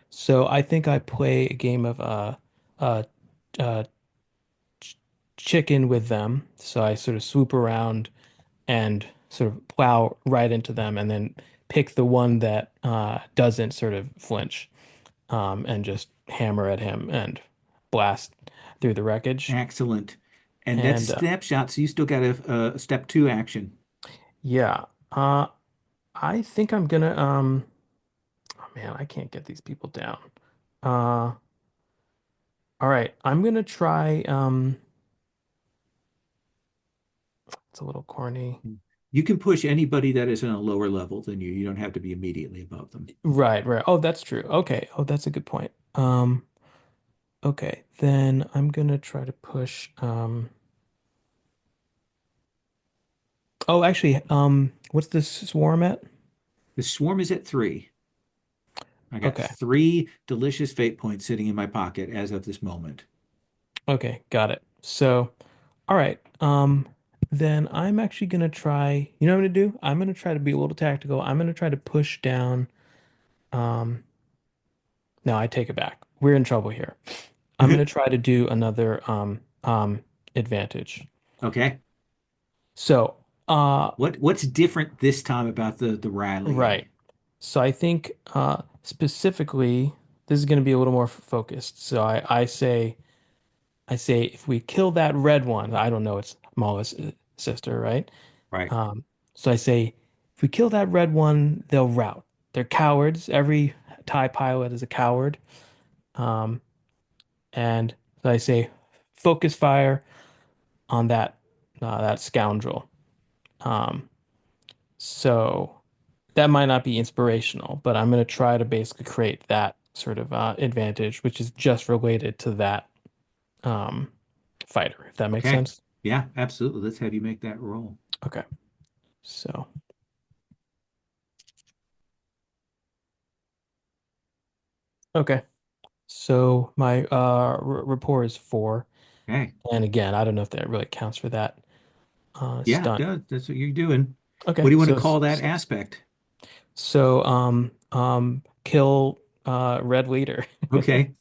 So I think I play a game of uh uh ch chicken with them. So I sort of swoop around and sort of plow right into them and then pick the one that doesn't sort of flinch, and just hammer at him and blast through the wreckage. Excellent. And that's a And snapshot, so you still got a step 2 action. yeah, I think I'm gonna oh man, I can't get these people down. Uh, all right, I'm gonna try it's a little corny. You can push anybody that is on a lower level than you. You don't have to be immediately above them. Right, right. Oh, that's true. Okay. Oh, that's a good point. Okay, then I'm gonna try to push oh, actually, what's this swarm at? The swarm is at 3. I got Okay. 3 delicious fate points sitting in my pocket as of this moment. Okay, got it. So, all right. Then I'm actually gonna try, you know what I'm gonna do? I'm gonna try to be a little tactical. I'm gonna try to push down. Um, no, I take it back. We're in trouble here. I'm gonna try to do another advantage. Okay. So, What's different this time about the rallying? right. So I think specifically this is gonna be a little more focused. So I say if we kill that red one, I don't know, it's Mala's sister, right? Right. Um, so I say, if we kill that red one, they'll rout. They're cowards. Every TIE pilot is a coward. Um, and so I say, focus fire on that scoundrel. Um, so that might not be inspirational, but I'm going to try to basically create that sort of advantage, which is just related to that um, fighter, if that makes Okay. sense. Yeah, absolutely. Let's have you make that roll. Okay. So, okay. So my rapport is 4. Okay. And again, I don't know if that really counts for that Yeah, it stunt. does. That's what you're doing. What Okay, do you want to so call that 6. aspect? So kill red leader. Okay.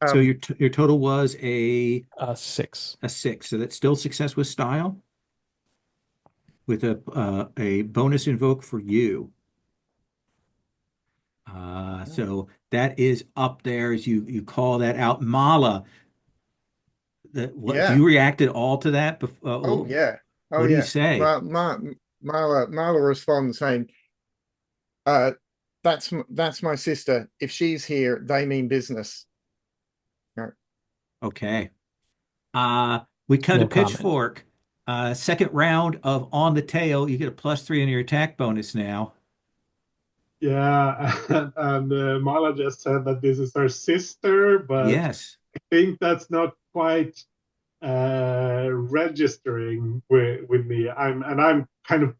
So Um, your total was 6. a 6. So that's still success with style with a bonus invoke for you. So that is up there as you call that out. Mala, what do yeah. you react at all to that? Oh yeah. Oh What do you yeah. say? Marla responds saying, uh, that's my sister. If she's here, they mean business. Right. Okay. We cut a No comment. pitchfork. Second round of on the tail. You get a +3 on your attack bonus now. Yeah, and Mala just said that this is her sister, but Yes. I think that's not quite registering with me. I'm kind of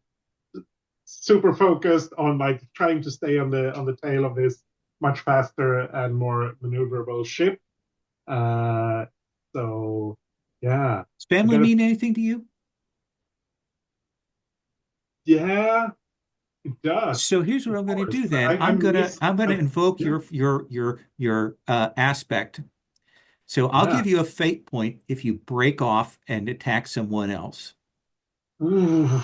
super focused on like trying to stay on the tail of this much faster and more maneuverable ship. Uh, so yeah, Does I family gotta mean anything to you? yeah. It does, So here's what of I'm going to course. do But then. I missed I'm gonna that. invoke Yeah, your aspect. So I'll yeah. give you a fate point if you break off and attack someone else. Ooh,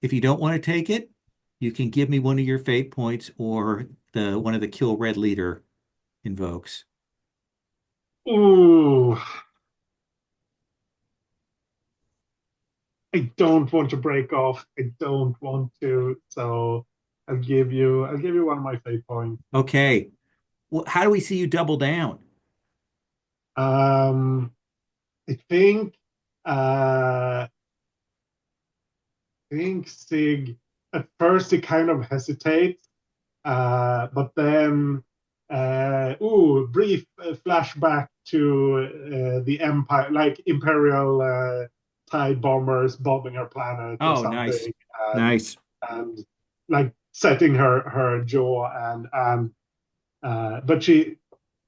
If you don't want to take it, you can give me one of your fate points or the one of the kill red leader invokes. ooh. I don't want to break off. I don't want to. So I'll give you one of my fate points. Okay. Well, how do we see you double down? Um, I think Sig at first he kind of hesitates, but then brief flashback to the Empire, like Imperial TIE bombers bombing her planet or Oh, nice. something, and Nice. and like setting her jaw but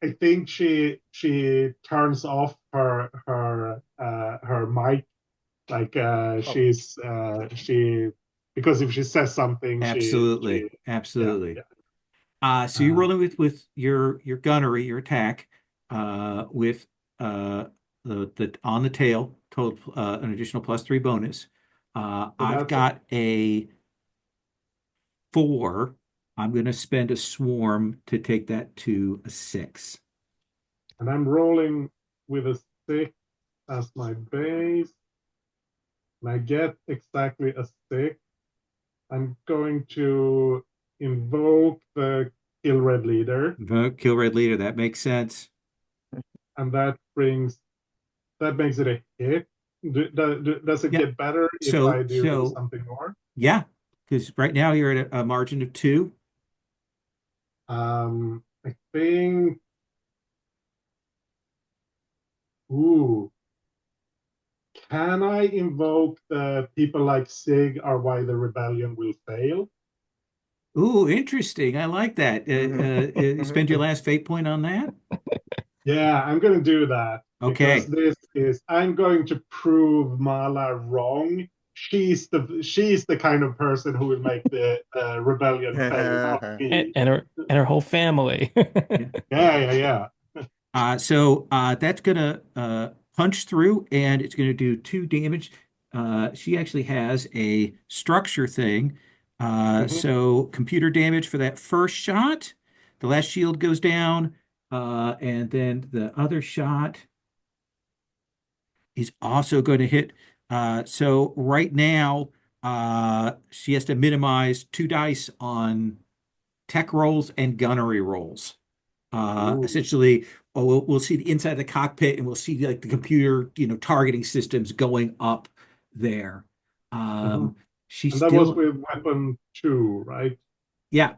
I think she turns off her mic, like Oh, she because if she says something she Absolutely. yeah, Absolutely. yeah. So you're uh rolling with your gunnery, your attack, with the on the tail, total an additional +3 bonus. so I've that's got a 4. I'm going to spend a swarm to take that to a 6. and I'm rolling with a 6 as my base, and I get exactly a 6. I'm going to invoke the kill red leader, Kill red leader. That makes sense. and that makes it a hit. Does it Yeah. get better if I do So something more? yeah, because right now you're at a margin of 2. I think. Ooh, can I invoke the people like Sig are why the rebellion will fail? Ooh, interesting. I like that. mhm. You spend your last fate point on that? Yeah, I'm going to do that because Okay. I'm going to prove Mala wrong. She's the kind of person who will make the rebellion fail, not And, me. and her whole family. Yeah. Yeah, yeah, That's gonna punch through and it's gonna do 2 damage. She actually has a structure thing. yeah. So computer damage for that first shot. The last shield goes down, and then the other shot is also going to hit. So right now, she has to minimize 2 dice on tech rolls and gunnery rolls. Ooh. Essentially, we'll see the inside of the cockpit and we'll see like the computer, targeting systems going up there. Mhm. Um, she And that was still, with weapon 2, right? yeah.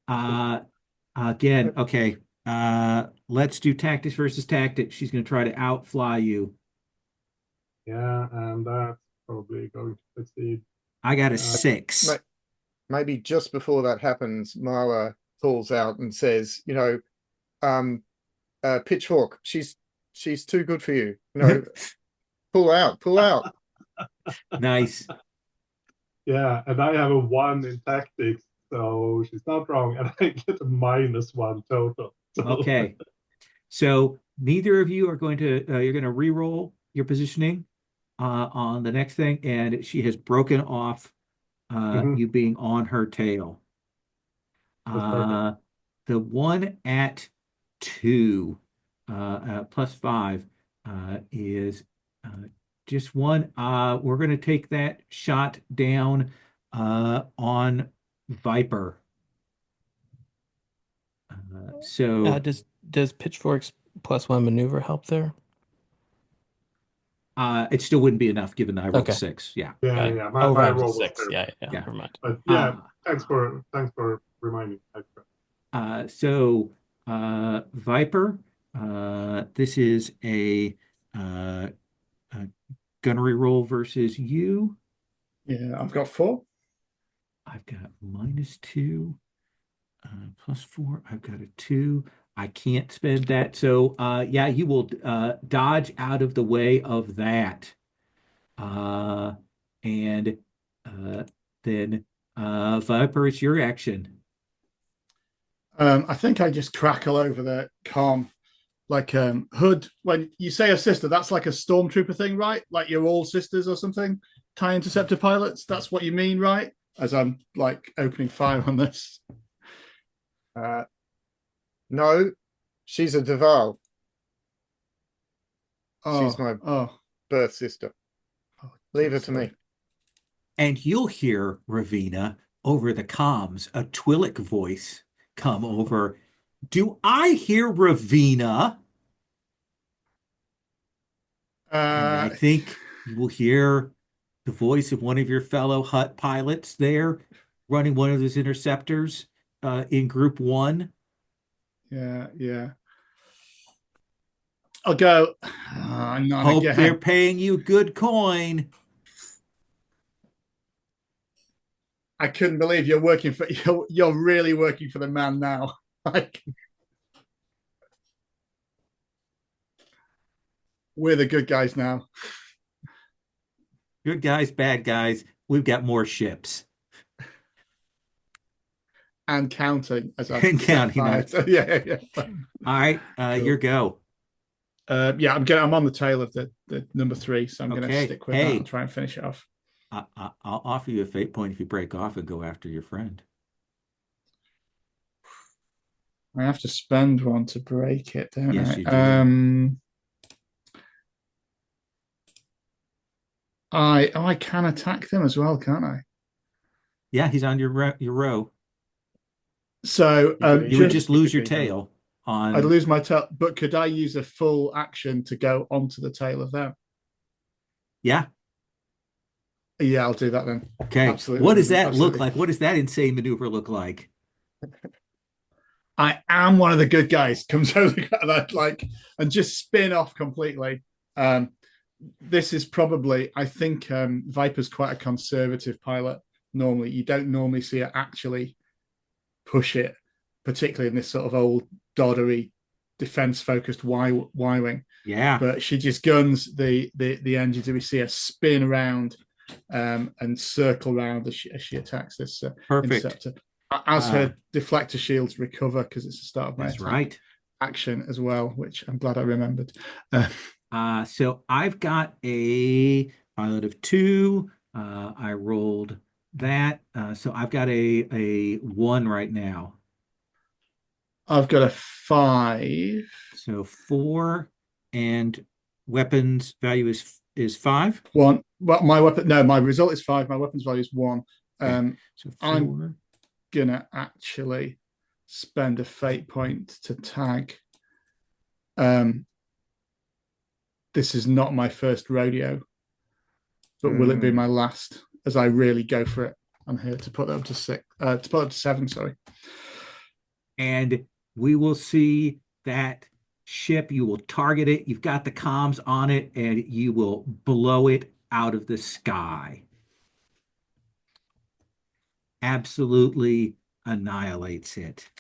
Uh, Again, okay. Let's do tactics versus tactics. She's going to try to outfly you. Yeah, and that's probably going to succeed. I got a Uh, 6. Maybe just before that happens, Mara calls out and says, um, Pitchfork, she's too good for you. Pull out, pull out. Nice. yeah, and I have a 1 in tactics, so she's not wrong, and I get a -1 total. So Okay. So neither of you are going to, you're going to re-roll your positioning on the next thing, and she has broken off mhm, you being on her tail. that's perfect. Uh, the one at 2, +5, is just one. We're going to take that shot down on Viper. So does Pitchfork's +1 maneuver help there? it still wouldn't be enough given that I rolled a Okay, 6. Yeah. Yeah, got it. yeah. Oh, My right, it was a roll was 6. terrible, Yeah, yeah, Yeah. never mind. but yeah, Uh, thanks for reminding. so Viper, this is uh, a gunnery roll versus you. Yeah, I've got 4. I've got -2, +4. I've got a 2. I can't spend that. So yeah, you will dodge out of the way of that. And uh, Then Viper, it's your action. I think I just crackle over the calm. Like Hood, when you say a sister, that's like a stormtrooper thing, right? Like you're all sisters or something. TIE interceptor pilots. That's what you mean, right? As I'm like opening fire on this. No, she's a Duval. She's my Oh, birth sister. oh, Leave her to me. And you'll hear Ravina over the comms, a Twi'lek voice come over. Do I hear Ravina? And I think you will hear the voice of one of your fellow Hut pilots there running one of those interceptors in Group 1. yeah. I'll go. Not Hope again. they're paying you good coin. I couldn't believe you're working for you're really working for the man now. Like we're the good guys now. Good guys, bad guys. We've got more ships. And counting as I And counting. yeah. All right, Cool. your go. Yeah, I'm on the tail of the number 3, so I'm going to stick with that and try and finish it off. I'll offer you a fate point if you break off and go after your friend. I have to spend one to break it, don't Yes, I? you do. I can attack them as well, can't I? Yeah, he's on your row. So You would just lose your tail on. I'd lose my tail, but could I use a full action to go onto the tail of them? Yeah. Yeah, I'll do that then. Okay. Absolutely. What does that look like? What does that insane maneuver look like? I am one of the good guys. Comes over like and just spin off completely. This is probably, I think, Viper's quite a conservative pilot. Normally, you don't normally see her actually push it, particularly in this sort of old doddery defense-focused Y-wing. Yeah. But she just guns the engines, and we see her spin around and circle around as she attacks this interceptor. As her deflector shields recover, because it's the start of my attack action as well, which I'm glad I remembered. So I've got a pilot of 2. I rolled that. So I've got a 1 right now. I've got a 5. So 4, and weapons value is 5. 1. Well, my result is 5. My weapons value is 1. Okay. So 4. I'm gonna actually spend a fate point to tag. This is not my first rodeo, but will it be my last? As I really go for it, I'm here to put that up to 6. To put up to 7. Sorry. And we will see that ship. You will target it. You've got the comms on it, and you will blow it out of the sky. Absolutely annihilates it.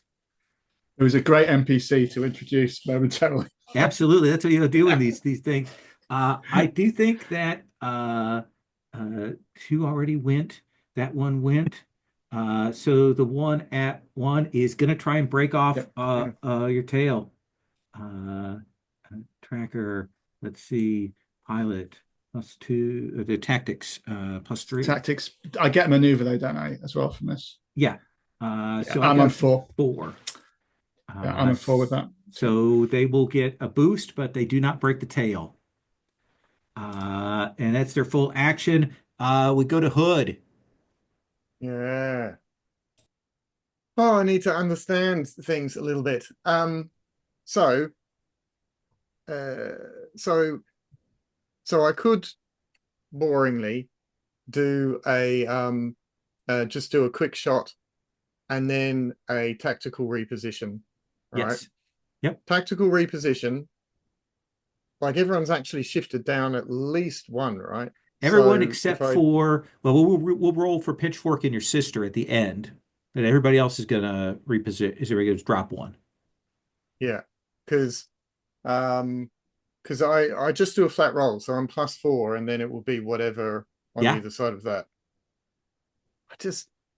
It was a great NPC to introduce momentarily. Absolutely, that's what you'll do in these things. I do think that 2 already went. That one went. So the one at 1 is going to try and break off your tail. Tracker. Let's see. Pilot +2. The tactics +3. Tactics. I get maneuver though, don't I, as well from this? Yeah. So I'm on 4. 4. I'm on 4 with that. So they will get a boost, but they do not break the tail. And that's their full action. We go to Hood. Yeah. Oh, I need to understand things a little bit. So I could boringly do just do a quick shot and then a tactical reposition. Yes. Right? Yep. Tactical reposition. Like everyone's actually shifted down at least 1, right? Everyone except for, well, we'll roll for Pitchfork and your sister at the end, and everybody else is gonna reposition. Is everybody gonna drop 1? Yeah, because I just do a flat roll, so I'm +4, and then it will be whatever on either side of that.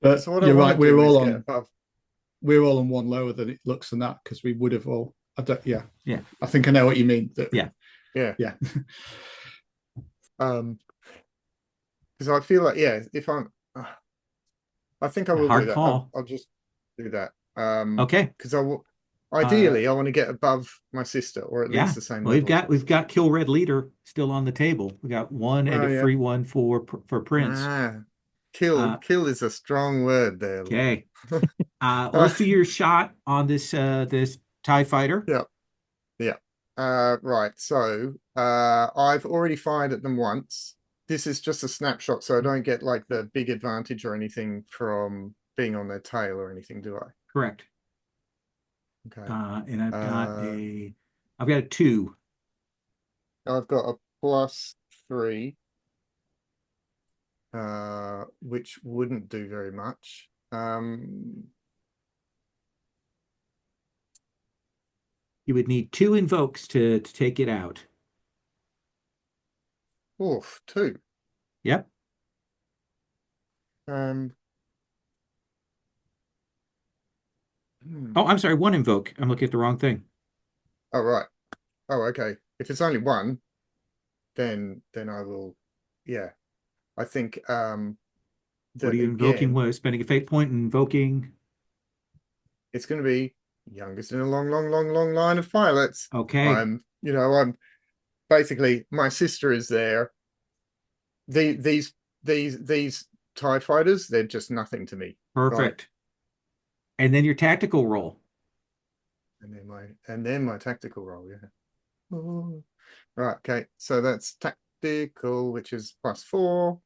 But so what I you're want right. to do is get above. We're all on one lower than it looks than that because we would have all. Yeah. Yeah. I think I know what you mean. Yeah. Yeah. Yeah. Because I feel like, yeah, if I'm, I think I will do Hard that. call. I'll just do that. Okay. Because I will. Ideally, I want to get above my sister, or at Yeah. least the same Well, level. we've got Kill Red Leader still on the table. We got one and Oh, a yeah. free one for Prince. Kill is a strong word there. Okay. Let's do your shot on this TIE fighter. Yeah. Yeah. Right. So I've already fired at them once. This is just a snapshot, so I don't get like the big advantage or anything from being on their tail or anything, do I? Correct. Okay. And I've got a 2. I've got a +3, which wouldn't do very much. You would need 2 invokes to take it out. Oof, 2. Yep. Hmm. Oh, I'm sorry, 1 invoke. I'm looking at the wrong thing. Oh, right. Oh, okay. If it's only 1, then I will. Yeah, I think What that are you invoking? again, What, spending a fate point and invoking? it's going to be youngest in a long, long, long, long line of pilots. Okay. I'm basically my sister is there. These TIE fighters, they're just nothing to me. Perfect. Right? And then your tactical roll. And then my tactical roll, yeah. Oh. Right, okay. So that's tactical, which is +4.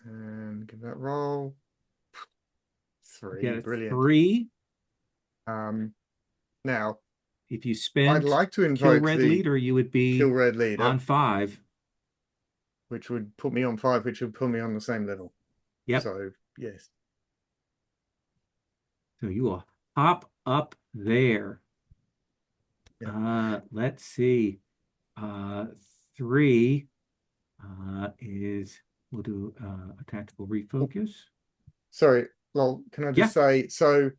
And give that roll. 3, brilliant. 3. Now If you I'd spent like to Kill invoke Red the Leader, you would be Kill Red Leader on 5. which would put me on 5, which would put me on the same level. Yep. So yes. So you will hop up there. Yep. Let's see. 3 is we'll do a tactical refocus. Sorry, Lol, can I just say so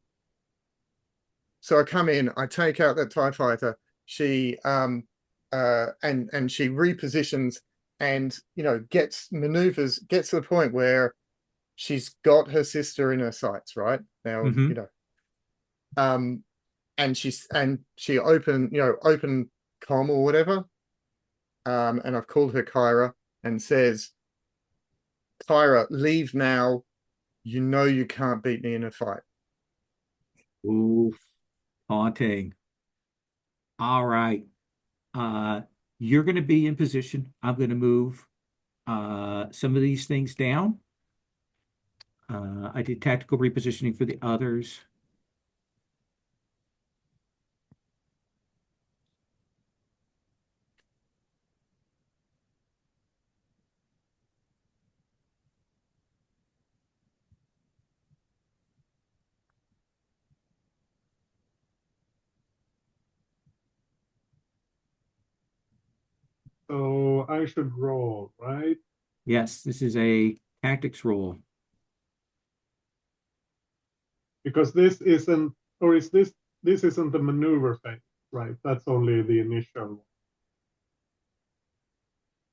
I come in, I take out that TIE fighter, she and she repositions and gets maneuvers, gets to the point where she's got her sister in her sights, right? Now, and she open com or whatever. And I've called her Kyra and says, Kyra, leave now. You know you can't beat me in a fight. Oof. Haunting. All right. You're going to be in position. I'm going to move some of these things down. I did tactical repositioning for the others. So I should roll, right? Yes, this is a tactics roll. Because this isn't, or is this isn't the maneuver phase, right? That's only the initial one.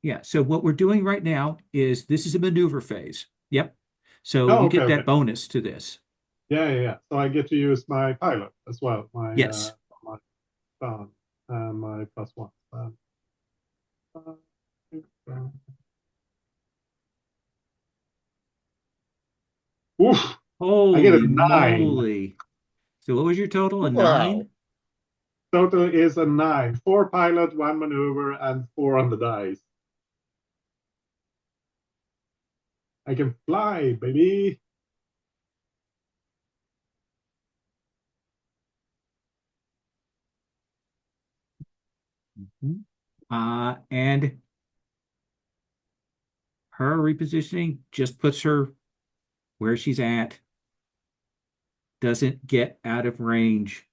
Yeah, so what we're doing right now is this is a maneuver phase. Yep. So Oh, you okay, get that okay. bonus to this. Yeah. So I get to use my pilot as well. Yes. My my +1. Oof! I get a Holy 9. moly. So what was your total? A Wow. 9? Total is a 9. 4 pilot, 1 maneuver, and 4 on the dice. I can fly, baby. And her repositioning just puts her where she's at. Doesn't get out of range.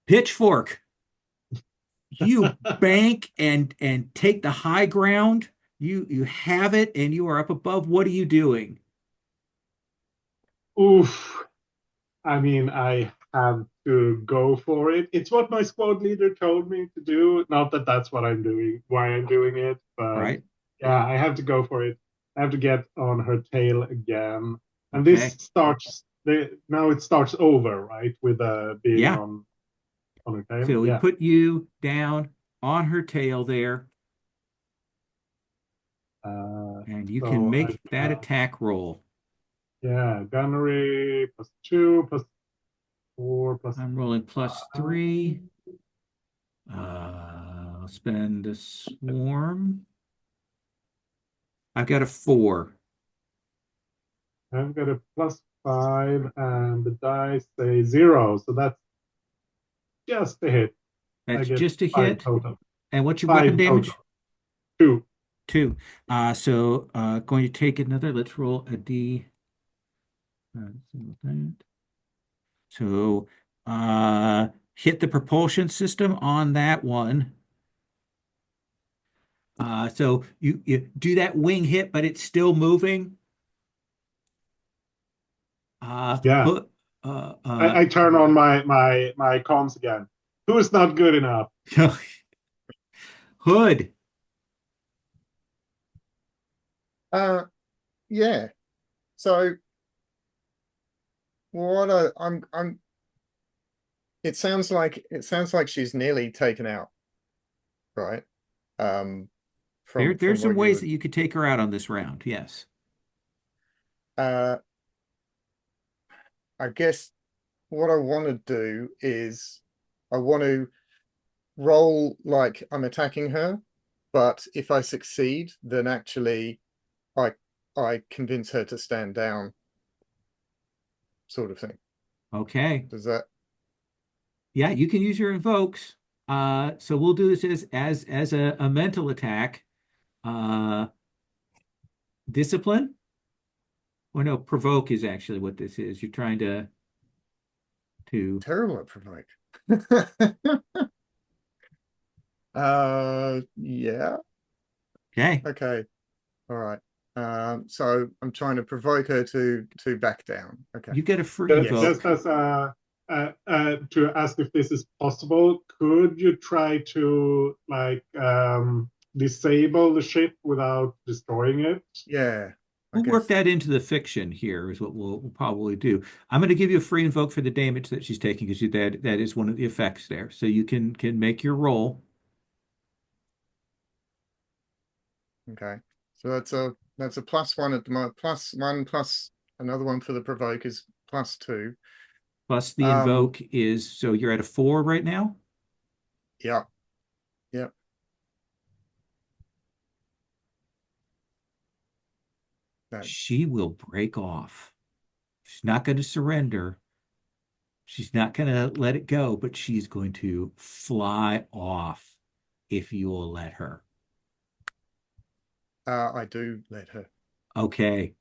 Pitchfork. You bank and take the high ground You have it, and you are up above. What are you doing? Oof. I mean, I have to go for it. It's what my squad leader told me to do. Not that that's what I'm doing, why I'm doing it, but Right? yeah, I have to go for it. I have to get on her tail again. And this Okay. starts now it starts over, right? With being Yeah. on her tail. So we Yeah. put you down on her tail there, Uh, and you can so I've make that got, attack roll. yeah, gunnery +2, +4, I'm rolling +3. +5. I'll spend a swarm. I've got a 4. I've got a +5, and the dice say 0, so that's just a hit. I That's get just a five hit. total. And what's your weapon Five total. damage? 2. 2. Going to take another. Let's roll a D. So hit the propulsion system on that one. So you do that wing hit, but it's still moving. Yeah. Put I turn on my comms again. Who's not good enough? Hood. Yeah. So what I'm it sounds like she's nearly taken out, right? Um from There's some what you ways would that you could take her out on this round. Yes. uh I guess what I want to do is I want to roll like I'm attacking her, but if I succeed, then actually I I convince her to stand down, sort of thing. Okay. Does that Yeah, you can use your invokes. So we'll do this as a mental attack. Uh, discipline. Or no, provoke is actually what this is. You're trying to terrible at provoke? Yeah. okay. Okay. All right. So I'm trying to provoke her to back down. Okay. You get a free Yes. Just invoke. as to ask if this is possible, could you try to disable the ship without destroying it? Yeah. I We'll work guess. that into the fiction here, is what we'll probably do. I'm going to give you a free invoke for the damage that she's taking because that is one of the effects there. So you can make your roll. Okay. So that's a +1 at the moment. +1 plus another one for the provoke is +2. Plus the Um. invoke is so you're at a 4 right now. Yeah. Yeah. That. She will break off. She's not going to surrender. She's not going to let it go, but she's going to fly off if you will let her. I do let her. Okay.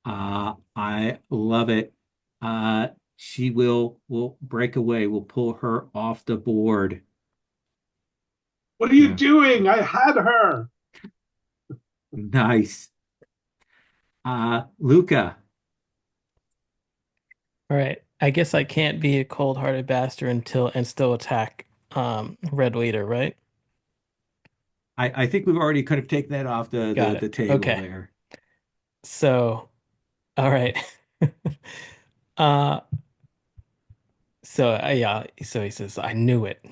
I love it. She will break away. We'll pull her off the board. What are you Yeah. doing? I had her. Nice. Luca, All right. I guess I can't be a cold-hearted bastard until and still attack Red Leader, right? I think we've already kind of taken that off Got the it. table Okay. there. So, all right. Uh yeah, so he says, I knew it.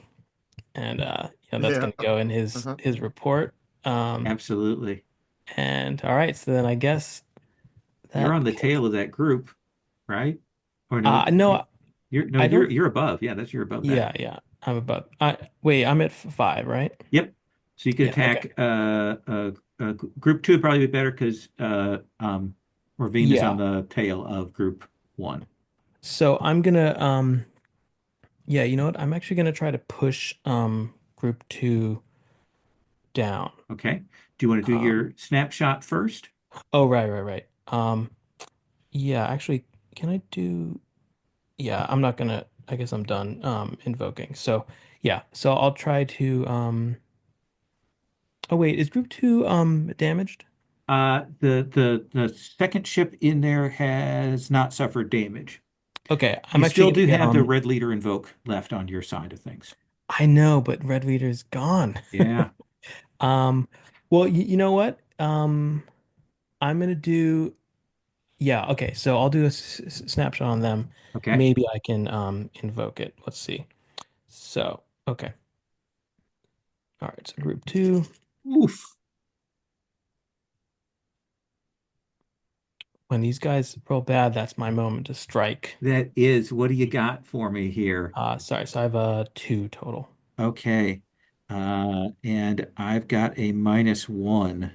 And that's Yeah. gonna go in Uh-huh. his report. Absolutely. And all right, so then I guess You're that on the tail of that group, right? Or no, no, you're no, I don't. you're above. Yeah, that's you're above that. Yeah, yeah. I'm above. I wait. I'm at 5, right? Yep. So you could Yeah. Okay. attack group 2 would probably be better because Ravine is on Yeah. the tail of group 1. So I'm gonna yeah. You know what? I'm actually gonna try to push group 2 down. Okay. Do you want to do Um. your snapshot first? Oh, right, right, right. Yeah. Actually, can I do? Yeah. I'm not gonna. I guess I'm done invoking. So yeah. So I'll try to Oh wait, is group two damaged? The second ship in there has not suffered damage. Okay, You I'm still actually do have the red leader invoke left on your side of things. I know, but Red Leader's gone. Yeah. Um, well, you know what? I'm gonna do yeah, okay. So I'll do a snapshot on them. Okay. Maybe I can invoke it. Let's see. So, okay. All right, so group two. Oof. When these guys roll bad, that's my moment to strike. That is, what do you got for me here? Sorry, so I have a two total. Okay. And I've got a -1.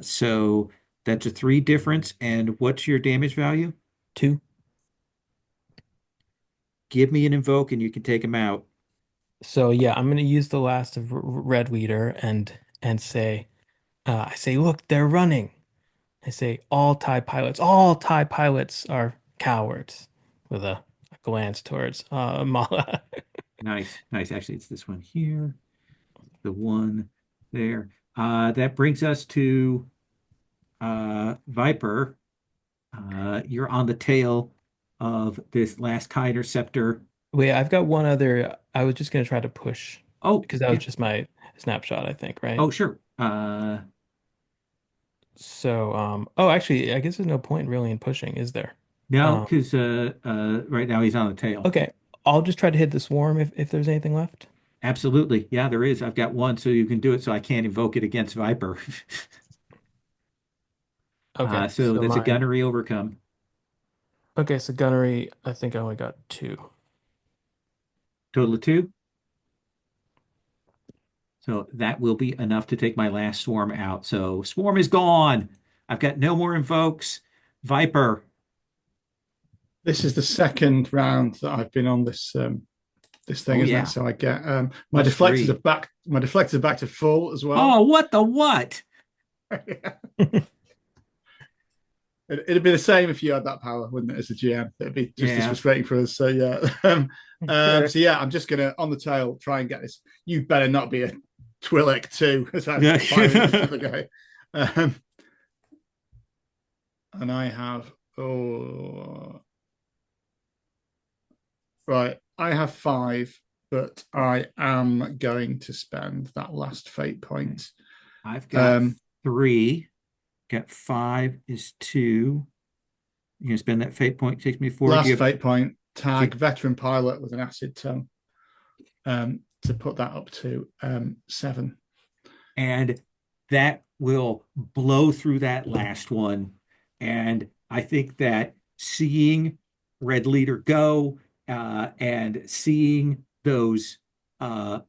So that's a 3 difference. And what's your damage value? Two. Give me an invoke and you can take them out. So yeah, I'm gonna use the last of Red Leader and say, I say, look, they're running. I say, all TIE pilots are cowards, with a glance towards Mala. Nice, nice. Actually, it's this one here, the one there. That brings us to Viper. You're on the tail of this last TIE interceptor. Wait, I've got one other. I was just gonna try to push Oh, because that was yeah. just my snapshot, I think, right? Oh, sure. So, oh, actually, I guess there's no point really in pushing, is there? No, Um, because right now he's on the tail. okay, I'll just try to hit the swarm if there's anything left. Absolutely. Yeah, there is. I've got one, so you can do it. So I can't invoke it against Viper. Okay, So so that's a my gunnery overcome. okay, so gunnery, I think I only got two. Total of 2. So that will be enough to take my last swarm out. So swarm is gone. I've got no more invokes. Viper. This is the second round that I've been on this thing, Oh isn't it? yeah. So I get my deflectors are +3. back. My deflectors are back to full as well. Oh, what the what? It'd be the same if you had that power, wouldn't it? As a GM, it'd be just as Yeah. frustrating for us. So yeah. So yeah, I'm just gonna on the tail try and get this. You better not be a Twi'lek too, as I'm Yeah. firing at this other guy. Um, and I have right. I have 5, but I am going to spend that last fate point. I've got 3. Got 5 is 2. You can spend that fate point. Takes me 4. Do you Last have fate point, tag veteran pilot with an acid tongue to put that up to 7. and that will blow through that last one. And I think that seeing Red Leader go and seeing those, all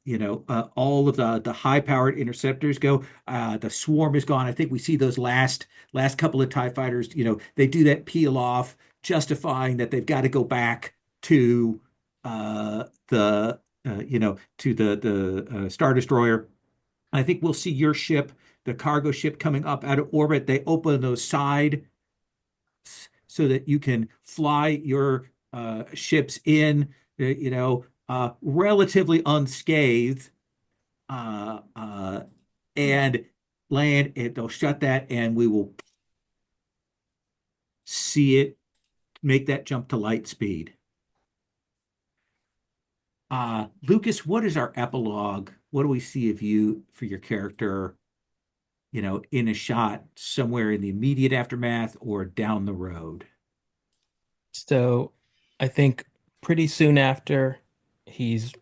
of the high-powered interceptors go, the swarm is gone. I think we see those last couple of TIE fighters. They do that peel off, justifying that they've got to go back to the to the Star Destroyer. I think we'll see your ship, the cargo ship, coming up out of orbit. They open those side so that you can fly your ships in, relatively unscathed, uh, uh, and land. They'll shut that, and we will see it make that jump to light speed. Lucas, what is our epilogue? What do we see of you for your character in a shot somewhere in the immediate aftermath or down the road? So I think pretty soon after he's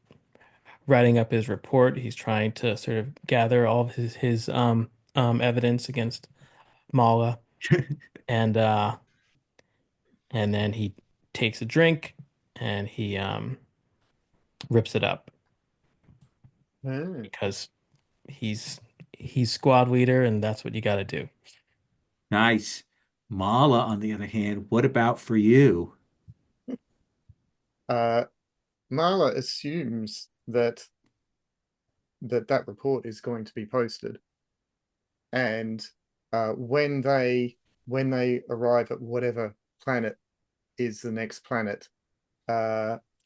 writing up his report, he's trying to sort of gather all of his evidence against Mala, and and then he takes a drink and he rips it up Oh. because he's he's squad leader and that's what you got to do. Nice. Mala, on the other hand, what about for you? Uh, Marla assumes that report is going to be posted, and when they arrive at whatever planet is the next planet,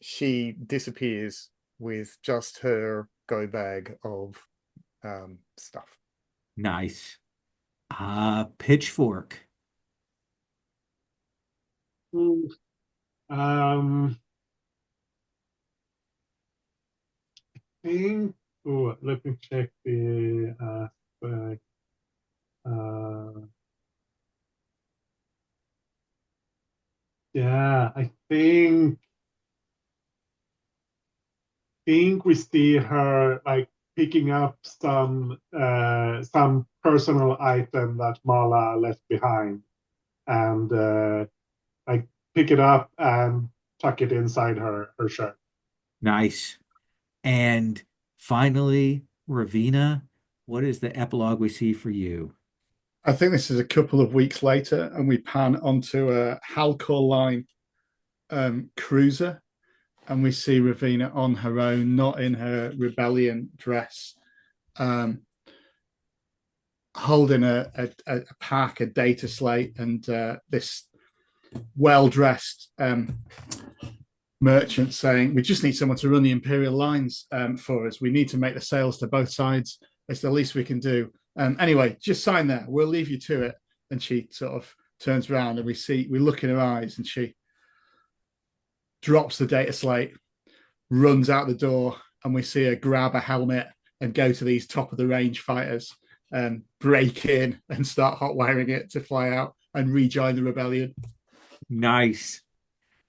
she disappears with just her go bag of stuff. Nice. Pitchfork. Mm, Um, think. Oh, let me check the uh, uh, yeah, I think we see her like picking up some personal item that Mala left behind, and like pick it up and tuck it inside her shirt. Nice. And finally, Ravina, what is the epilogue we see for you? I think this is a couple of weeks later, and we pan onto a Halcor line cruiser, and we see Ravina on her own, not in her rebellion dress, um, holding a pack, a data slate, and this well dressed merchant saying, "We just need someone to run the Imperial lines for us. We need to make the sales to both sides. It's the least we can do. Anyway, just sign there. We'll leave you to it." And she sort of turns around, and we look in her eyes, and she drops the data slate, runs out the door, and we see her grab a helmet and go to these top of the range fighters and break in and start hot wiring it to fly out and rejoin the rebellion. Nice.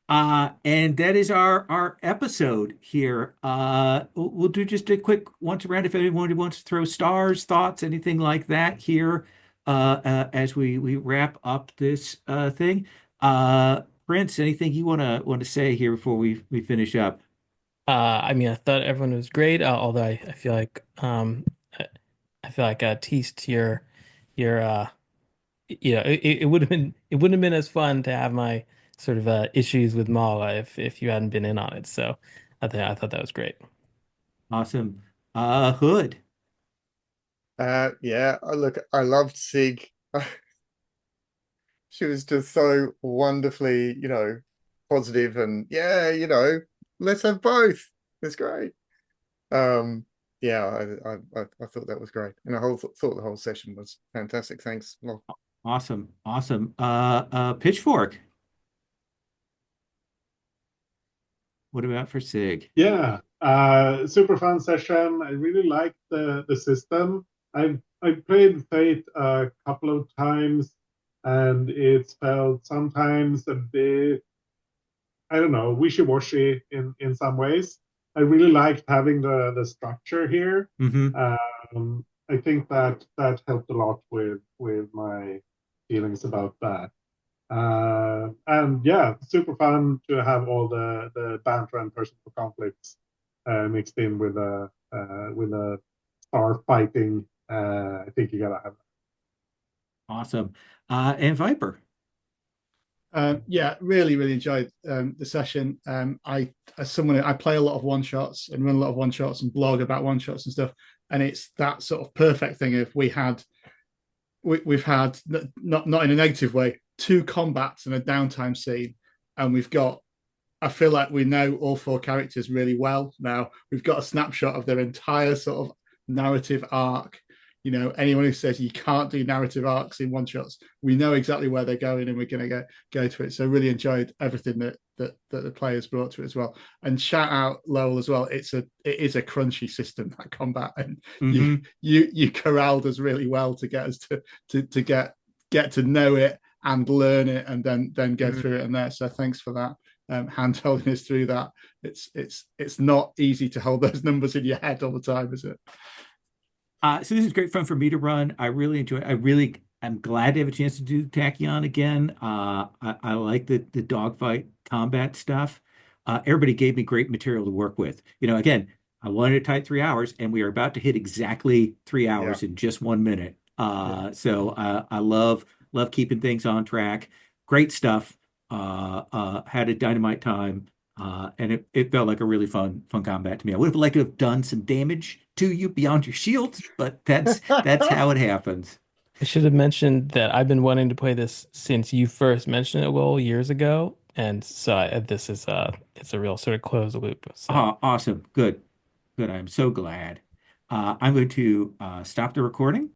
And that is our episode here. We'll do just a quick once around if anyone wants to throw stars, thoughts, anything like that here, as we wrap up this thing. Prince, anything you want to say here before we finish up? I mean, I thought everyone was great, although I feel like I I feel like teased your it would have been it wouldn't have been as fun to have my sort of issues with Mala if you hadn't been in on it. So I thought that was great. Awesome. Hood. Yeah, I loved Sig. She was just so wonderfully, positive and yeah, let's have both. It's great. Um, yeah, I thought that was great, and thought the whole session was fantastic. Thanks. Well, Awesome. Awesome. Pitchfork. What about for Sig? Yeah, super fun session. I really liked the system. I played Fate a couple of times, and it's felt sometimes a bit, I don't know, wishy-washy in some ways. I really liked having the structure here. Hmm. I think that helped a lot with my feelings about that. And yeah, super fun to have all the banter and personal conflicts mixed in with a star fighting. I think you gotta have Awesome. And Viper. Yeah, really, really enjoyed the session. As someone, I play a lot of one shots and run a lot of one shots and blog about one shots and stuff, and it's that sort of perfect thing of we've had not in a negative way, two combats and a downtime scene, and we've got. I feel like we know all four characters really well now. We've got a snapshot of their entire sort of narrative arc. Anyone who says you can't do narrative arcs in one shots, we know exactly where they're going, and we're going to go to it. So really enjoyed everything that the players brought to it as well. And shout out Lowell as well. It is a crunchy system, that combat, and you Hmm. you corralled us really well to get us to get to know it and learn it, and then go through it and there. So thanks for that. Hand holding us through that. It's not easy to hold those numbers in your head all the time, is it? So this is great fun for me to run. I really enjoy it. I'm glad to have a chance to do Tachyon again. I like the dogfight combat stuff. Everybody gave me great material to work with. Again, I wanted a tight 3 hours, and we are about to hit exactly three yeah, hours in just 1 minute. yeah. So I love keeping things on track. Great stuff. Had a dynamite time. And it felt like a really fun combat to me. I would have liked to have done some damage to you beyond your shields, but that's how it happens. I should have mentioned that I've been wanting to play this since you first mentioned it, Will, years ago, and so this is it's a real sort of closed loop. So Awesome. Good. Good. I'm so glad. I'm going to stop the recording.